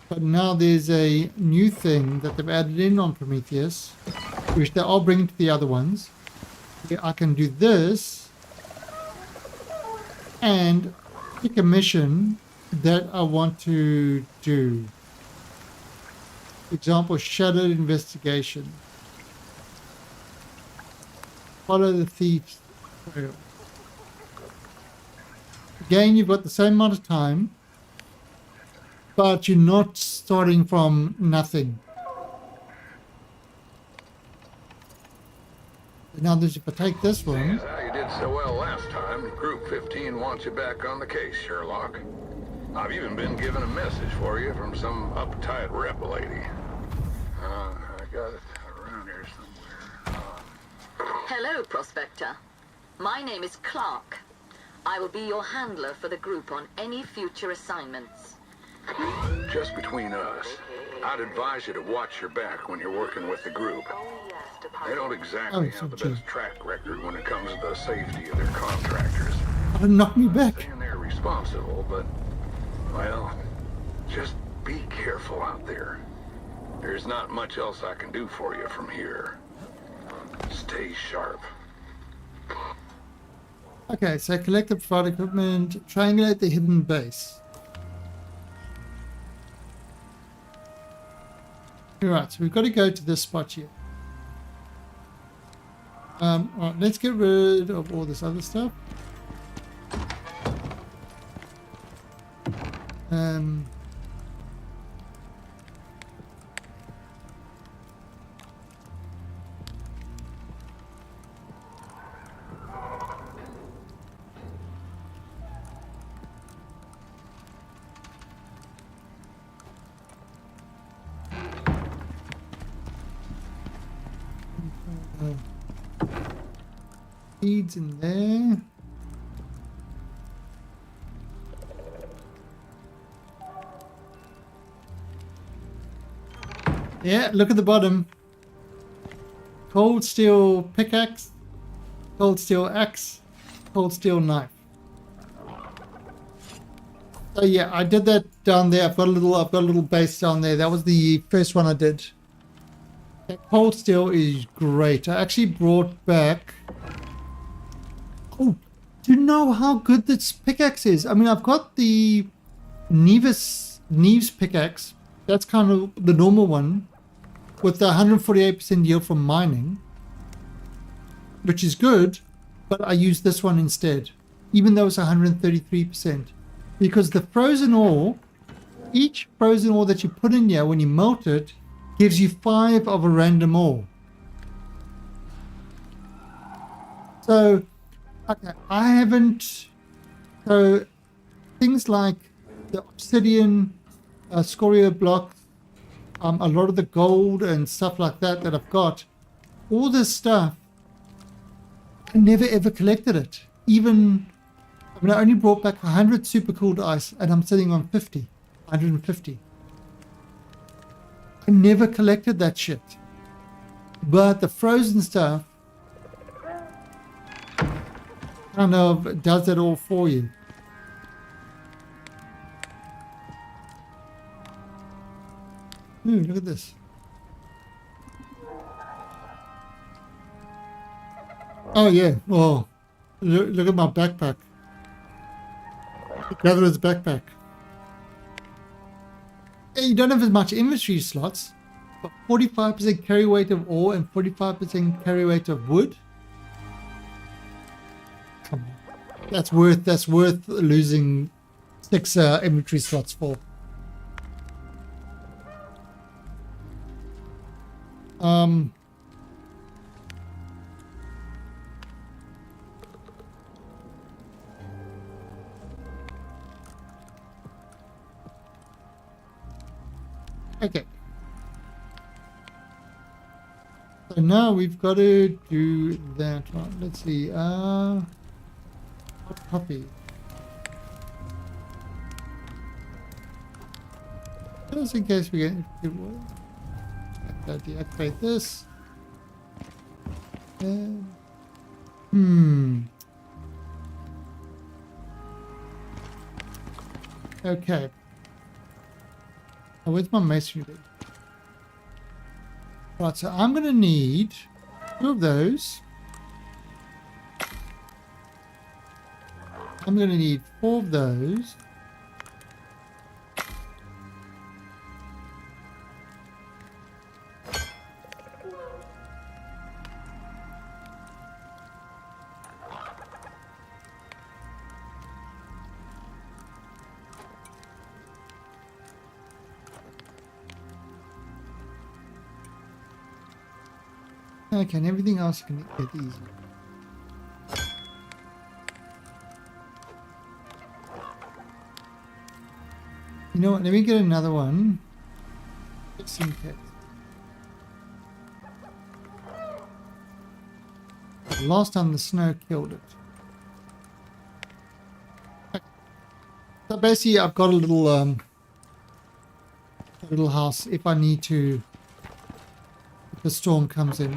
But now there's a new thing that they've added in on Prometheus, which they are bringing to the other ones. I can do this and pick a mission that I want to do. For example, Shadowed Investigation. Follow the thief's trail. Again, you've got the same amount of time, but you're not starting from nothing. Now, if I take this one... Seeing as how you did so well last time, Group 15 wants you back on the case, Sherlock. I've even been given a message for you from some uptight rep lady. I got it around here somewhere. Hello, Prospector. My name is Clark. I will be your handler for the group on any future assignments. Just between us, I'd advise you to watch your back when you're working with the group. They don't exactly have the best track record when it comes to the safety of their contractors. Knock me back. Saying they're responsible, but, well, just be careful out there. There's not much else I can do for you from here. Stay sharp. Okay, so collect the provide equipment, triangulate the hidden base. Alright, so we've got to go to this spot here. Alright, let's get rid of all this other stuff. Seeds in there. Yeah, look at the bottom. Cold steel pickaxe, cold steel axe, cold steel knife. So yeah, I did that down there. I've got a little base down there. That was the first one I did. That cold steel is great. I actually brought back. Oh, do you know how good this pickaxe is? I mean, I've got the Neves pickaxe. That's kind of the normal one with the 148% yield from mining, which is good, but I use this one instead, even though it's 133%. Because the frozen ore, each frozen ore that you put in here, when you melt it, gives you 5 of a random ore. So, okay, I haven't, so things like the obsidian, scoria blocks, a lot of the gold and stuff like that I've got, all this stuff, I never ever collected it. Even, I mean, I only brought back 100 super cooled ice and I'm sitting on 150. I never collected that shit. But the frozen stuff kind of does it all for you. Ooh, look at this. Oh yeah, oh, look at my backpack. Gatherer's backpack. You don't have as much inventory slots, but 45% carry weight of ore and 45% carry weight of wood. Come on, that's worth losing 6 inventory slots for. Okay. So now we've got to do that one. Let's see. Copy. Just in case we get deactivate this. Okay. Oh, where's my masonry bit? Right, so I'm going to need 2 of those. I'm going to need 4 of those. Okay, and everything else can get easy. You know what? Let me get another one. Just in case. Last time the snow killed it. Okay. So basically, I've got a little house if I need to. If the storm comes in.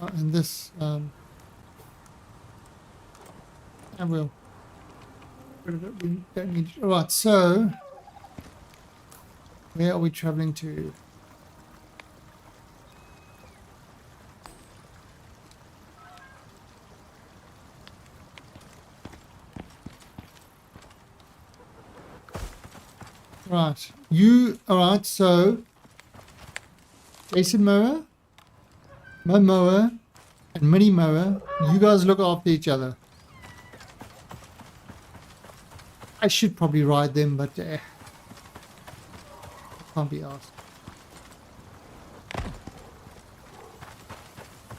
And this, I will. We don't need. All right, so where are we traveling to? Right, you. All right, so Jason Mower, Momoa, and Mini Mower, you guys look after each other. I should probably ride them, but can't be asked.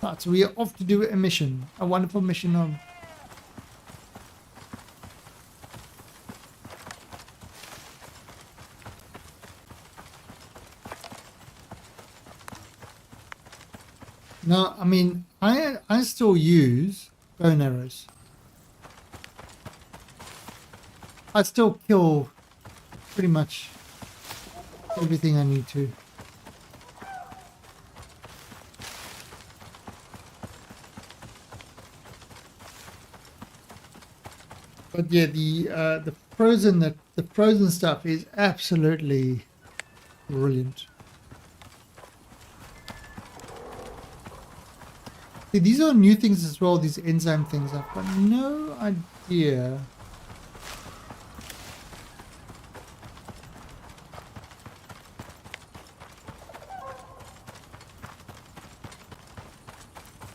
Right, so we are off to do a mission, a wonderful mission of. No, I mean, I still use bow and arrows. I still kill pretty much everything I need to. But yeah, the frozen stuff is absolutely brilliant. See, these are new things as well. These enzyme things. I've got no idea.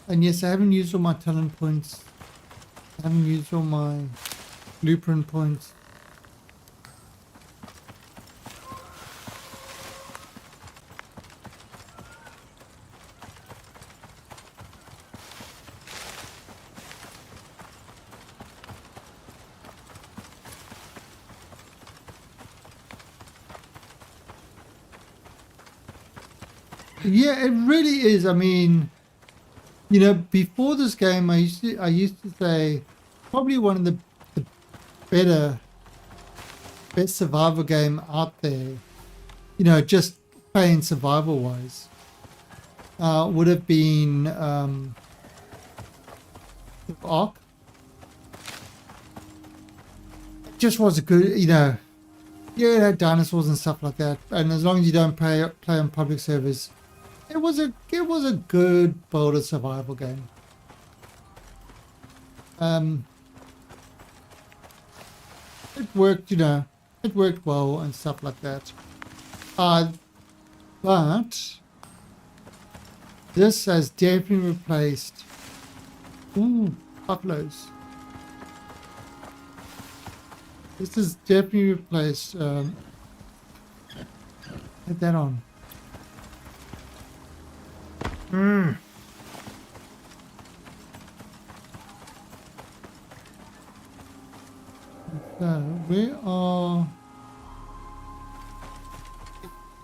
And yes, I haven't used all my talent points. I haven't used all my blueprint points. Yeah, it really is. I mean, you know, before this game, I used to say probably one of the best survival game out there. You know, just playing survival wise, would have been Ark. Just was a good, you know, yeah, it had dinosaurs and stuff like that. And as long as you don't play on public servers, it was a good boulder survival game. It worked, you know, it worked well and stuff like that. But this has definitely replaced buffaloes. This has definitely replaced put that on. So we are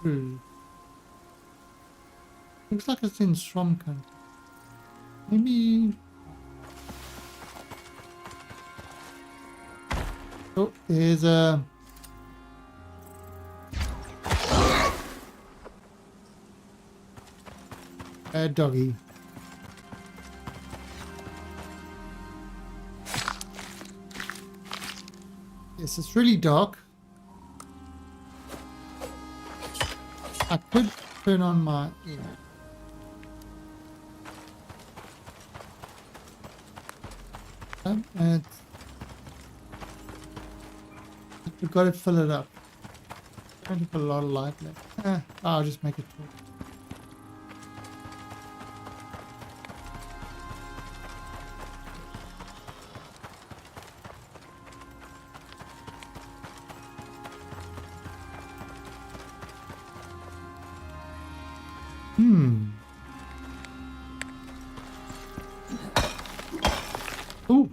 through. Looks like it's in Strom country. Maybe. Oh, there's a. A doggy. Yes, it's really dark. I could turn on my and we've got to fill it up. Don't put a lot of light left. I'll just make it full. Ooh.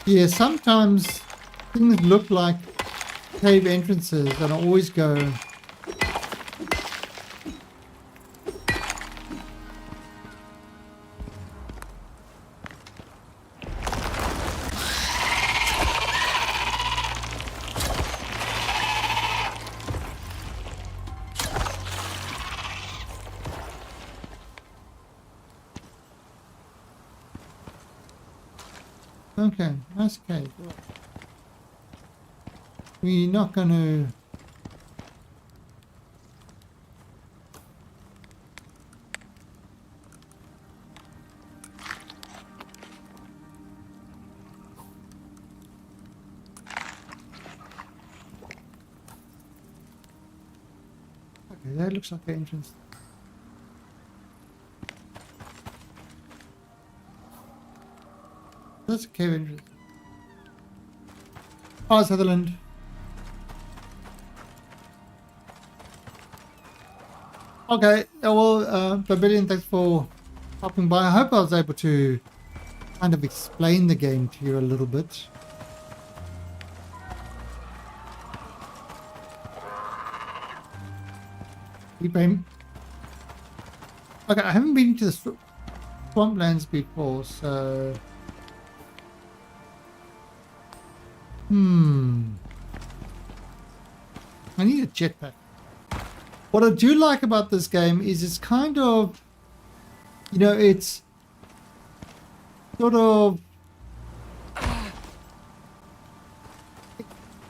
Yeah, sometimes things look like cave entrances and I always go, Okay, nice cave. We're not gonna... Okay, that looks like the entrance. That's a cave entrance. Oh, Sutherland. Okay, well, Barbarian, thanks for popping by. I hope I was able to kind of explain the game to you a little bit. Okay, I haven't been to the swamplands before, so... I need a jetpack. What I do like about this game is it's kind of... You know, it's... Sort of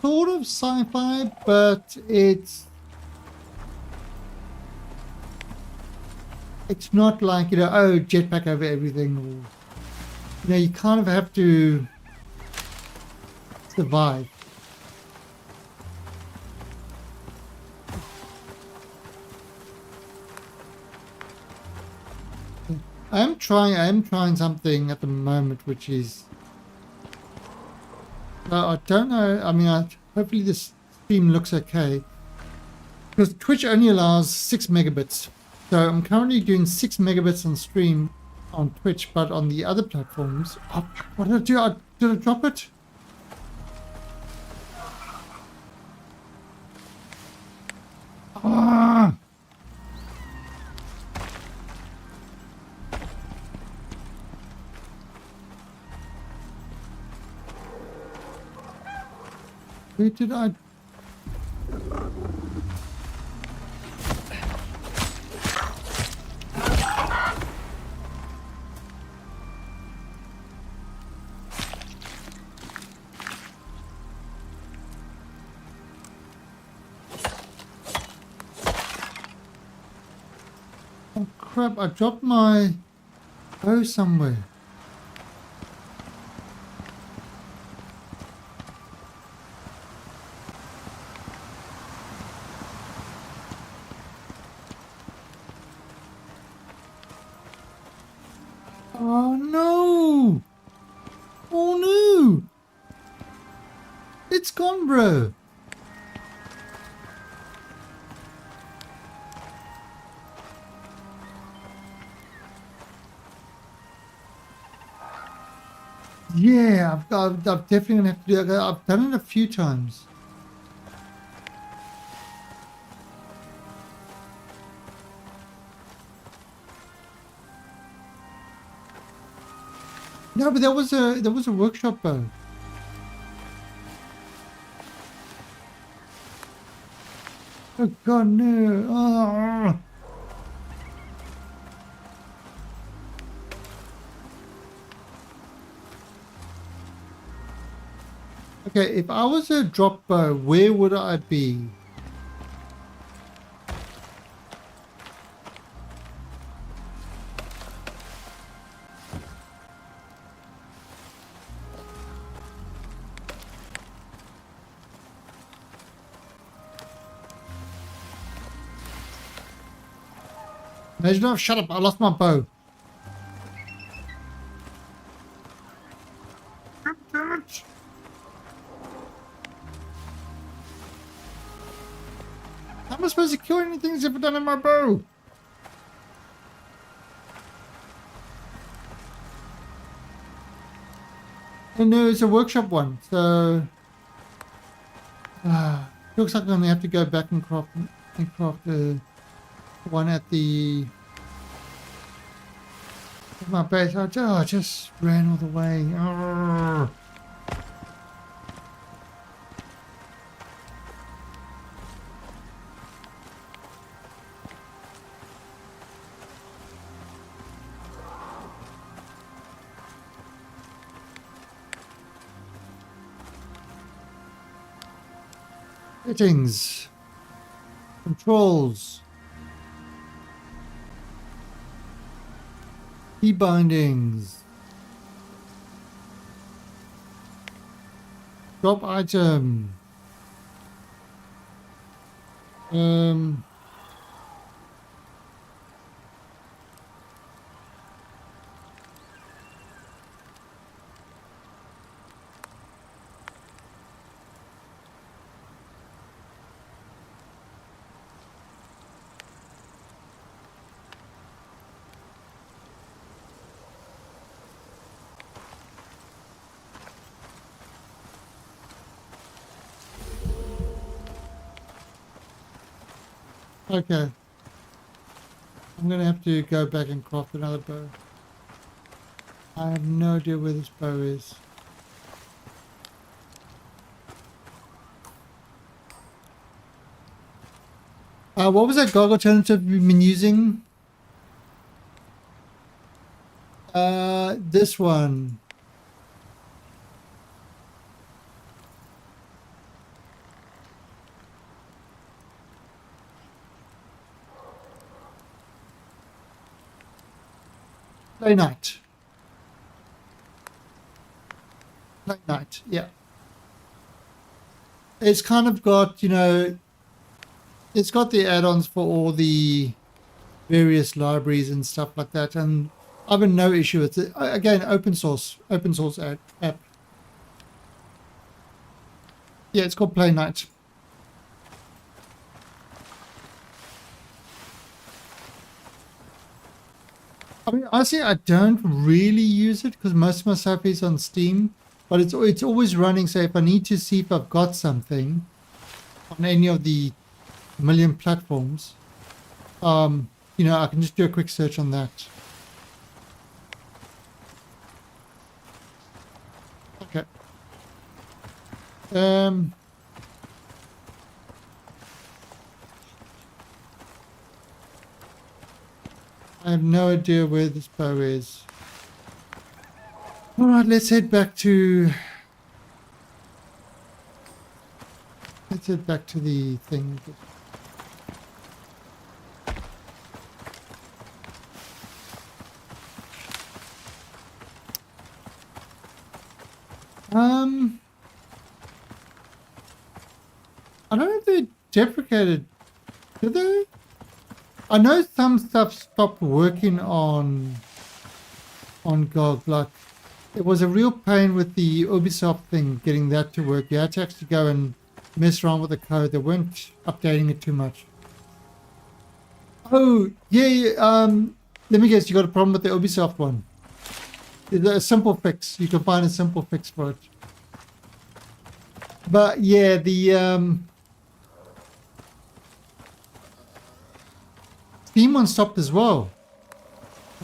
sci-fi, but it's not like, you know, oh, jetpack over everything, or, you know, you kind of have to survive. I am trying something at the moment, which is, I don't know, I mean, hopefully this stream looks okay, because Twitch only allows 6 megabits. So I'm currently doing 6 megabits on stream on Twitch, but on the other platforms... Oh, what did I do? Did I drop it? Ah! Where did I... Oh crap, I dropped my bow somewhere. Oh no! Oh no! It's gone, bro! Yeah, I've definitely gonna have to do it. I've done it a few times. No, but there was a workshop bow. Oh god, no! Oh. Okay, if I was a drop bow, where would I be? No, shut up, I lost my bow. God damn it. How am I supposed to kill anything if I've done in my bow? And no, it's a workshop one, so... looks like I'm going to have to go back and craft the one at the... my base. I just ran all the way. Arrgh. Settings. Controls. Key bindings. Drop item. Okay. I'm gonna have to go back and craft another bow. I have no idea where this bow is. What was that goggle alternative we've been using? This one. Play night. Play night, yeah. It's kind of got, you know, it's got the add-ons for all the various libraries and stuff like that, and I've had no issue with it. Again, open source app. Yeah, it's called Play Night. I mean, honestly, I don't really use it because most of my stuff is on Steam, but it's always running. So if I need to see if I've got something on any of the million platforms, you know, I can just do a quick search on that. Okay. I have no idea where this bow is. Alright, let's head back to... Let's head back to the thing. I don't know if they deprecated. Did they? I know some stuff stopped working on GOG. Like, it was a real pain with the Ubisoft thing, getting that to work. You had to actually go and mess around with the code. They weren't updating it too much. Oh, yeah, let me guess, you got a problem with the Ubisoft one. There's a simple fix. You can find a simple fix for it. But yeah, the Steam one stopped as well.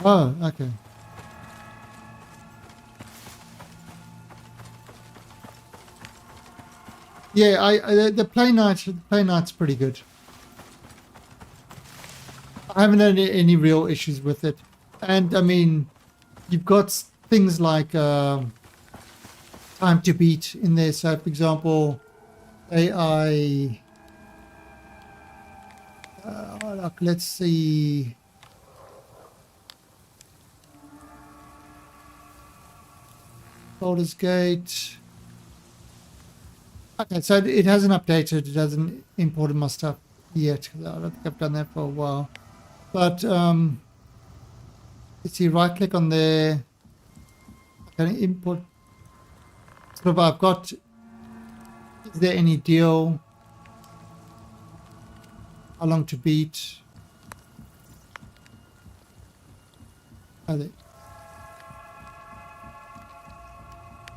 Oh, okay. Yeah, the Play Night's pretty good. I haven't had any real issues with it, and I mean, you've got things like time to beat in there. So, for example, AI. Look, let's see. Baldur's Gate. Okay, so it hasn't updated. It hasn't imported my stuff yet. I don't think I've done that for a while. But let's see. Right click on there. I can import. So I've got. Is there any deal? How long to beat? Oh, there.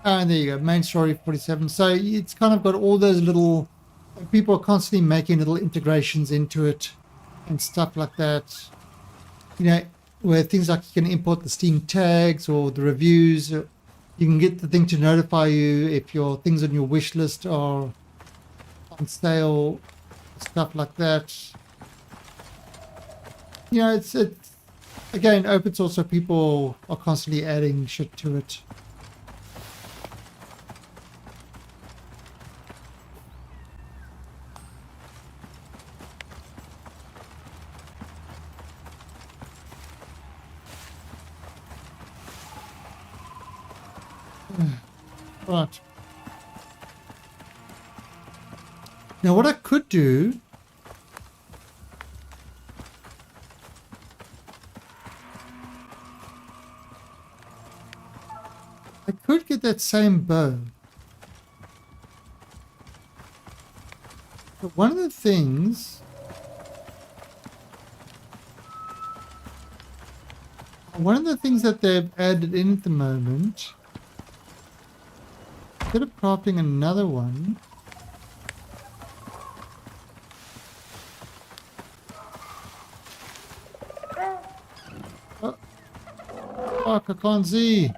And there you go, main story 47. So it's kind of got all those little, people are constantly making little integrations into it and stuff like that. You know, where things like you can import the Steam tags or the reviews. You can get the thing to notify you if your things on your wish list are on sale, stuff like that. You know, it's again, open source, so people are constantly adding shit to it. Right. Now what I could do... I could get that same bow. But one of the things... that they've added in at the moment... Instead of crafting another one... Oh, fuck, I can't see.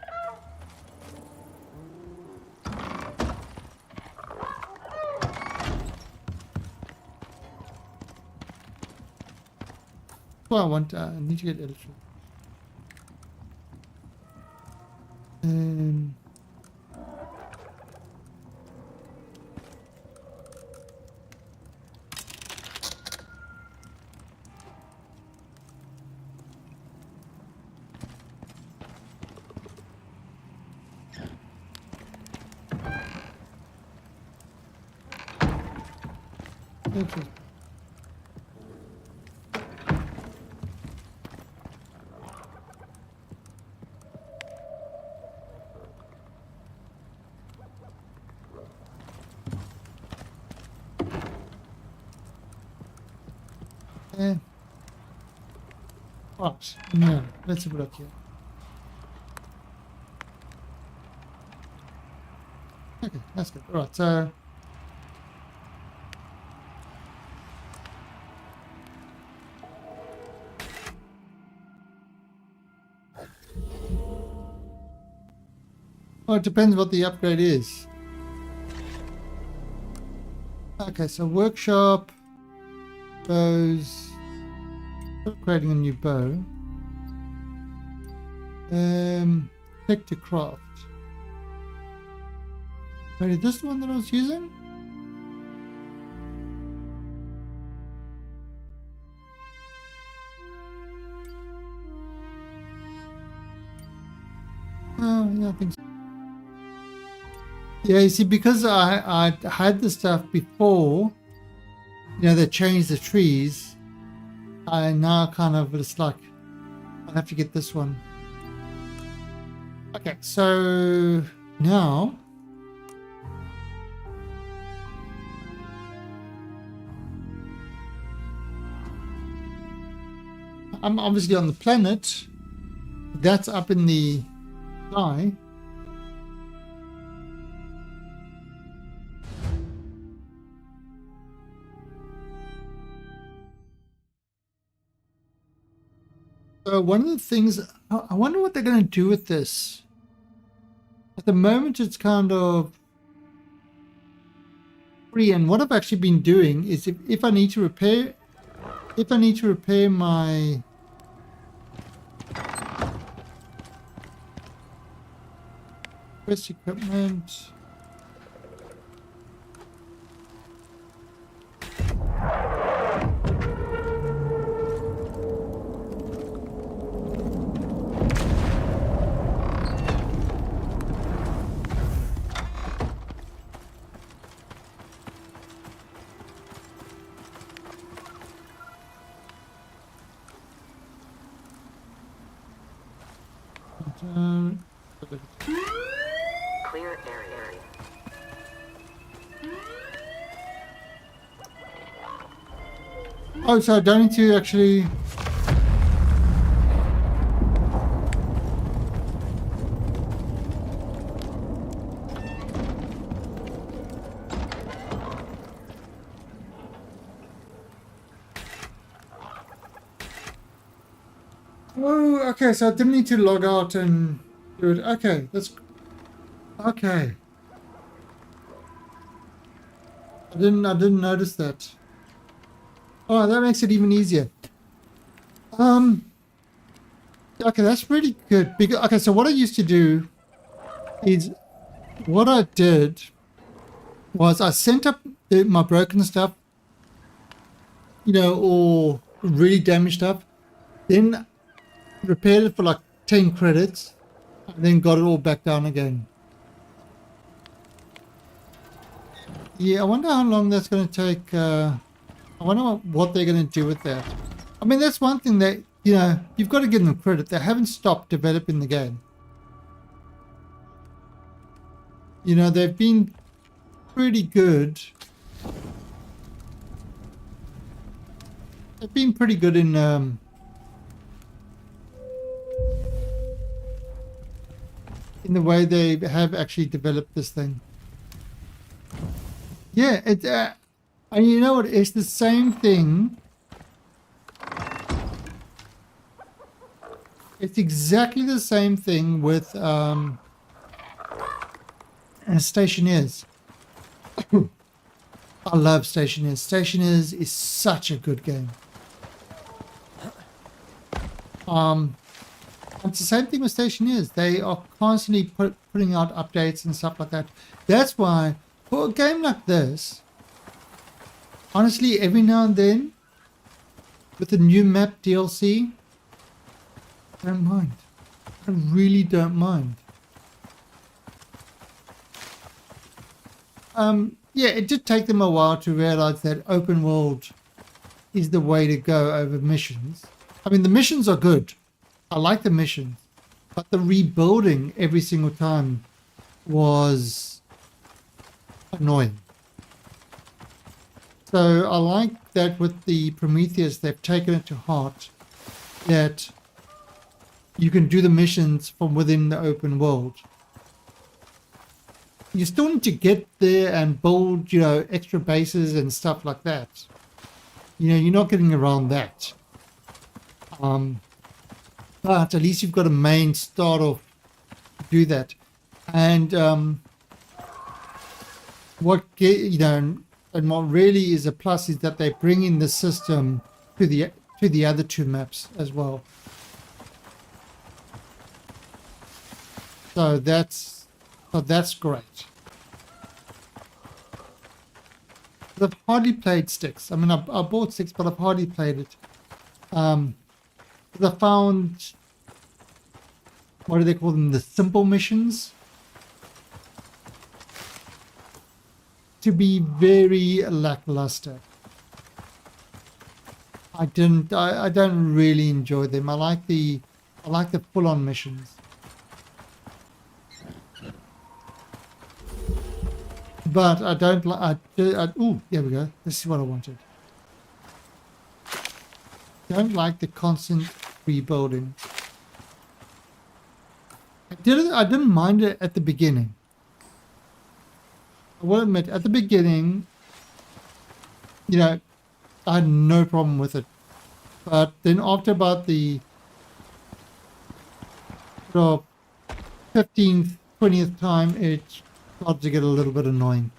Well, I need to get electric. Okay. What? No, let's have a look here. Okay, that's good. Alright, so... Well, it depends what the upgrade is. Okay, so workshop, bows, upgrading a new bow. Pick to craft. Wait, is this the one that I was using? Oh, yeah, I think so. Yeah, you see, because I had the stuff before, you know, they changed the trees, I now kind of, it's like, I'll have to get this one. Okay, so now, I'm obviously on the planet, that's up in the sky. So one of the things, I wonder what they're going to do with this. At the moment, it's kind of free. And what I've actually been doing is if I need to repair my quest equipment. Clear area. Oh, so I don't need to actually... Oh, okay, so I didn't need to log out and do it. Okay, that's... Okay. I didn't notice that. Oh, that makes it even easier. Okay, that's really good. Because, okay, so what I used to do is... What I did was I sent up my broken stuff, you know, or really damaged stuff. Then repaired it for like 10 credits, and then got it all back down again. Yeah, I wonder how long that's going to take. I wonder what they're going to do with that. I mean, that's one thing that, you know, you've got to give them credit. They haven't stopped developing the game. You know, they've been pretty good. They've been pretty good in the way they have actually developed this thing. Yeah, and you know what? It's the same thing. It's exactly the same thing with Stationeers. I love Stationeers. Stationeers is such a good game. It's the same thing with Stationeers. They are constantly putting out updates and stuff like that. That's why, for a game like this, honestly, every now and then, with the new map DLC, I don't mind. I really don't mind. Yeah, it did take them a while to realize that open world is the way to go over missions. I mean, the missions are good. I like the missions, but the rebuilding every single time was annoying. So I like that with the Prometheus, they've taken it to heart that you can do the missions from within the open world. You still need to get there and build, you know, extra bases and stuff like that. You know, you're not getting around that. But at least you've got a main start off to do that. And what really is a plus is that they bring in the system to the other two maps as well. So that's great. I've hardly played Sticks. I mean, I bought Sticks, but I've hardly played it. I found, what do they call them? The simple missions to be very lackluster. I don't really enjoy them. I like the full-on missions. But I don't like. Oh, there we go. This is what I wanted. Don't like the constant rebuilding. I didn't mind it at the beginning. I will admit, at the beginning, you know, I had no problem with it. But then after about the 15th, 20th time, it started to get a little bit annoying.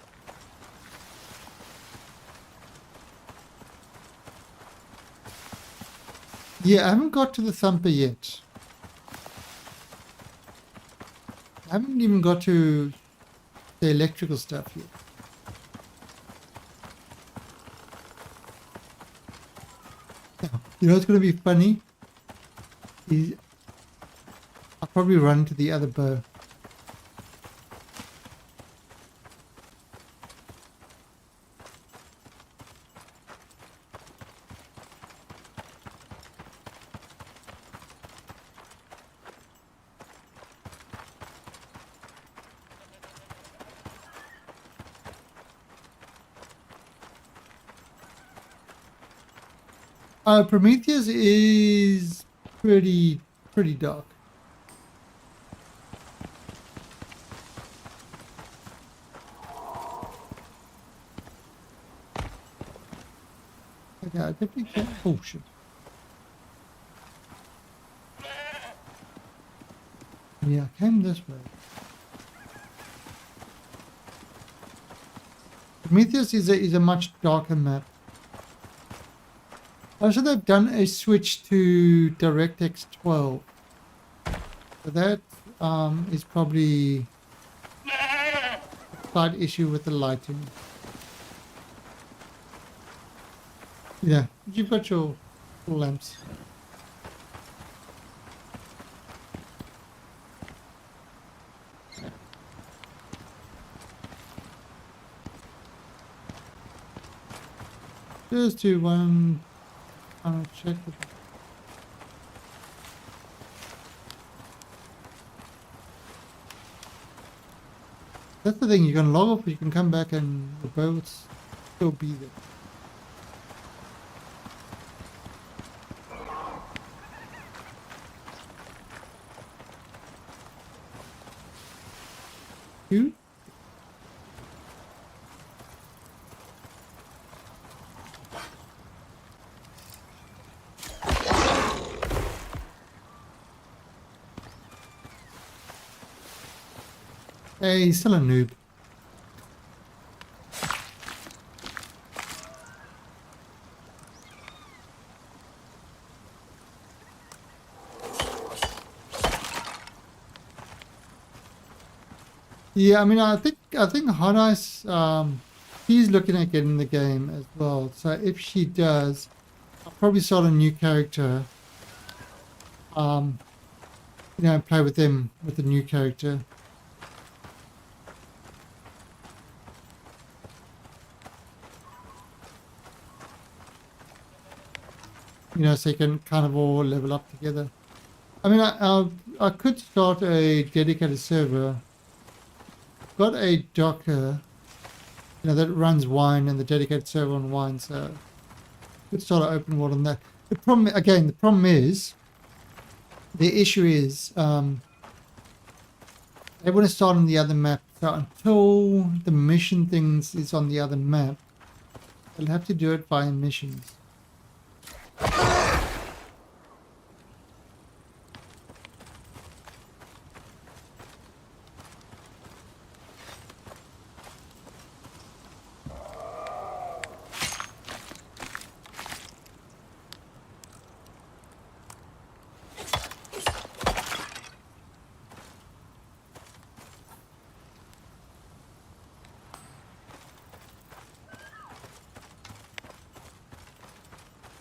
Yeah, I haven't got to the thumper yet. I haven't even got to the electrical stuff yet. Now, you know what's going to be funny? I'll probably run to the other bow. Prometheus is pretty dark. Okay, I definitely can't. Oh shit. Yeah, I came this way. Prometheus is a much darker map. Also, they've done a switch to DirectX 12. So that is probably a slight issue with the lighting. Yeah, you've got your lamps. Just do one. I'll check with. That's the thing. You can log off, but you can come back, and the boats still be there. You? Hey, he's still a noob. Yeah, I mean, I think Hot Ice, she's looking at getting the game as well. So if she does, I'll probably start a new character. You know, play with them with the new character. You know, so you can kind of all level up together. I mean, I could start a dedicated server. Got a Docker, you know, that runs wine and the dedicated server on wine, so could start an open world on that. The problem, again, the problem is, the issue is, they want to start on the other map. So until the mission things is on the other map, they'll have to do it via missions.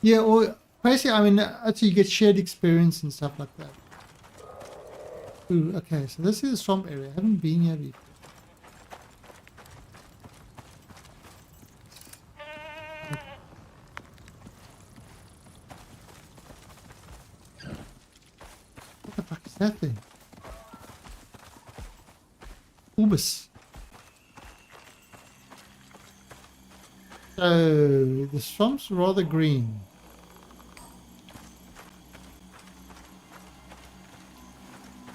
Yeah, or basically, I mean, actually you get shared experience and stuff like that. Ooh, okay, so this is a swamp area. I haven't been here before. What the fuck is that thing? Ubis. So, the swamp's rather green.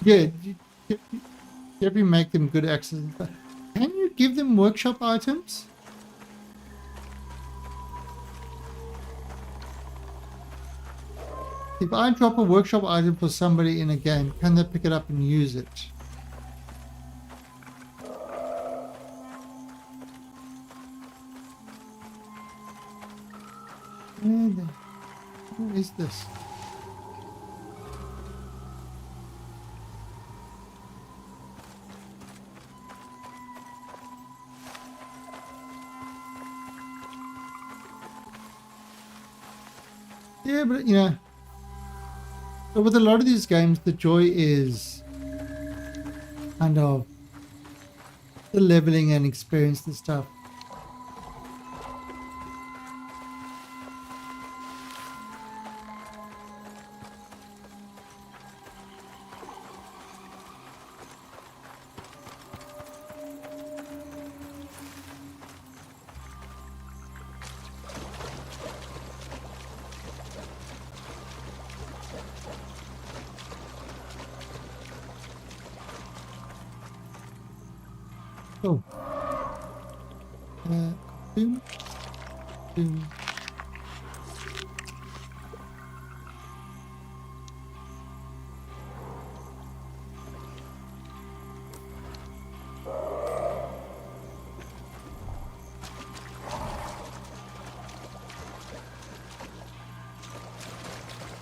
Yeah, you definitely make them good access. Can you give them workshop items? If I drop a workshop item for somebody in a game, can they pick it up and use it? Where is this? Yeah, but you know, but with a lot of these games, the joy is kind of the leveling and experience and stuff. Oh. Boom. Boom.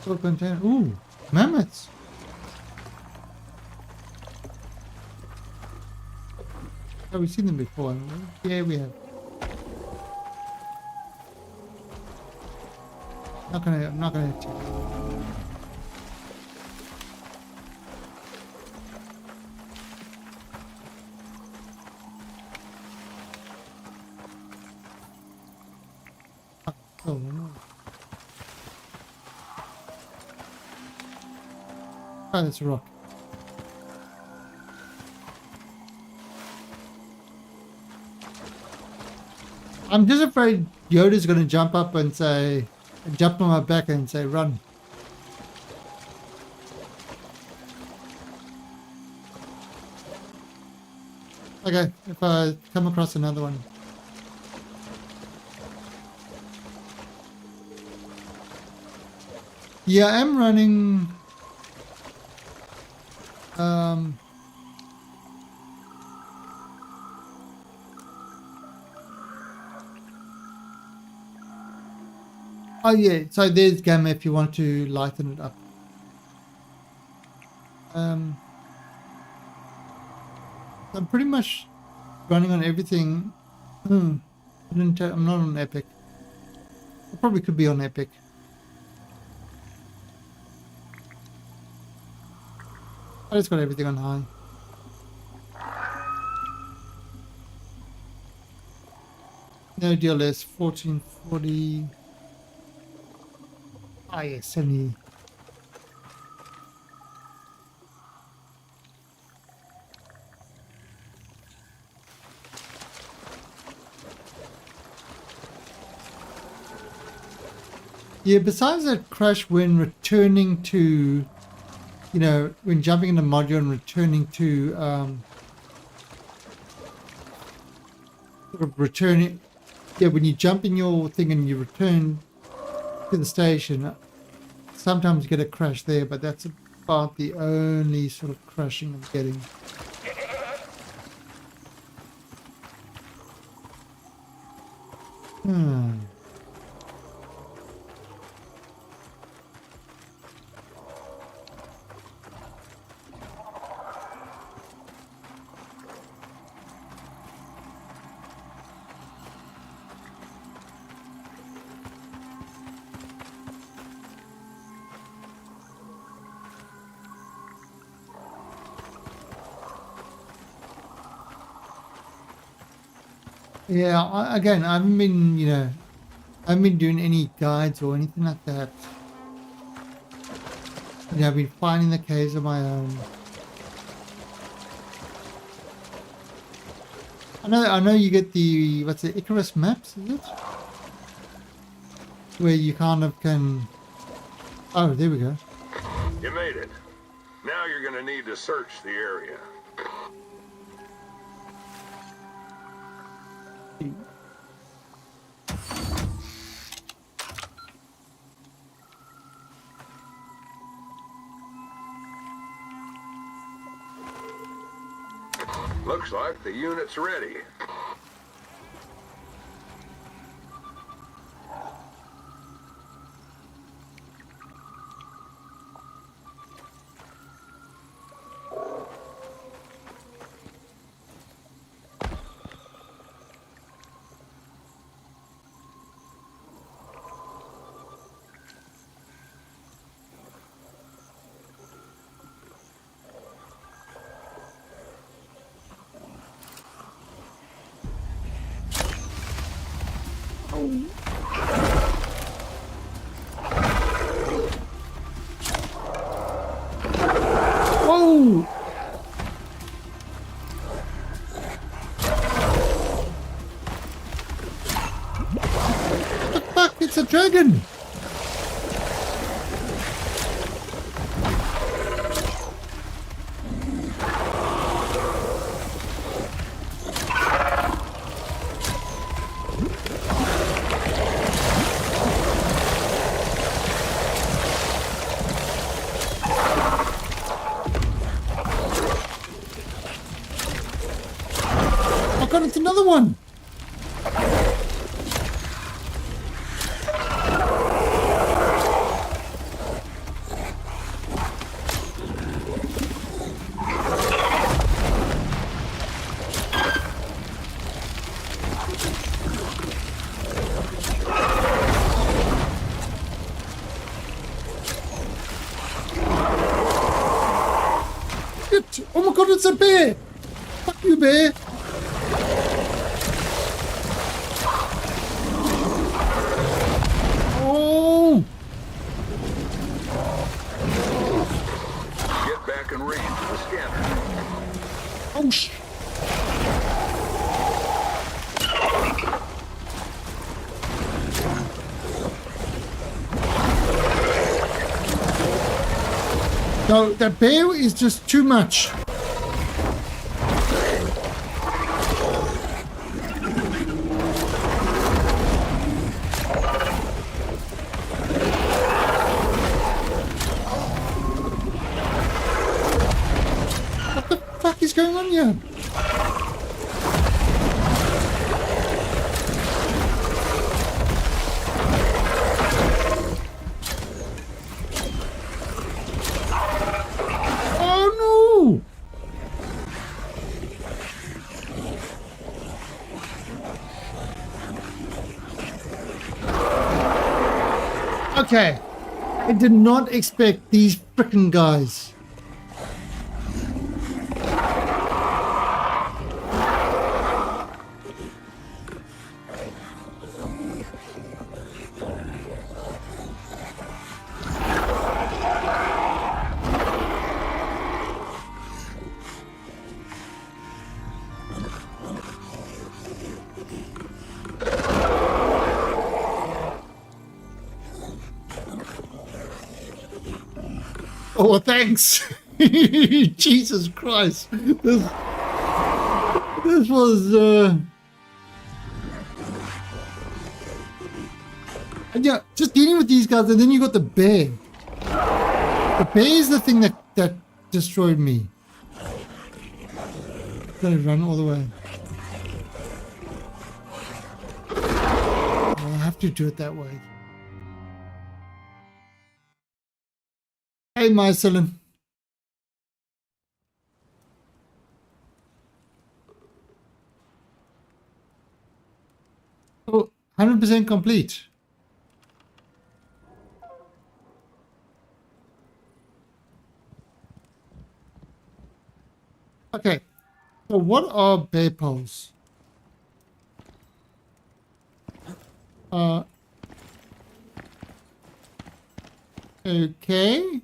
So container. Ooh, mammoths. Have we seen them before? Yeah, we have. I'm not gonna hit you. Oh, no. Oh, that's a rock. I'm just afraid Yoda's going to jump up and say, jump on my back and say, run. Okay, if I come across another one. Yeah, I'm running. Oh yeah, so there's Gamma if you want to lighten it up. I'm pretty much running on everything. I'm not on Epic. I probably could be on Epic. I just got everything on high. No DLS 1440. Ah yes, 70. Yeah, besides that crash when returning to, you know, when jumping in the module and returning to, sort of returning, yeah, when you jump in your thing and you return to the station, sometimes you get a crash there, but that's about the only sort of crashing I'm getting. Yeah, again, I haven't been, you know, I haven't been doing any guides or anything like that. You know, I've been finding the caves on my own. I know you get the, what's the Icarus maps, is it? Where you kind of can, oh, there we go. You made it. Now you're gonna need to search the area. Looks like the unit's ready. Whoa! What the fuck? It's a dragon! Oh god, it's another one! Oh my god, it's a bear! Fuck you, bear! scanner. Oh, sh... No, that bear is just too much. What the fuck is going on here? Oh no! Okay, I did not expect these frickin' guys. Oh, thanks. Jesus Christ. This was, and yeah, just dealing with these guys, and then you got the bear. The bear is the thing that destroyed me. Gotta run all the way. I'll have to do it that way. Hey, Mycelin. Oh, 100% complete. Okay, so what are bear poles? Okay.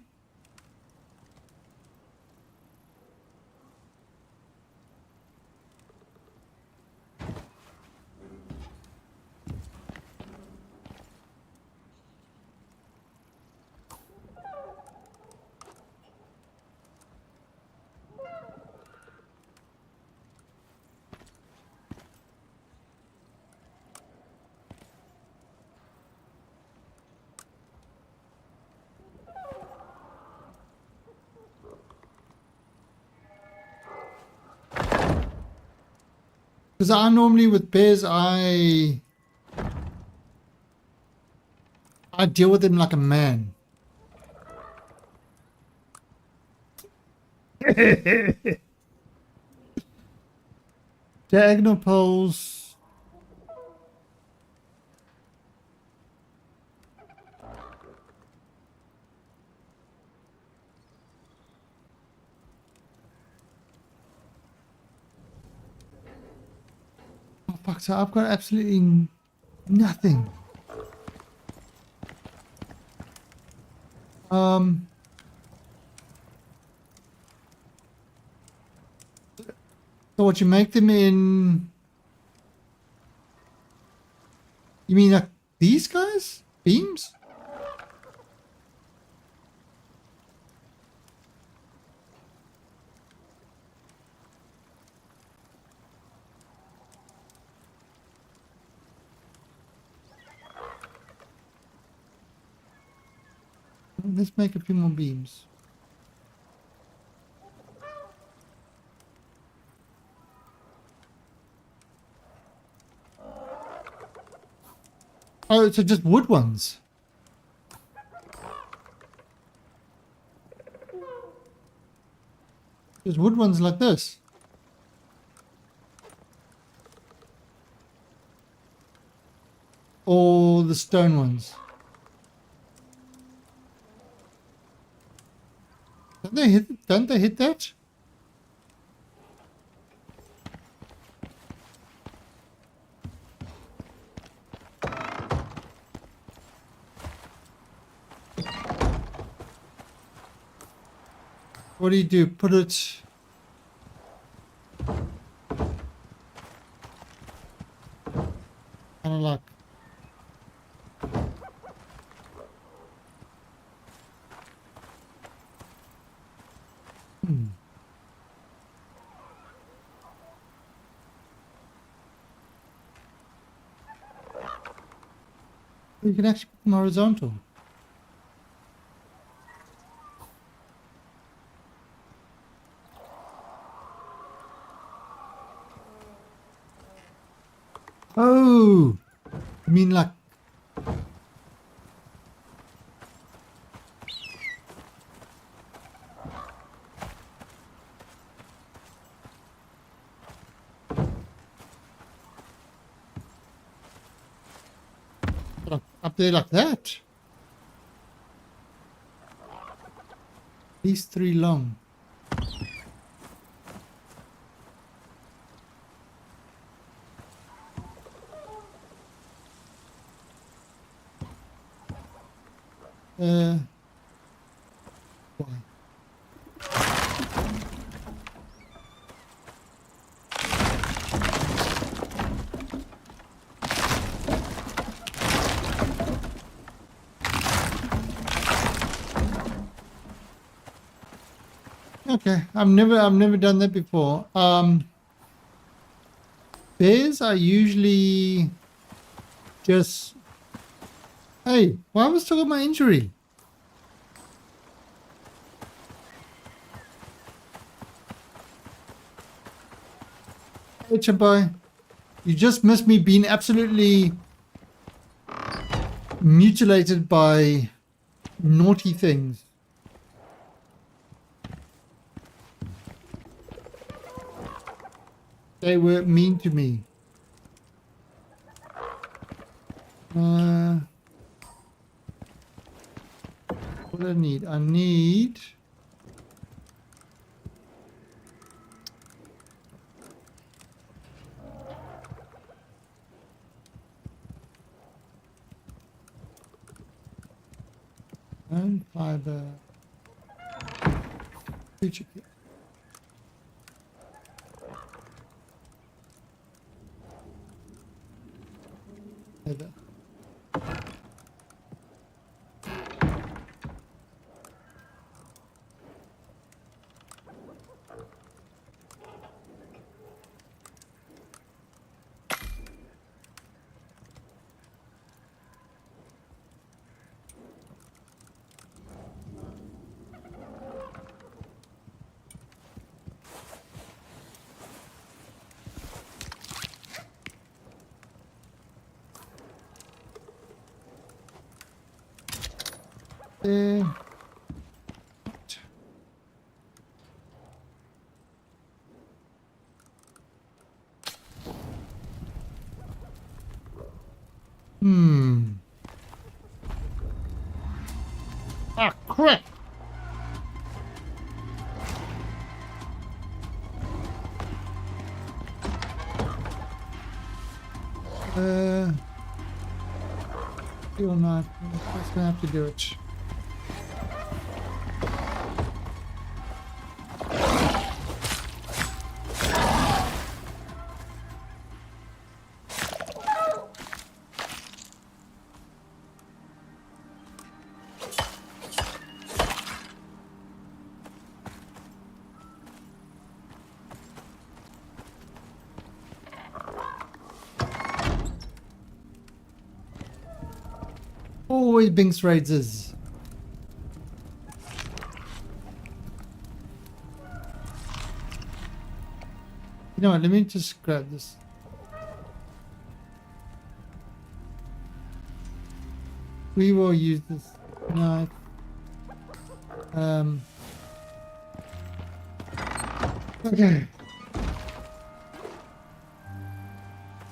Because I normally with bears, I deal with them like a man. Diagonal poles. Oh fuck, so I've got absolutely nothing. So what, you make them in... You mean like these guys? Beams? Let's make a few more beams. Oh, so just wood ones. There's wood ones like this. Or the stone ones. Don't they hit that? What do you do? Put it... Kind of like... You can actually put them horizontal. Oh, I mean like... Up there like that. These 3 long. Why? Okay, I've never done that before. Bears are usually just... Hey, why was I talking about my injury? Hey, Champai, you just missed me being absolutely mutilated by naughty things. They were mean to me. What do I need? I need... bone fiber. Future kit. Heather. Ah, crap! Still not. I'm just gonna have to do it. Always Binks Raiders. You know what, let me just grab this. We will use this knife. Okay.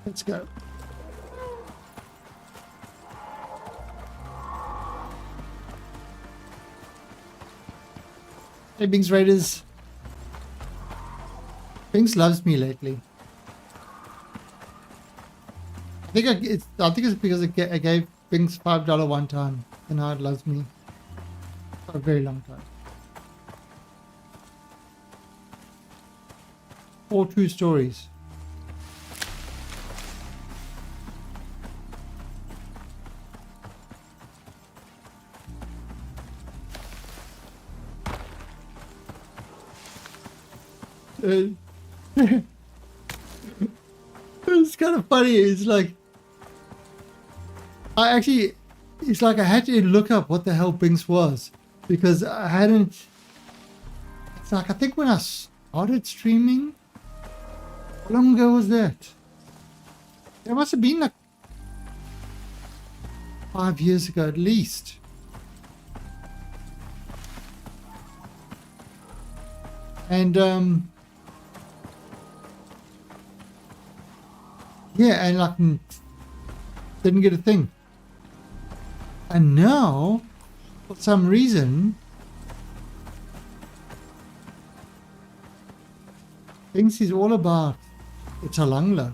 Let's go. Hey, Binks Raiders. Binks loves me lately. I think it's because I gave Binks $5 one time, and now it loves me for a very long time. All true stories. It's kind of funny. It's like it's like I had to look up what the hell Binks was because I hadn't. It's like I think when I started streaming, how long ago was that? It must have been like 5 years ago at least. And yeah, and like didn't get a thing. And now, for some reason, thinks he's all about the Talangla.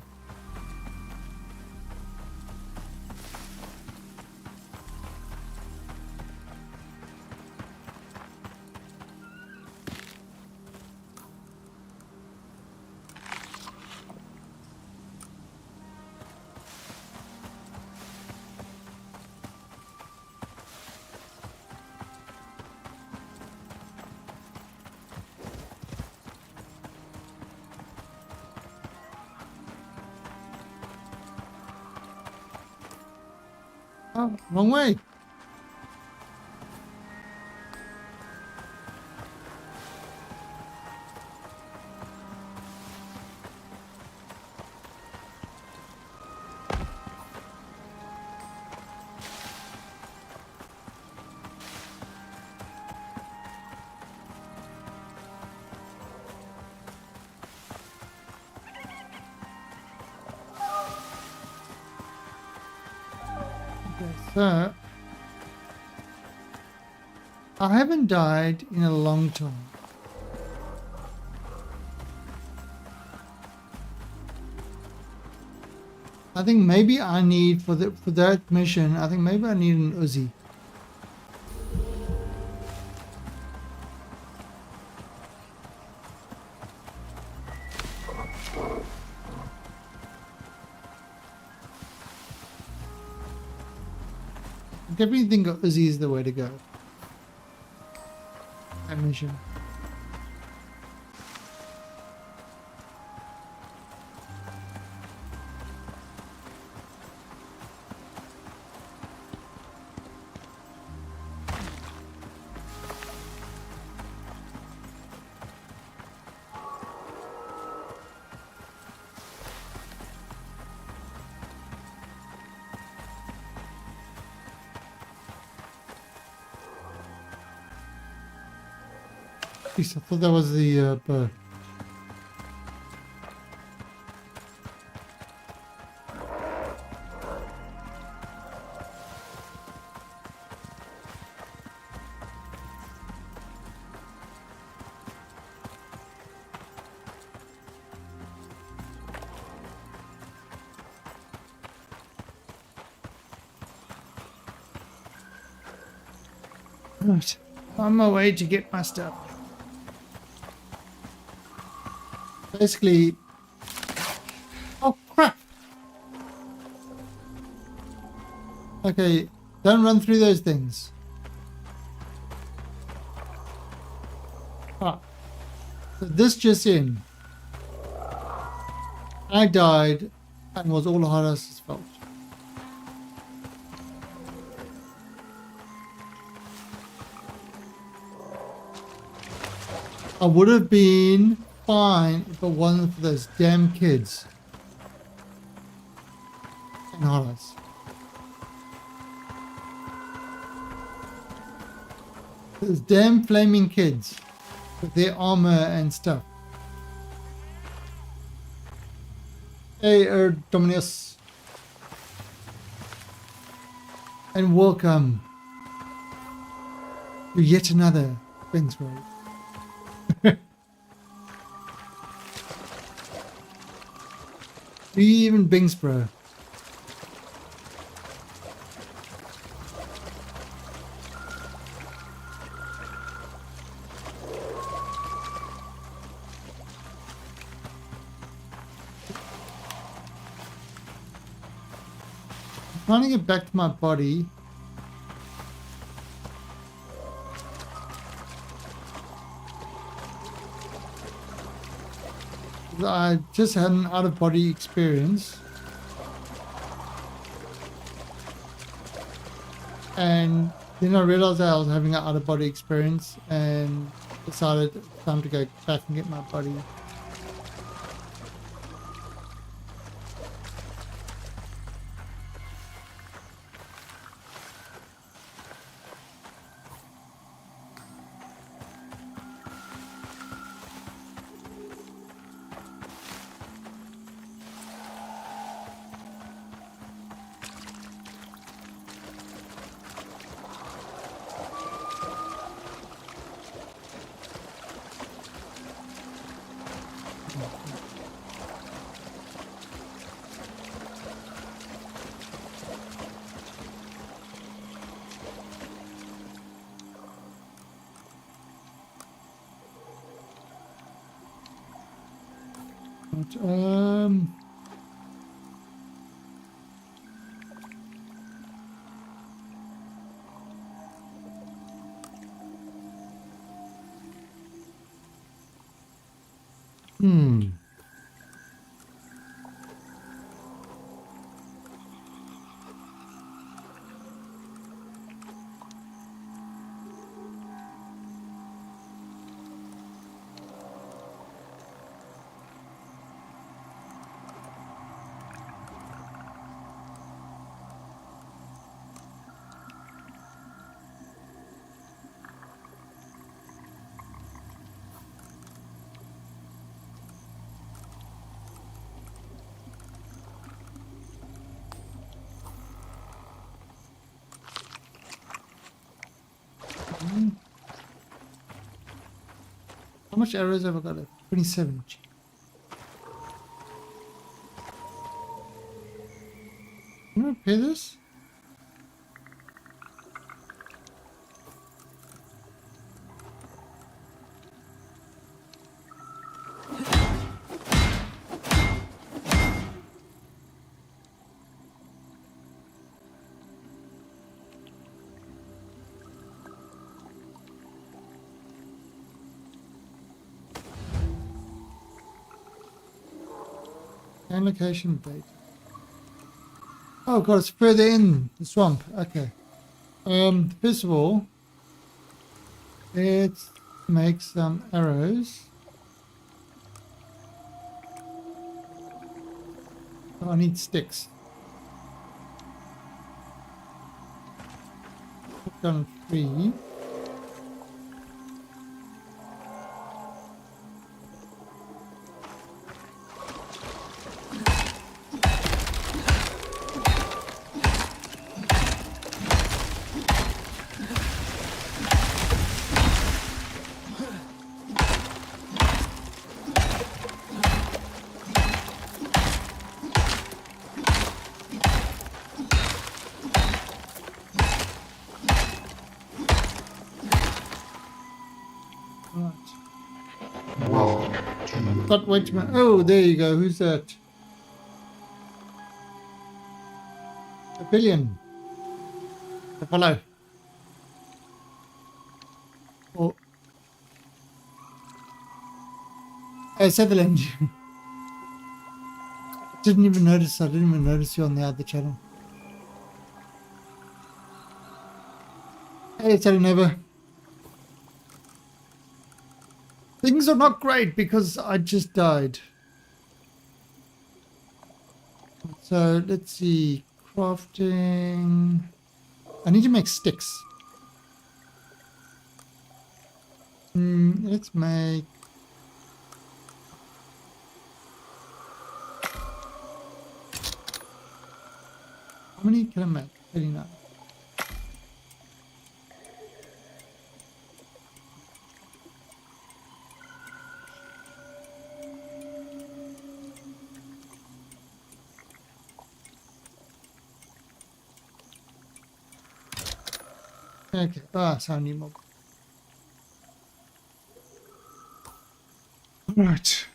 Oh, wrong way. So, I haven't died in a long time. I think maybe I need for that mission. I think maybe I need an Uzi. I definitely think Uzi is the way to go. That mission. I thought that was the bird. Right, on my way to get my stuff. Basically, oh crap! Okay, don't run through those things. Ah, so this just in. I died, and was all Horus's fault. I would have been fine if it wasn't for those damn kids and Horus. Those damn flaming kids with their armor and stuff. Hey, Dominus. And welcome to yet another Binks Road. Do you even Binks, bro? trying to get back to my body. I just had an out-of-body experience. And then I realized that I was having an out-of-body experience and decided it's time to go back and get my body. But, how much arrows have I got left? 27. Can I repair this? And location date. Oh god, it's further in the swamp. Okay. First of all, let's make some arrows. Oh, I need sticks. Put down 3. But wait a minute. Oh, there you go. Who's that? A billion. Follow. Oh. Oh, Sutherland. Didn't even notice. I didn't even notice you on the other channel. Hey, tell neighbor. Things are not great because I just died. So let's see. Crafting. I need to make sticks. Let's make. How many can I make? 39. Okay, so I need more. Right.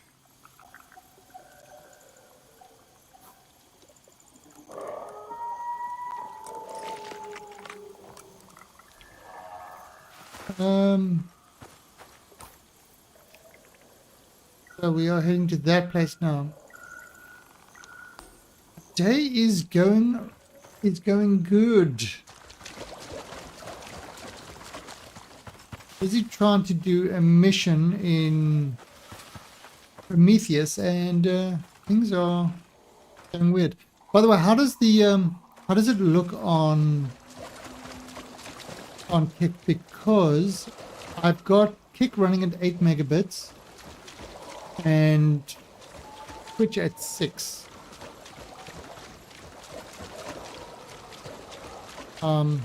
So we are heading to that place now. Day is going good. Busy trying to do a mission in Prometheus, and things are going weird. By the way, how does it look on Kick? Because I've got Kick running at 8 megabits and Twitch at 6. So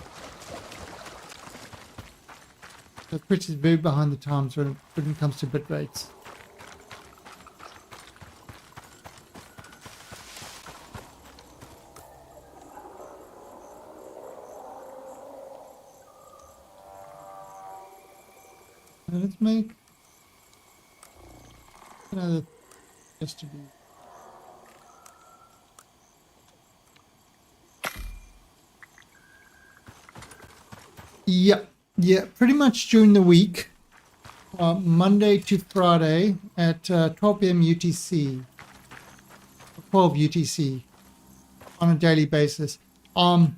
Twitch is very behind the times when it comes to bit rates. Now let's make another just to be. Yeah, pretty much during the week, Monday to Friday at 12 p.m. UTC, 12 UTC, on a daily basis. I'd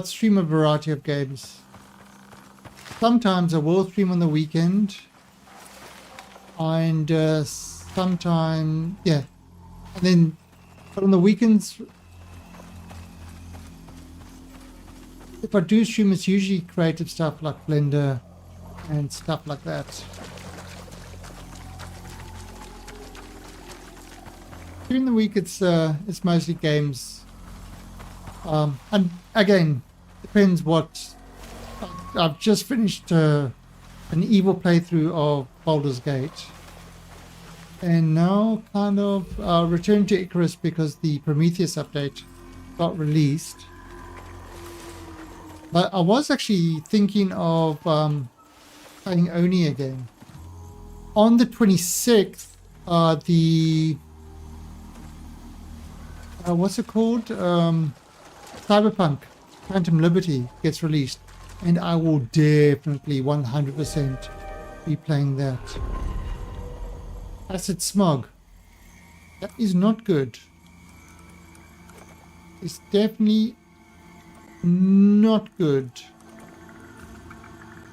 stream a variety of games. Sometimes I will stream on the weekend, and sometime, yeah, and then, but on the weekends, if I do stream, it's usually creative stuff like Blender and stuff like that. During the week, it's mostly games, and again, depends what. I've just finished an evil playthrough of Baldur's Gate, and now kind of returned to Icarus because the Prometheus update got released. But I was actually thinking of playing Oni again. On the 26th, what's it called? Cyberpunk Phantom Liberty gets released, and I will definitely 100% be playing that. Acid Smog. That is not good. It's definitely not good.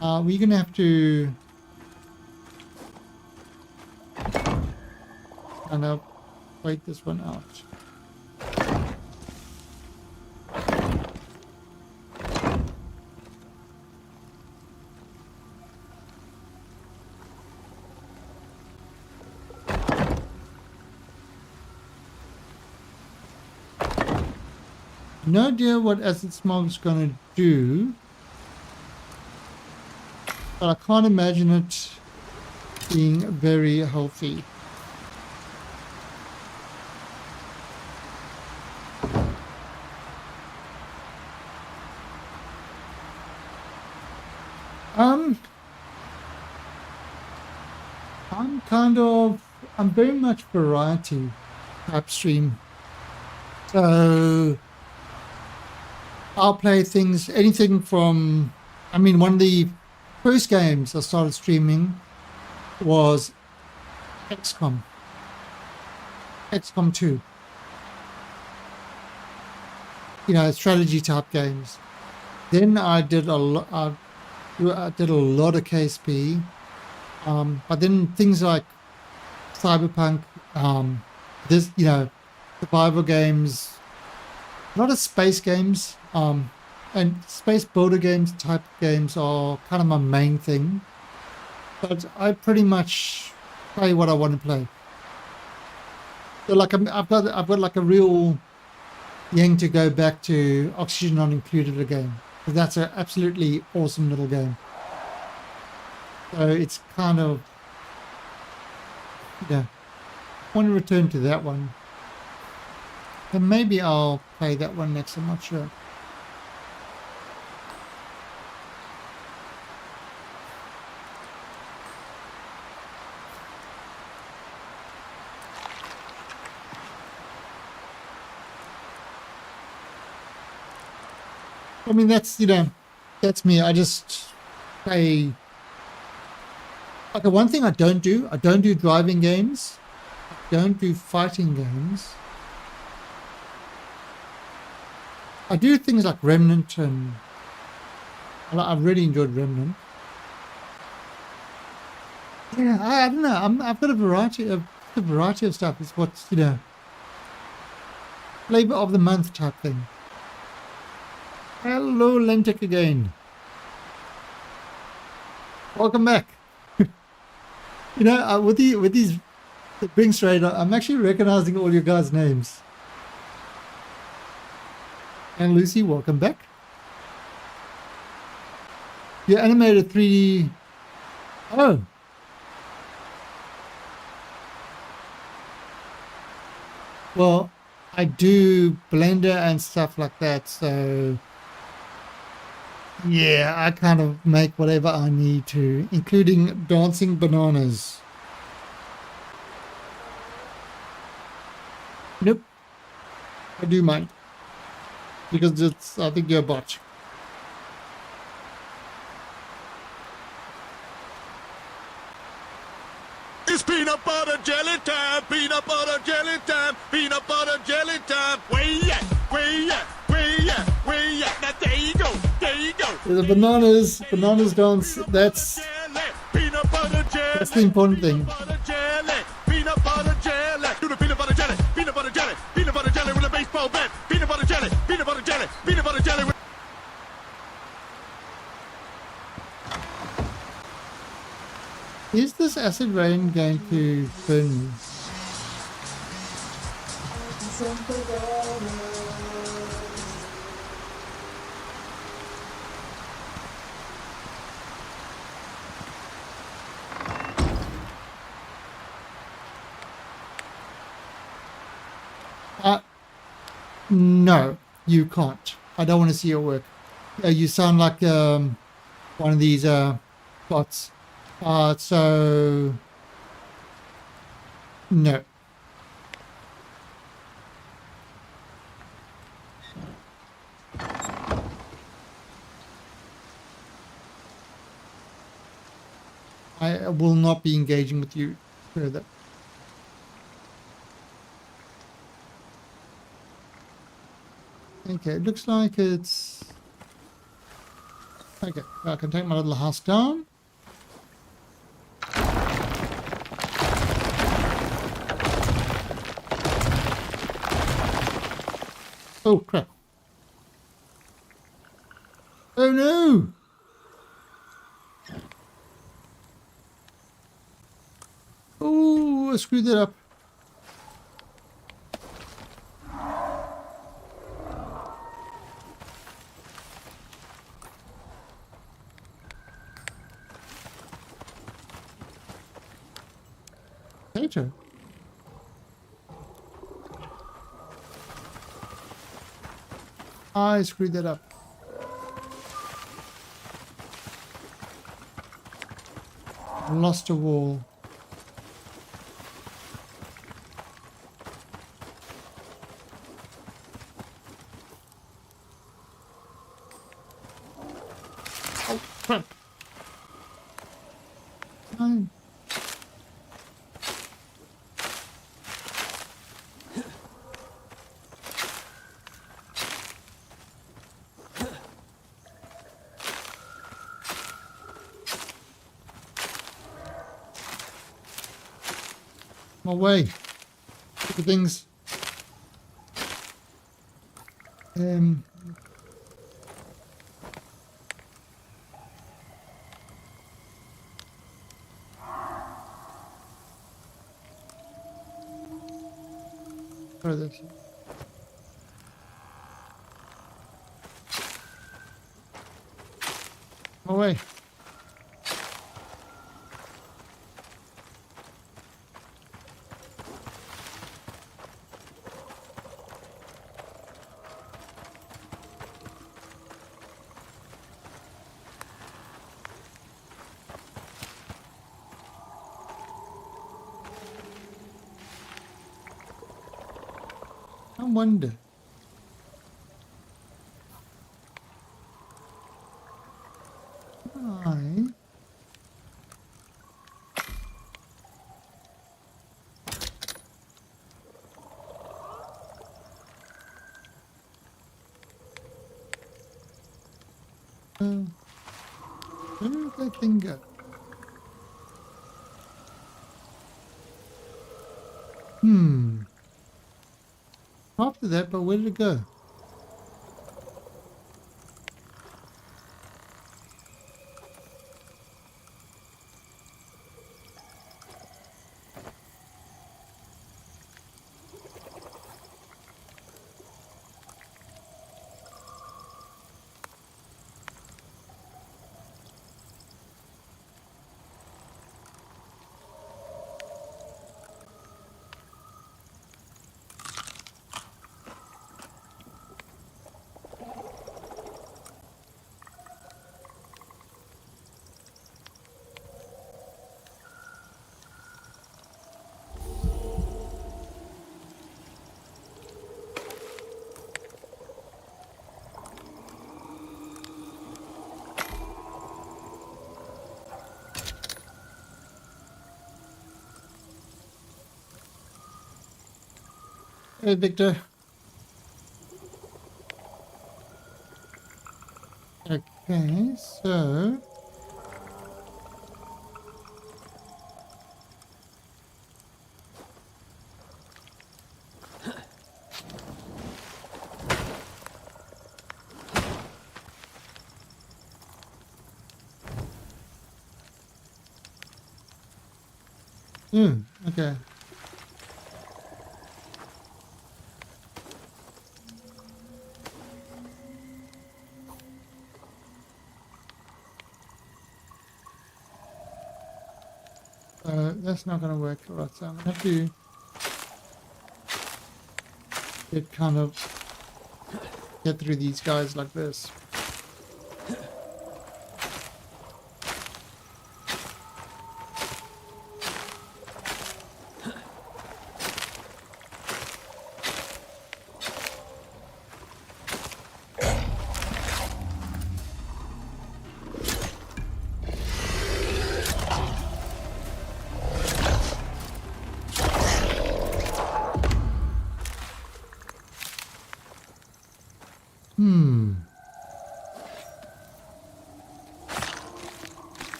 We're gonna have to kind of wait this one out. No idea what Acid Smog is going to do, but I can't imagine it being very healthy. I'm very much variety type stream, so I'll play things, anything from, one of the first games I started streaming was XCOM 2. Strategy type games. Then I did a lot of KSP, but then things like Cyberpunk, survival games, a lot of space games, and space builder games type games are kind of my main thing. But I pretty much play what I want to play. So like I've got like a real yang to go back to Oxygen Not Included again, because that's an absolutely awesome little game. So it's kind of, I want to return to that one. And maybe I'll play that one next, I'm not sure. That's, that's me. I just Okay, one thing I don't do driving games. I don't do fighting games. I do things like Remnant, and I've really enjoyed Remnant. Yeah, I don't know. I've got a variety of stuff. It's what's, you know, flavor of the month type thing. Hello, Lentic again. Welcome back. You know, with these Bing Straight, I'm actually recognizing all your guys' names. And Lucy, welcome back. You animated 3D. Oh. Well, I do Blender and stuff like that, so yeah, I kind of make whatever I need to, including dancing bananas. Nope. I do mine. Because it's, I think you're a bot. It's peanut butter jelly time, peanut butter jelly time, peanut butter jelly time. Where you at? Where you at? Where you at? Where you at? Now there you go, there you go. The bananas dance, that's Peanut butter jelly. the important thing. Peanut butter jelly. Peanut butter jelly. Do the peanut butter jelly. Peanut butter jelly. Peanut butter jelly with a baseball bat. Peanut butter jelly. Peanut butter jelly. Peanut butter jelly with. Is this acid rain going to burn me? No, you can't. I don't want to see your work. You sound like one of these bots. So no. I will not be engaging with you further. Okay, it looks like it's... Okay, I can take my little house down. Oh, crap. Oh, no! Oh, I screwed that up. Potato. I screwed that up. Lost a wall. Oh, crap. No. Away. Look at things. What is this? Away. I wonder. I Where did that thing go? After that, but where did it go? Hey, Victor. Okay, so... okay. That's not going to work. Right, so I'm going to have to get through these guys like this.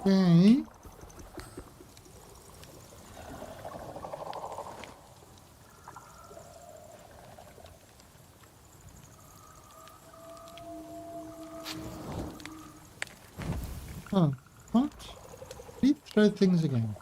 Okay. Oh, what? Please throw things again.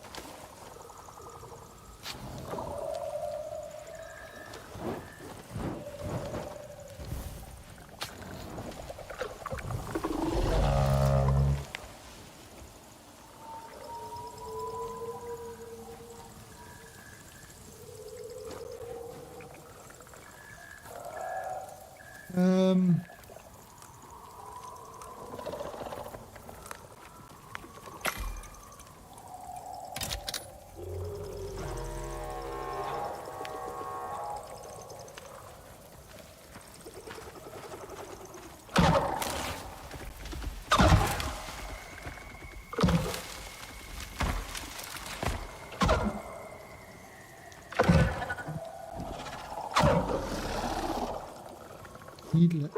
Needle.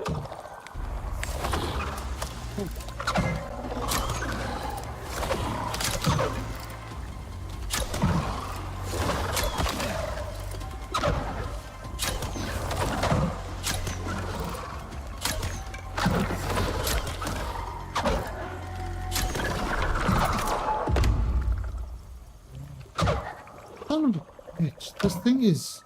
Son of a bitch, this thing is...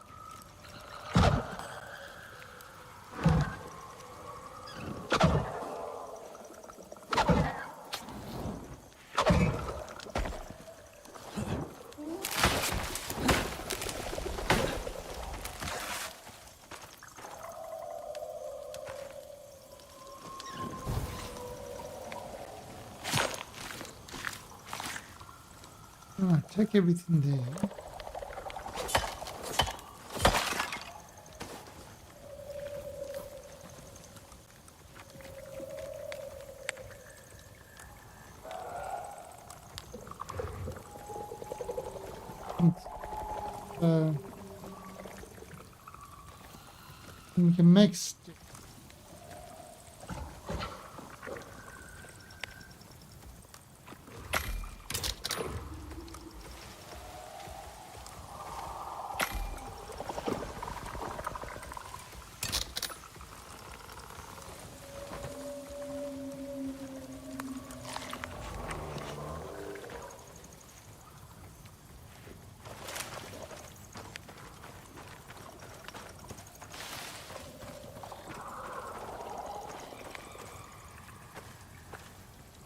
Take everything there. We can make stick.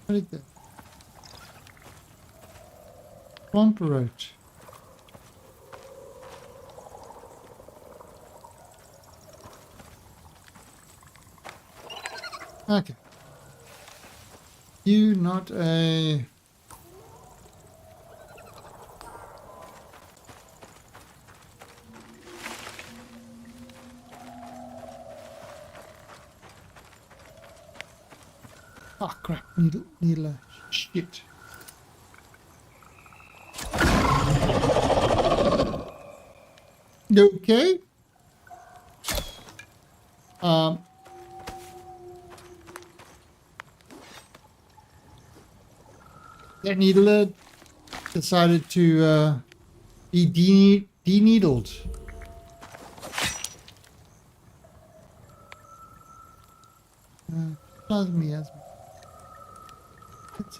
What is that? Swamp roach. Okay. You not a... Oh crap, needle, shit. Okay. That needler decided to be de-needled. Plasmiasm. It's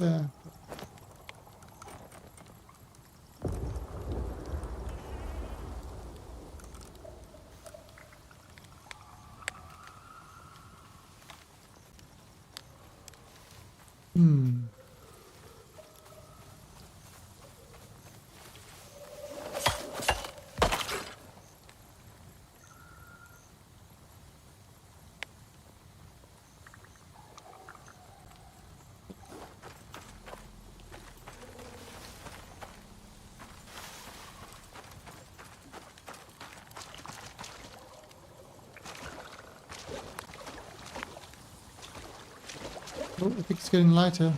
Oh, I think it's getting lighter.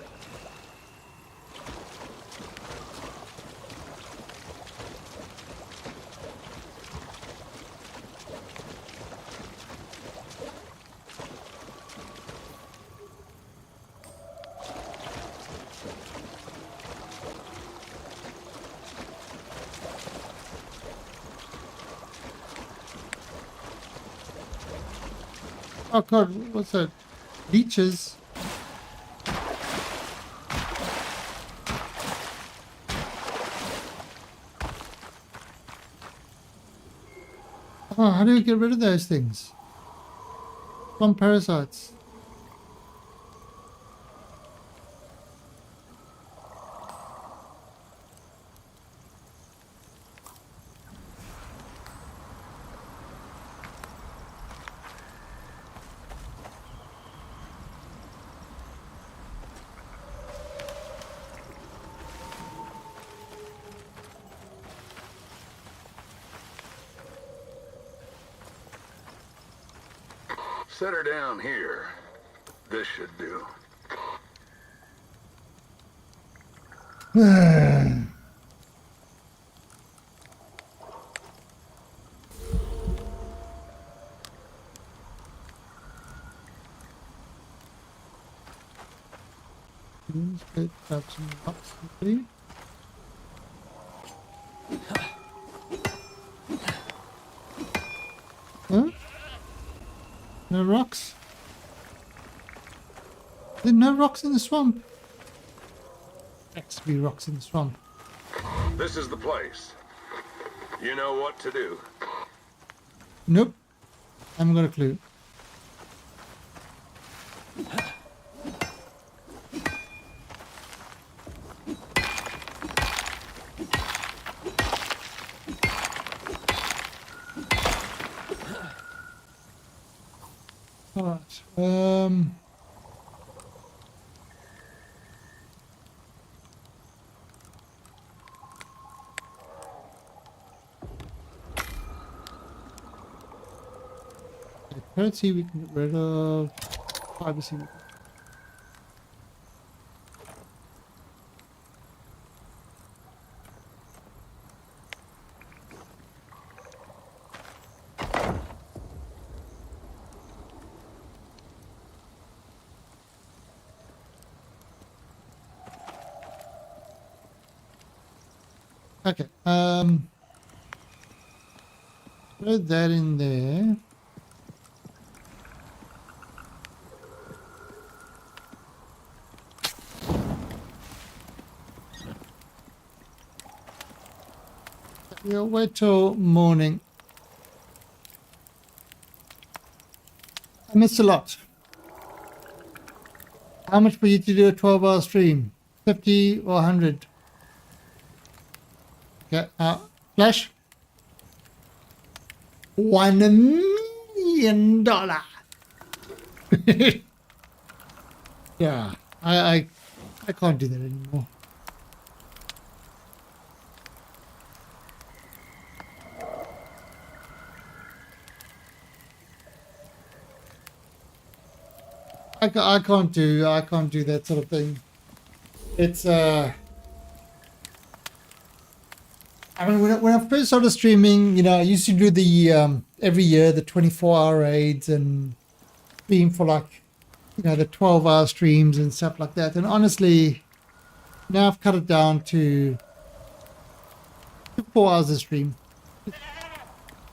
Oh god, what's that? Leeches? Oh, how do you get rid of those things? From parasites. Set her down here. This should do. Let's grab some rocks quickly. Huh? No rocks? There are no rocks in the swamp. X to be rocks in the swamp. This is the place. You know what to do. Nope. I haven't got a clue. Alright. Currency we can get rid of. Privacy. Okay. Put that in there. We'll wait till morning. I missed a lot. How much for you to do a 12-hour stream? 50 or 100? Okay, Flash? $1 million. Yeah, I can't do that anymore. I can't do that sort of thing. It's I mean, when I first started streaming, you know, I used to do the every year the 24-hour raids and stream for like, you know, the 12-hour streams and stuff like that. And honestly, now I've cut it down to 4 hours a stream.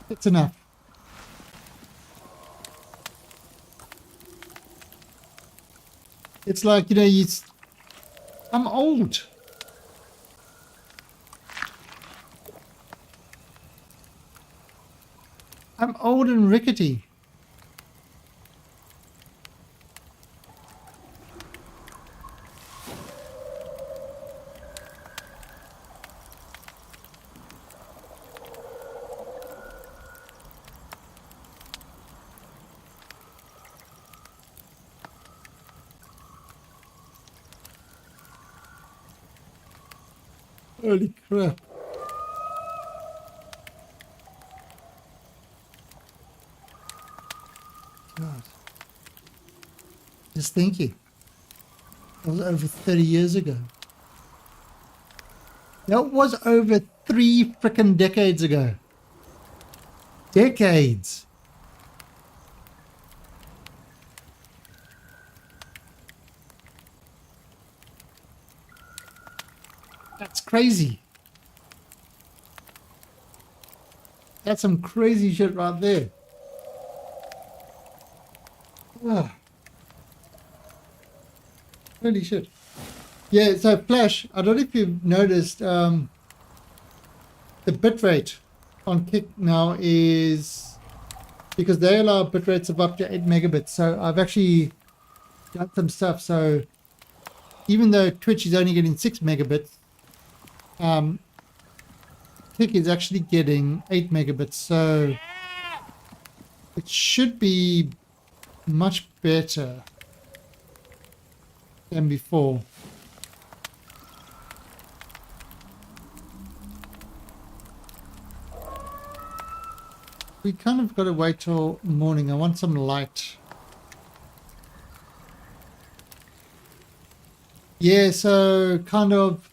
It's enough. It's like, you know, I'm old. I'm old and rickety. Holy crap. God. Just thinking. That was over 30 years ago. That was over 3 frickin' decades ago. Decades. That's crazy. That's some crazy shit right there. Oh. Holy shit. Yeah, so Flash, I don't know if you've noticed, the bitrate on Kick now is, because they allow bitrates of up to 8 megabits. So I've actually done some stuff. So even though Twitch is only getting 6 megabits, Kick is actually getting 8 megabits. So it should be much better than before. We kind of got to wait till morning. I want some light. Yeah, so kind of.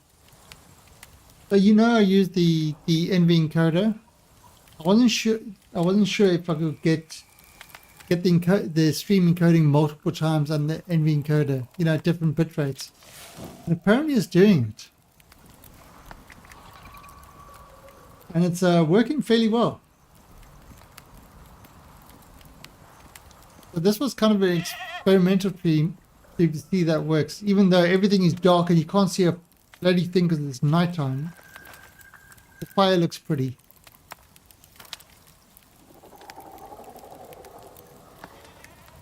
So you know, I used the NV encoder. I wasn't sure if I could get the stream encoding multiple times on the NV encoder. You know, different bit rates. And apparently, it's doing it, and it's working fairly well. So this was kind of an experimental stream to see that works. Even though everything is dark and you can't see a bloody thing because it's nighttime, the fire looks pretty.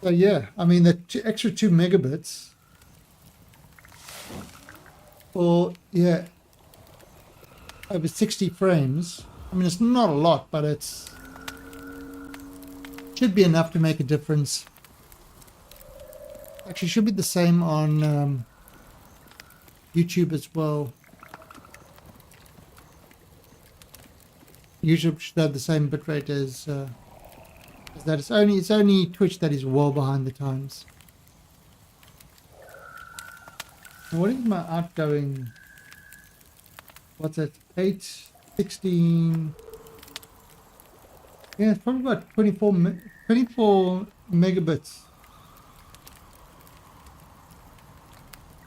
So yeah, I mean the extra 2 megabits for, yeah, over 60 frames. I mean, it's not a lot, but it's should be enough to make a difference. Actually, should be the same on YouTube as well. YouTube should have the same bitrate as that. It's only Twitch that is well behind the times. What is my outgoing? What's it? 8, 16. Yeah, it's probably about 24 megabits.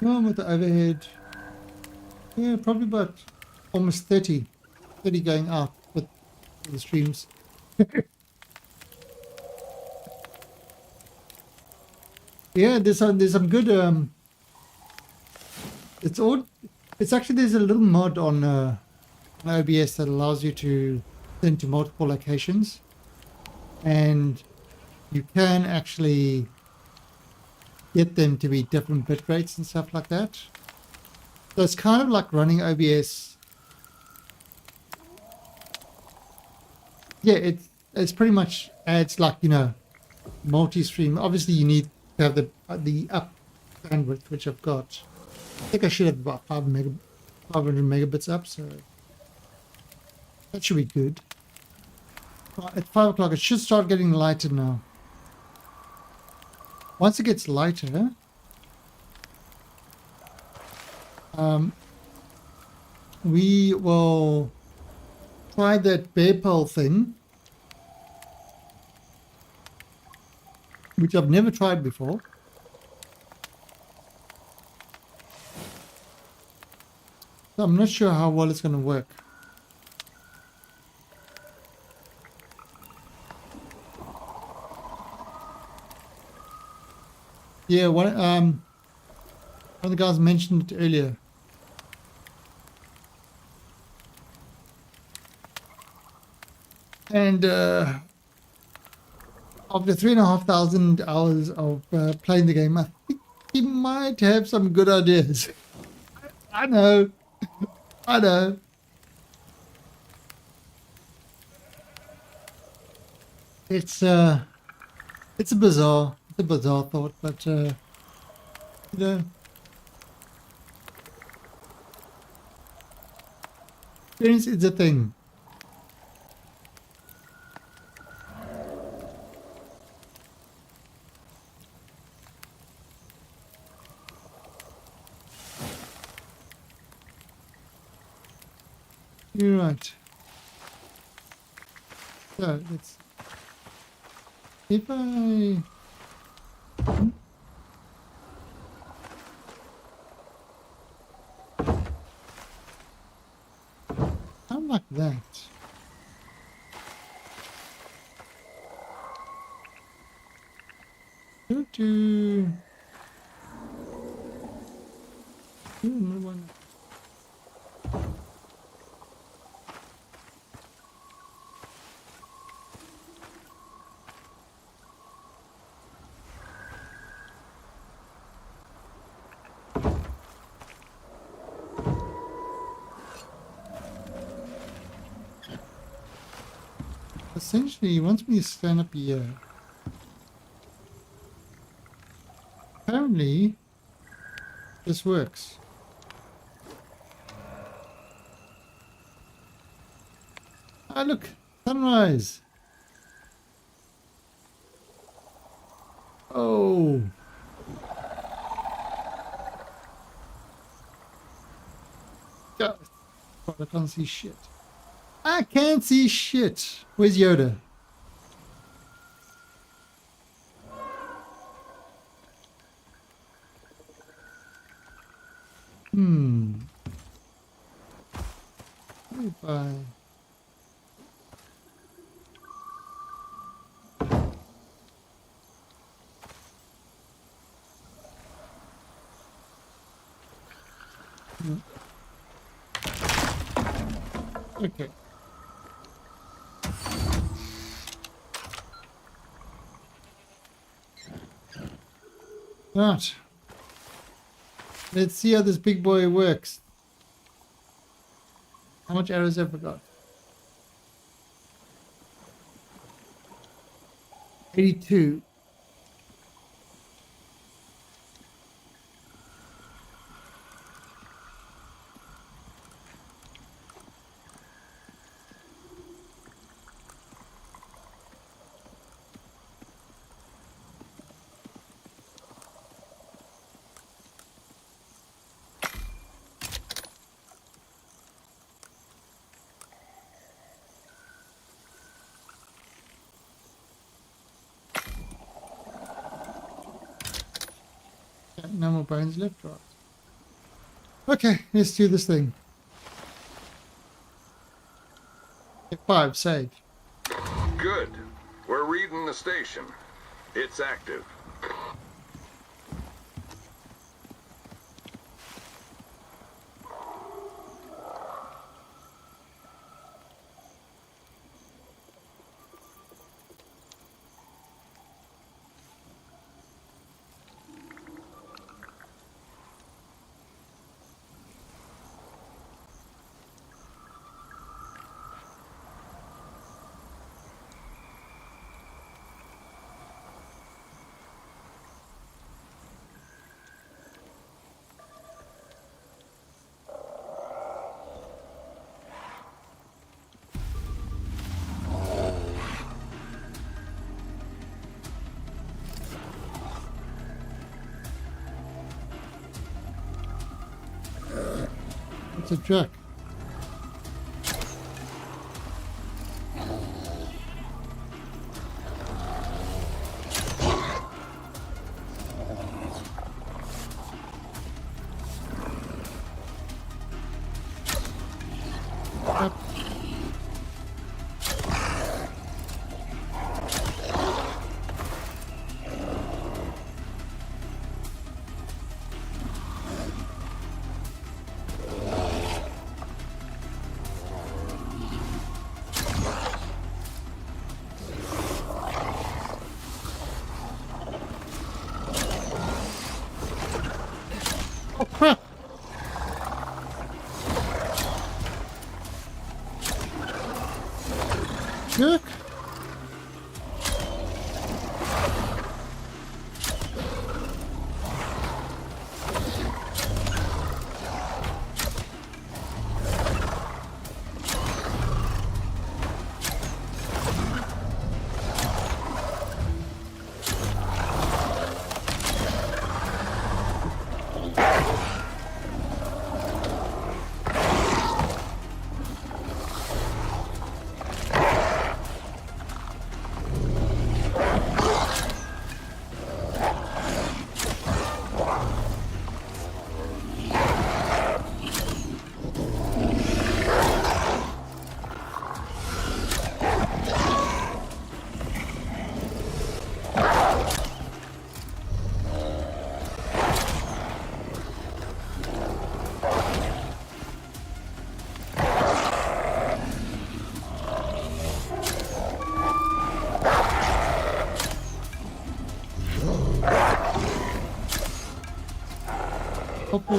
No, with the overhead. Yeah, probably about almost 30. steady going out with the streams. Yeah, there's some good it's actually there's a little mod on OBS that allows you to send to multiple locations, and you can actually get them to be different bit rates and stuff like that. So it's kind of like running OBS. Yeah, it's pretty much adds like, you know, multi-stream. Obviously you need to have the up bandwidth, which I've got. I think I should have about 500 megabits up, so that should be good. At 5 o'clock, it should start getting lighter now. Once it gets lighter, we will try that bear pole thing, which I've never tried before. So I'm not sure how well it's going to work. Yeah, one of the guys mentioned it earlier. And after 3,500 hours of playing the game, I think he might have some good ideas. I know. I know. It's a bizarre thought, but you know, experience is a thing. You're right. So let's. If I. How like that? Do another one. Essentially, he wants me to stand up here. Apparently, this works. Ah, look! Sunrise! Oh! God, I can't see shit. I can't see shit. Where's Yoda? Goodbye. Okay. Right. Let's see how this big boy works. How much arrows have I got? 82. No more bones left, right? Okay, let's do this thing. 5, save. Good. We're reading the station. It's active. It's a jerk. Oh crap! Jerk! Couple.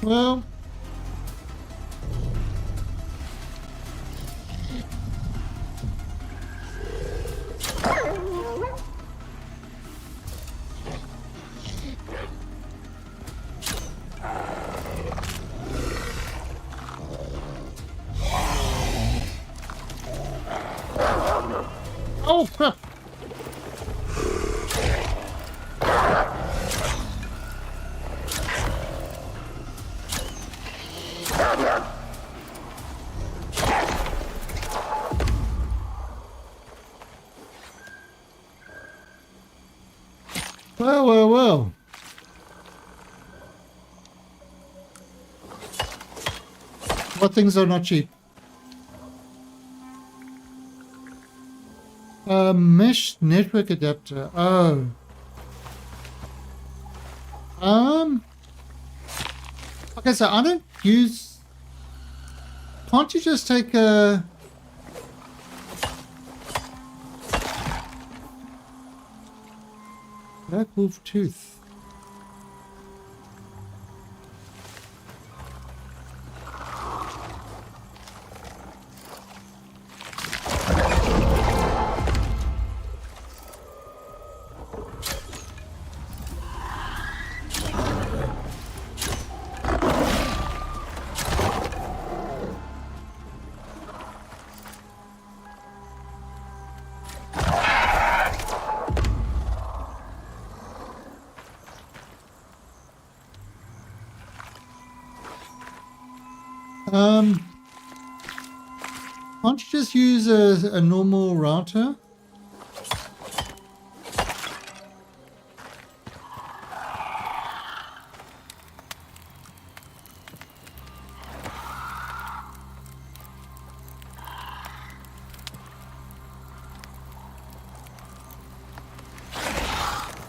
Well. Oh crap! Well. What things are not cheap? Mesh network adapter. Oh. Okay, so I don't use... Can't you just take a... Black wolf tooth. Can't you just use a normal router?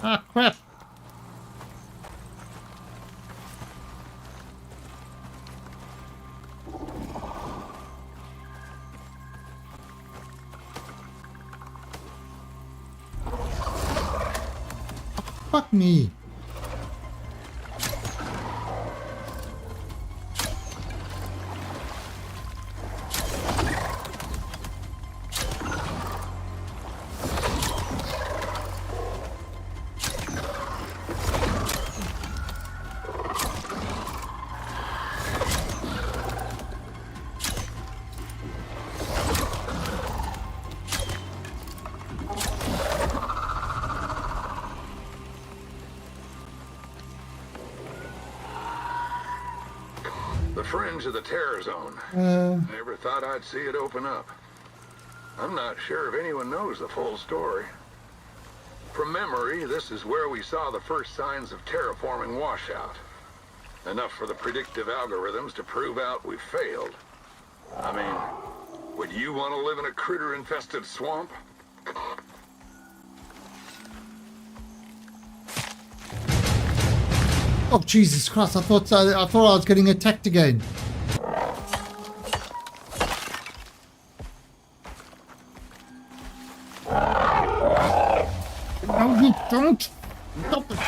Ah, crap. Fuck me. The fringe of the terror zone. Never thought I'd see it open up. I'm not sure if anyone knows the full story. From memory, this is where we saw the first signs of terraforming washout. Enough for the predictive algorithms to prove out we failed. I mean, would you want to live in a critter-infested swamp? Oh, Jesus Christ, I thought I was getting attacked again. No, you don't. Stop it.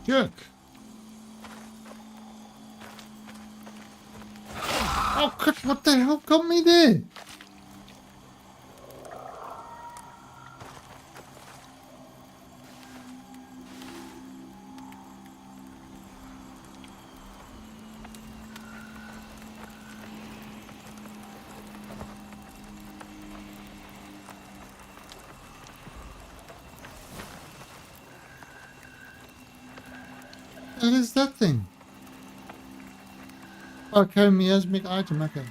Jerk. Oh, Chris, what the hell got me there? What is that thing? Okay, miasmic item, okay.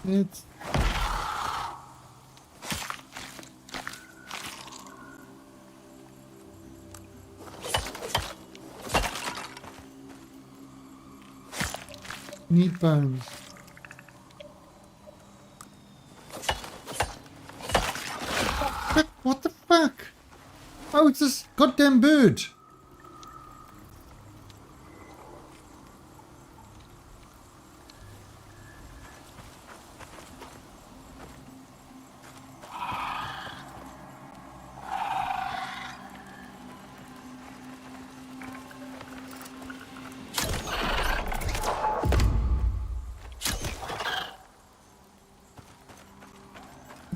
It's need bones. What the fuck? Oh, it's this goddamn bird.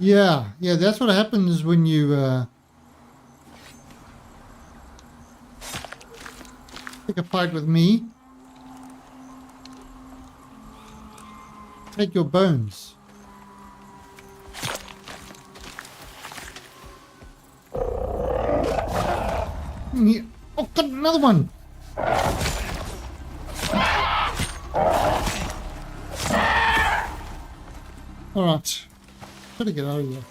Yeah, that's what happens when you pick a fight with me. Take your bones. Yeah. Oh, got another one. All right. Gotta get out of here.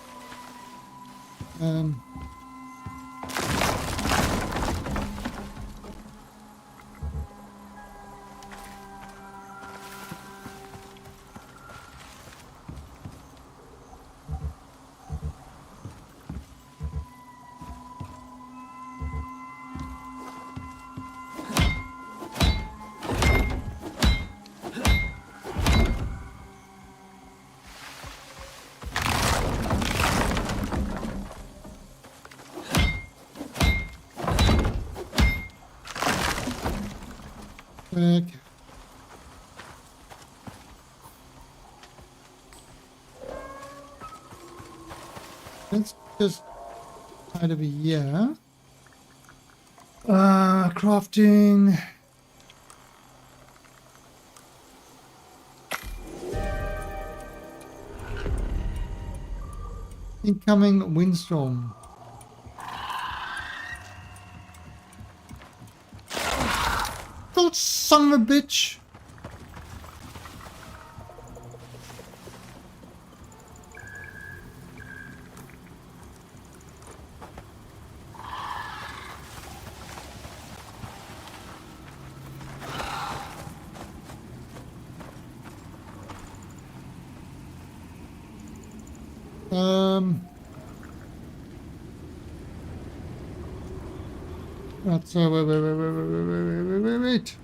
Okay. Let's just try to be here. Crafting. Incoming windstorm. Oh, son of a bitch! Right, so wait.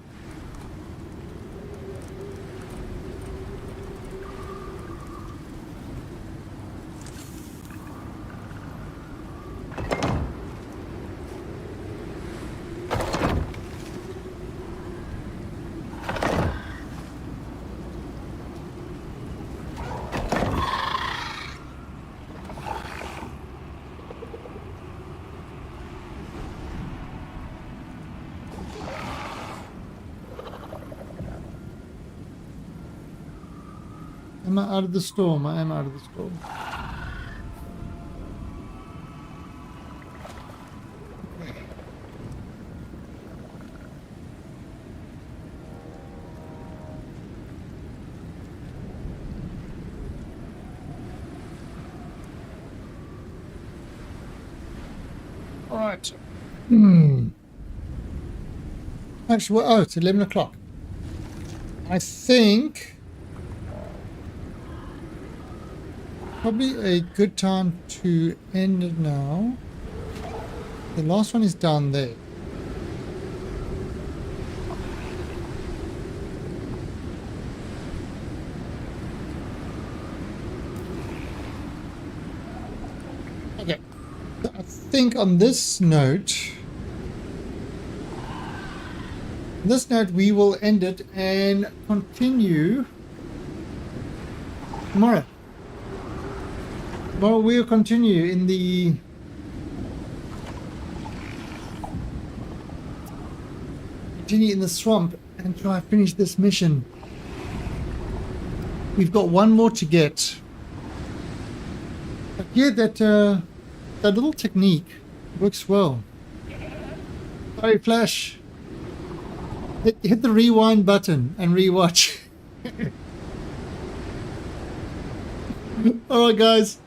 Am I out of the storm? I am out of the storm. All right. Actually, well, oh, it's 11 o'clock. I think probably a good time to end it now. The last one is down there. Okay. I think on this note, we will end it and continue tomorrow. Tomorrow we'll continue in the swamp and try to finish this mission. We've got one more to get. But yeah, that little technique works well. Sorry, Flash. Hit the rewind button and rewatch. Alright guys,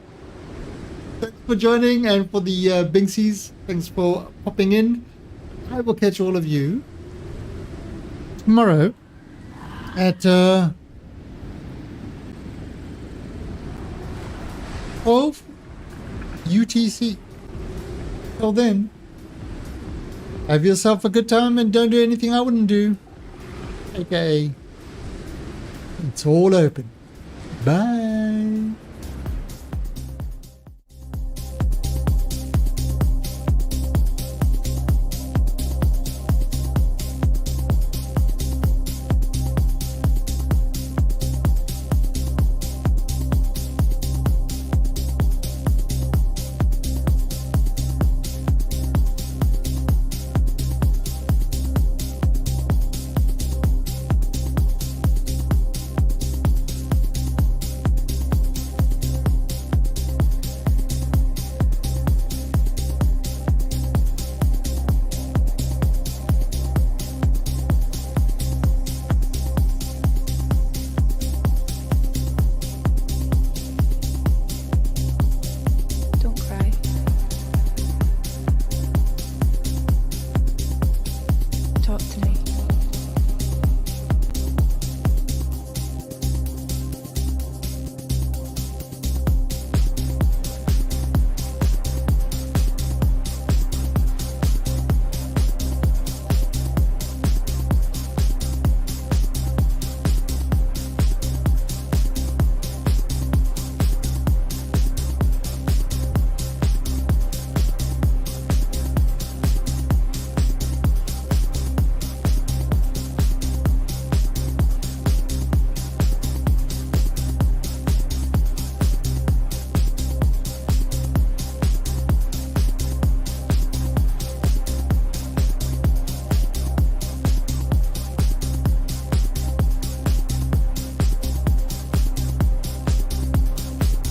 thanks for joining, and for the Bingsies, thanks for popping in. I will catch all of you tomorrow at 12 UTC. Till then, have yourself a good time and don't do anything I wouldn't do. AKA, it's all open. Bye.